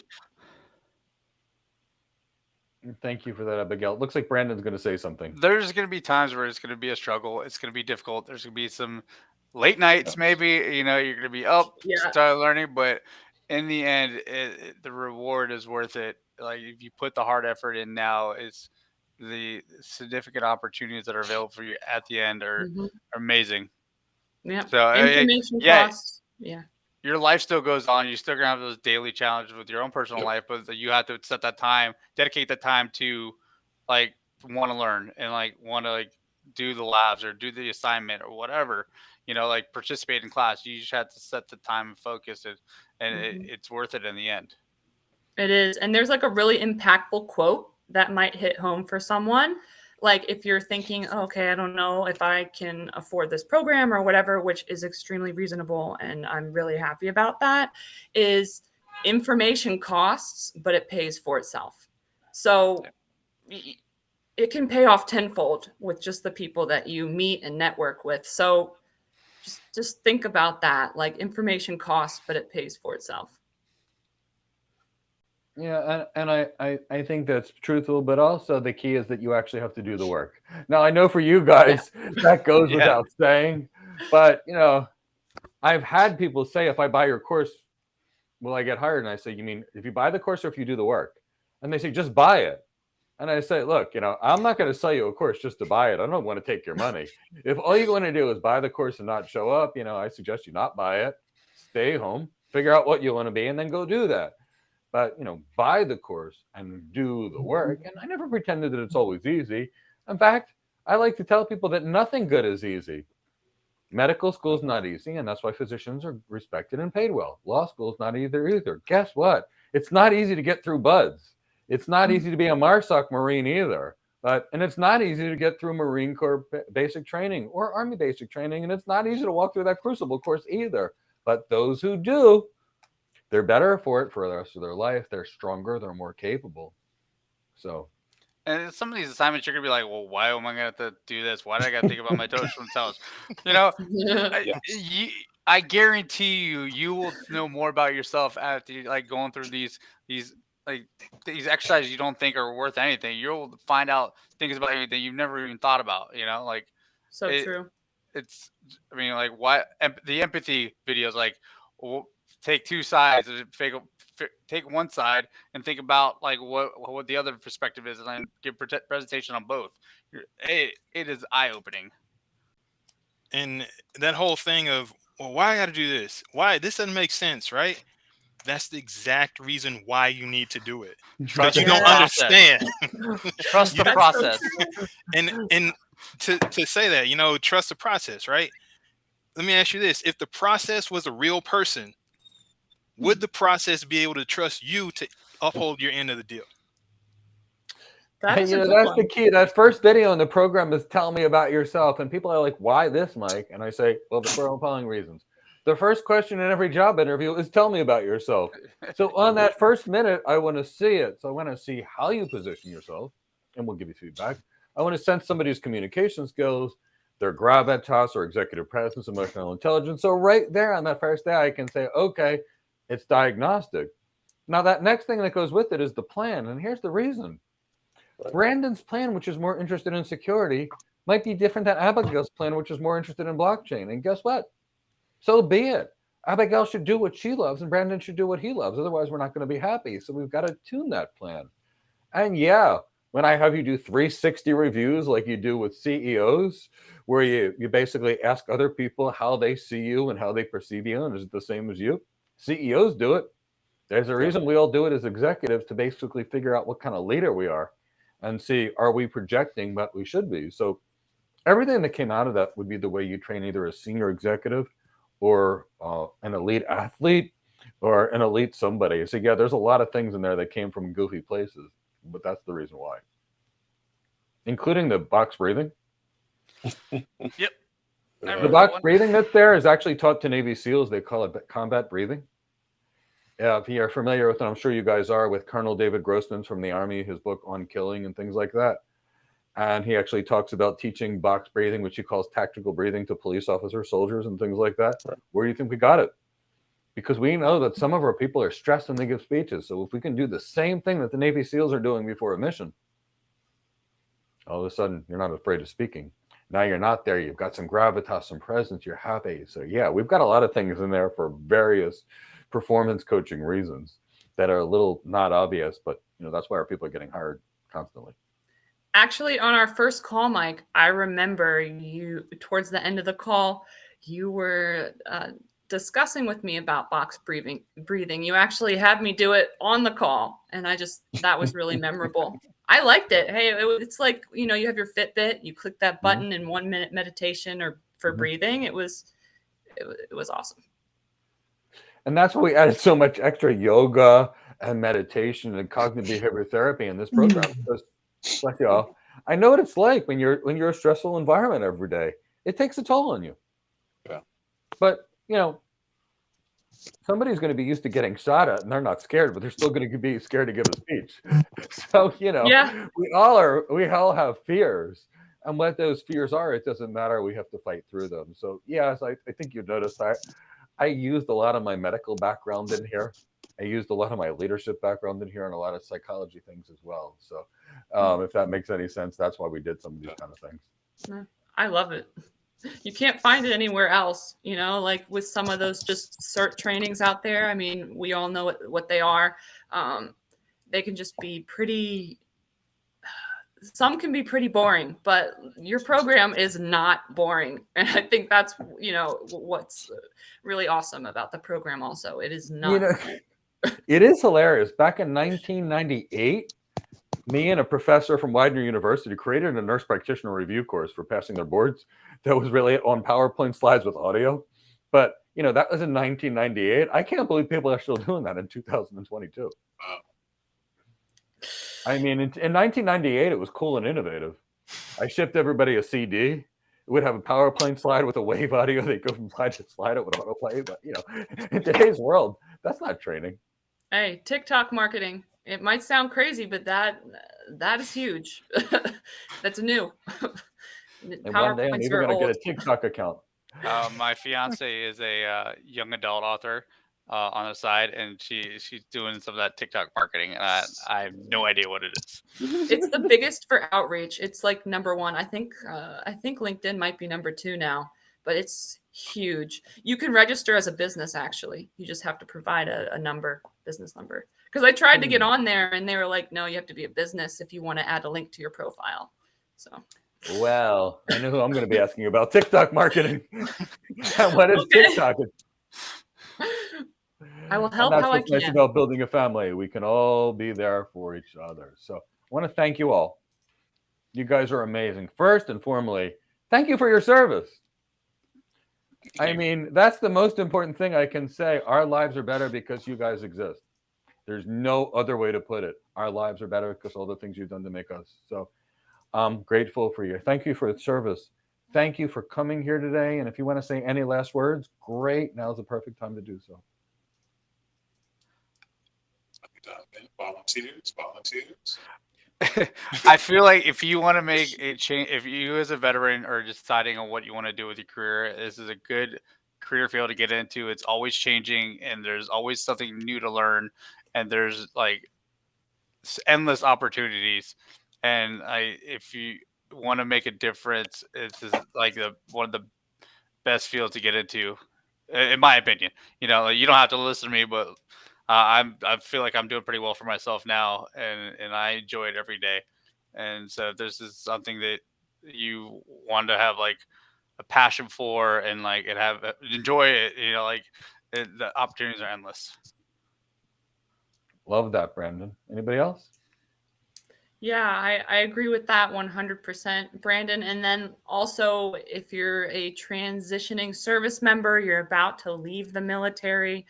[SPEAKER 1] Thank you for that, Abigail. It looks like Brandon's going to say something.
[SPEAKER 5] There's going to be times where it's going to be a struggle. It's going to be difficult. There's going to be some late nights, maybe. You're going to be up, start learning, but in the end, the reward is worth it. Like if you put the hard effort in now, it's the significant opportunities that are available for you at the end are amazing.
[SPEAKER 2] Yeah.
[SPEAKER 5] So
[SPEAKER 2] information costs. Yeah.
[SPEAKER 5] Your life still goes on. You're still gonna have those daily challenges with your own personal life, but you have to set that time, dedicate that time to like want to learn and like want to like do the labs or do the assignment or whatever, like participate in class. You just have to set the time and focus it, and it's worth it in the end.
[SPEAKER 2] It is. And there's like a really impactful quote that might hit home for someone. Like if you're thinking, okay, I don't know if I can afford this program or whatever, which is extremely reasonable, and I'm really happy about that, is information costs, but it pays for itself. So it can pay off tenfold with just the people that you meet and network with. So just think about that. Like information costs, but it pays for itself.
[SPEAKER 1] Yeah, and I think that's truthful, but also the key is that you actually have to do the work. Now, I know for you guys, that goes without saying, but, I've had people say, if I buy your course, will I get hired? And I say, you mean if you buy the course or if you do the work? And they say, just buy it. And I say, look, I'm not going to sell you a course just to buy it. I don't want to take your money. If all you want to do is buy the course and not show up, I suggest you not buy it, stay home, figure out what you want to be, and then go do that. But, buy the course and do the work. And I never pretended that it's always easy. In fact, I like to tell people that nothing good is easy. Medical school is not easy, and that's why physicians are respected and paid well. Law school is not either. Guess what? It's not easy to get through BUD/S. It's not easy to be a MARSOC Marine either. And it's not easy to get through Marine Corps basic training or Army basic training. And it's not easy to walk through that Crucible course either. But those who do, they're better for it for the rest of their life. They're stronger. They're more capable. So,
[SPEAKER 5] and some of these assignments, you're gonna be like, well, why am I gonna have to do this? Why do I gotta think about my social intelligence? I guarantee you will know more about yourself after like going through these exercises you don't think are worth anything. You'll find out things about you that you've never even thought about.
[SPEAKER 2] True.
[SPEAKER 5] It's, like why the empathy videos, like. Take two sides, take one side and think about like what the other perspective is, and then give presentation on both. It is eye-opening.
[SPEAKER 3] And that whole thing of, well, why I got to do this? Why this doesn't make sense, right? That's the exact reason why you need to do it.
[SPEAKER 5] Trust
[SPEAKER 3] But you
[SPEAKER 5] the
[SPEAKER 3] don't
[SPEAKER 5] process.
[SPEAKER 3] understand.
[SPEAKER 5] Trust the
[SPEAKER 3] You don't-
[SPEAKER 5] process.
[SPEAKER 3] And to say that, trust the process, right? Let me ask you this. If the process was a real person, would the process be able to trust you to uphold your end of the deal?
[SPEAKER 2] That's a good
[SPEAKER 1] that's
[SPEAKER 2] one.
[SPEAKER 1] the key. That first video in the program is tell me about yourself. And people are like, why this, Mike? And I say, well, for the following reasons. The first question in every job interview is tell me about yourself. So on that first minute, I want to see it. So I want to see how you position yourself, and we'll give you feedback. I want to sense somebody's communication skills, their gravitas or executive presence, emotional intelligence. So right there on that first day, I can say, okay, it's diagnostic. Now that next thing that goes with it is the plan. And here's the reason. Brandon's plan, which is more interested in security, might be different than Abigail's plan, which is more interested in blockchain. And guess what? So be it. Abigail should do what she loves and Brandon should do what he loves. Otherwise, we're not going to be happy. So we've got to tune that plan. And yeah, when I have you do 360 reviews like you do with CEOs, where you basically ask other people how they see you and how they perceive you, and is it the same as you? CEOs do it. There's a reason we all do it as executives, to basically figure out what kind of leader we are and see, are we projecting what we should be? So everything that came out of that would be the way you train either a senior executive or an elite athlete or an elite somebody. So yeah, there's a lot of things in there that came from goofy places, but that's the reason why. Including the box breathing.
[SPEAKER 5] Yep.
[SPEAKER 1] The box breathing that's there is actually taught to Navy SEALs. They call it combat breathing. If you're familiar with it, I'm sure you guys are, with Colonel David Grossman from the Army, his book on killing and things like that. And he actually talks about teaching box breathing, which he calls tactical breathing, to police officers, soldiers, and things like that. Right. Where do you think we got it? Because we know that some of our people are stressed when they give speeches. So if we can do the same thing that the Navy SEALs are doing before a mission, all of a sudden you're not afraid of speaking. Now you're not there. You've got some gravitas, some presence. You're happy. So yeah, we've got a lot of things in there for various performance coaching reasons that are a little not obvious, but that's why our people are getting hired constantly.
[SPEAKER 2] Actually, on our first call, Mike, I remember you, towards the end of the call, you were discussing with me about box breathing. You actually had me do it on the call, and that was really memorable. I liked it. Hey, it's like, you have your Fitbit, you click that button in 1 minute meditation or for breathing. It was awesome.
[SPEAKER 1] And that's why we added so much extra yoga and meditation and cognitive behavior therapy in this program. Because, like y'all, I know what it's like when you're in a stressful environment every day. It takes a toll on you.
[SPEAKER 4] Yeah.
[SPEAKER 1] But somebody's going to be used to getting shot at, and they're not scared, but they're still going to be scared to give a speech. So
[SPEAKER 2] Yeah.
[SPEAKER 1] we all have fears, and what those fears are, it doesn't matter. We have to fight through them. So yes, I think you've noticed I used a lot of my medical background in here. I used a lot of my leadership background in here, and a lot of psychology things as well. So if that makes any sense, that's why we did some of these kind of things.
[SPEAKER 2] I love it. You can't find it anywhere else, like with some of those just cert trainings out there. I mean, we all know what they are. They can just be some can be pretty boring, but your program is not boring. And I think that's, what's really awesome about the program also. It is not.
[SPEAKER 1] It is hilarious. Back in 1998, me and a professor from Widener University created a nurse practitioner review course for passing their boards that was really on PowerPoint slides with audio. But, that was in 1998. I can't believe people are still doing that in 2022. I mean, in 1998, it was cool and innovative. I shipped everybody a CD. It would have a PowerPoint slide with a wave audio. They'd go from slide to slide. It would autoplay. But, in today's world, that's not training.
[SPEAKER 2] Hey, TikTok marketing. It might sound crazy, but that is huge. That's new.
[SPEAKER 1] And one day I'm even going to get a TikTok account.
[SPEAKER 5] My fiance is a young adult author on the side, and she's doing some of that TikTok marketing, and I have no idea what it is.
[SPEAKER 2] It's the biggest for outreach. It's like number one. I think LinkedIn might be number 2 now, but it's huge. You can register as a business, actually. You just have to provide a business number. Because I tried to get on there, and they were like, no, you have to be a business if you want to add a link to your profile. So.
[SPEAKER 1] Well, I know who I'm going to be asking you about TikTok marketing. And what is TikTok?
[SPEAKER 2] I will
[SPEAKER 1] And
[SPEAKER 2] help
[SPEAKER 1] that's
[SPEAKER 2] how I
[SPEAKER 1] what's nice
[SPEAKER 2] can.
[SPEAKER 1] about building a family. We can all be there for each other. So I want to thank you all. You guys are amazing. First and foremost, thank you for your service. I mean, that's the most important thing I can say. Our lives are better because you guys exist. There's no other way to put it. Our lives are better because all the things you've done to make us. So I'm grateful for you. Thank you for the service. Thank you for coming here today. And if you want to say any last words, great. Now's the perfect time to do so.
[SPEAKER 4] Volunteers.
[SPEAKER 5] I feel like if you want to make a change, if you as a veteran are just deciding on what you want to do with your career, this is a good career field to get into. It's always changing, and there's always something new to learn, and there's like endless opportunities. And if you want to make a difference, it's just like one of the best fields to get into, in my opinion. You know, like, you don't have to listen to me, but I feel like I'm doing pretty well for myself now, and I enjoy it every day. And so if this is something that you want to have like a passion for and like enjoy it, you know, like the opportunities are endless.
[SPEAKER 1] Love that, Brandon. Anybody else?
[SPEAKER 2] Yeah, I agree with that 100%, Brandon. And then also, if you're a transitioning service member, you're about to leave the military,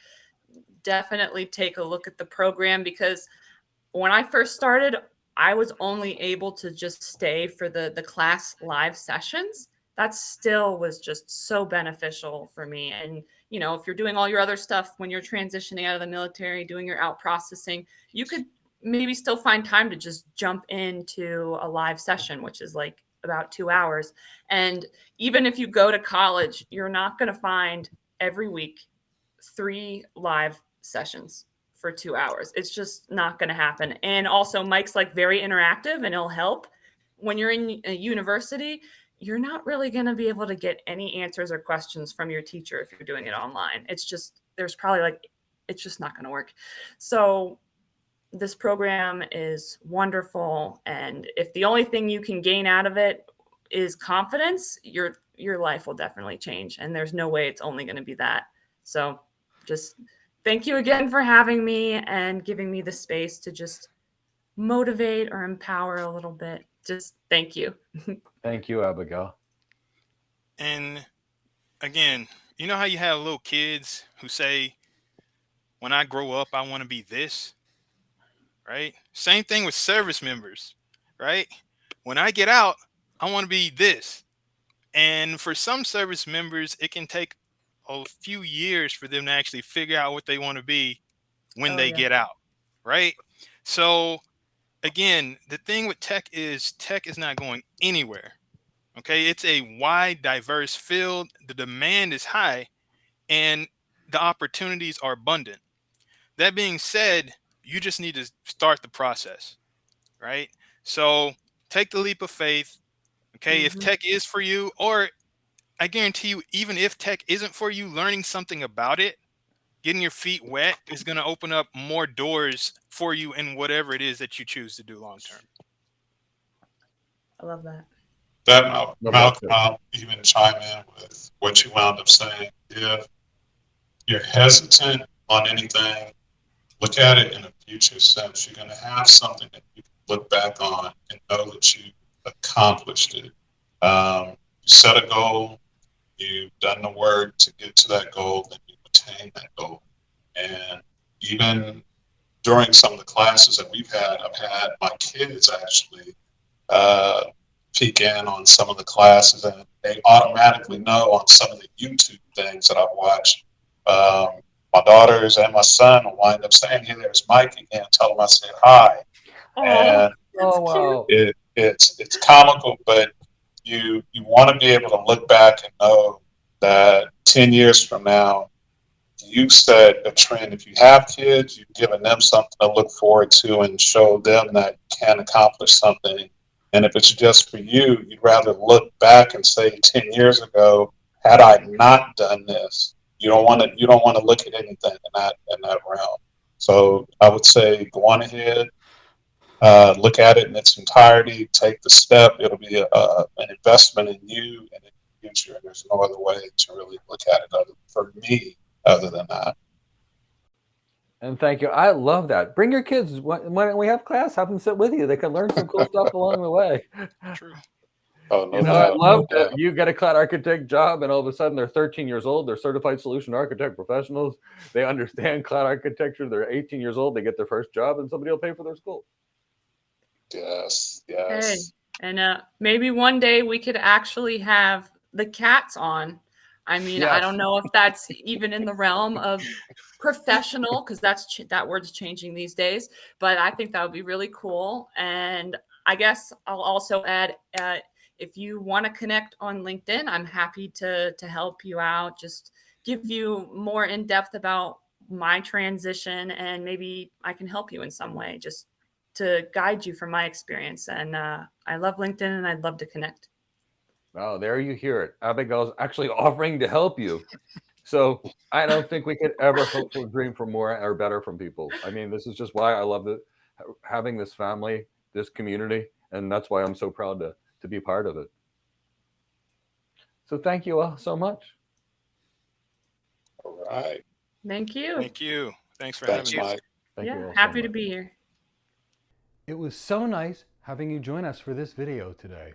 [SPEAKER 2] definitely take a look at the program, because when I first started, I was only able to just stay for the class live sessions. That still was just so beneficial for me. And, you know, if you're doing all your other stuff when you're transitioning out of the military, doing your out processing, you could maybe still find time to just jump into a live session, which is like about 2 hours. And even if you go to college, you're not going to find every week 3 live sessions for 2 hours. It's just not going to happen. And also, Mike's like very interactive, and he'll help. When you're in a university, you're not really going to be able to get any answers or questions from your teacher if you're doing it online. It's just, there's probably like, it's just not going to work. So this program is wonderful. And if the only thing you can gain out of it is confidence, your life will definitely change. And there's no way it's only going to be that. So just thank you again for having me and giving me the space to just motivate or empower a little bit. Just thank you.
[SPEAKER 1] Thank you, Abigail.
[SPEAKER 3] And again, you know how you have little kids who say, when I grow up, I want to be this, right? Same thing with service members, right? When I get out, I want to be this. And for some service members, it can take a few years for them to actually figure out what they want to be when they get out, right? So again, the thing with tech is not going anywhere. Okay, it's a wide, diverse field. The demand is high, and the opportunities are abundant. That being said, you just need to start the process, right? So take the leap of faith. Okay, if tech is for you, or I guarantee you, even if tech isn't for you, learning something about it, getting your feet wet is going to open up more doors for you in whatever it is that you choose to do long term.
[SPEAKER 2] I love that.
[SPEAKER 4] Malcolm, I'll even chime in with what you wound up saying. If you're hesitant on anything, look at it in a future sense. You're going to have something that you can look back on and know that you accomplished it. You set a goal, you've done the work to get to that goal, then you attain that goal. And even during some of the classes that we've had, I've had my kids actually peek in on some of the classes, and they automatically know on some of the YouTube things that I've watched. My daughters and my son will wind up saying, "Hey, there's Mike again. Tell him I said hi." And
[SPEAKER 1] wow.
[SPEAKER 4] It's comical, but you want to be able to look back and know that 10 years from now, you set a trend. If you have kids, you've given them something to look forward to and show them that you can accomplish something. And if it's just for you, you'd rather look back and say 10 years ago, had I not done this, you don't want to look at anything in that realm. So I would say go on ahead, look at it in its entirety, take the step. It'll be an investment in you and in the future. There's no other way to really look at it for me other than that.
[SPEAKER 1] And thank you. I love that. Bring your kids when we have class. Have them sit with you. They can learn some cool stuff along the way.
[SPEAKER 3] True.
[SPEAKER 4] Oh, no
[SPEAKER 1] You know, I
[SPEAKER 4] doubt.
[SPEAKER 1] love
[SPEAKER 4] No
[SPEAKER 1] that
[SPEAKER 4] doubt.
[SPEAKER 1] you get a cloud architect job, and all of a sudden they're 13 years old. They're certified solution architect professionals. They understand cloud architecture. They're 18 years old. They get their first job, and somebody will pay for their school.
[SPEAKER 4] Yes.
[SPEAKER 2] Hey,
[SPEAKER 4] Yes.
[SPEAKER 2] and maybe one day we could actually have the cats on. I mean, I
[SPEAKER 1] Yes.
[SPEAKER 2] don't know if that's even in the realm of professional, because that word's changing these days. But I think that would be really cool. And I guess I'll also add, if you want to connect on LinkedIn, I'm happy to help you out. Just give you more in depth about my transition, and maybe I can help you in some way. Just to guide you from my experience. And I love LinkedIn, and I'd love to connect.
[SPEAKER 1] Oh, there you hear it. Abigail's actually offering to help you. So I don't think we could ever hope for dream for more or better from people. I mean, this is just why I love having this family, this community, and that's why I'm so proud to be part of it. So thank you all so much.
[SPEAKER 4] All right.
[SPEAKER 2] Thank you.
[SPEAKER 3] Thank you. Thanks for
[SPEAKER 4] Thanks,
[SPEAKER 3] having me.
[SPEAKER 4] Mike.
[SPEAKER 1] Thank you
[SPEAKER 2] Yeah,
[SPEAKER 1] all so
[SPEAKER 2] happy to
[SPEAKER 1] much.
[SPEAKER 2] be here.
[SPEAKER 1] It was so nice having you join us for this video today.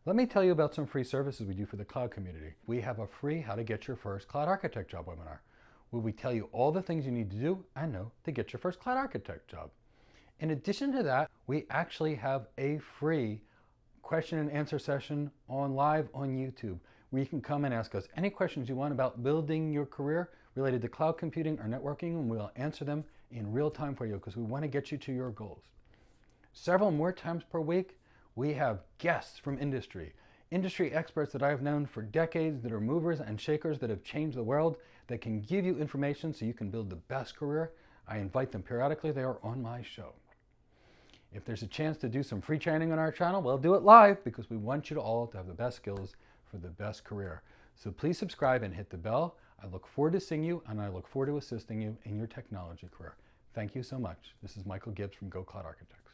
[SPEAKER 1] Let me tell you about some free services we do for the cloud community. We have a free How to Get Your First Cloud Architect Job webinar, where we tell you all the things you need to do and know to get your first cloud architect job. In addition to that, we actually have a free question and answer session live on YouTube, where you can come and ask us any questions you want about building your career related to cloud computing or networking, and we'll answer them in real time for you, because we want to get you to your goals. Several more times per week, we have guests from industry experts that I've known for decades, that are movers and shakers that have changed the world, that can give you information so you can build the best career. I invite them periodically. They are on my show. If there's a chance to do some free training on our channel, we'll do it live, because we want you to all to have the best skills for the best career. So please subscribe and hit the bell. I look forward to seeing you, and I look forward to assisting you in your technology career. Thank you so much. This is Michael Gibbs from Go Cloud Architects.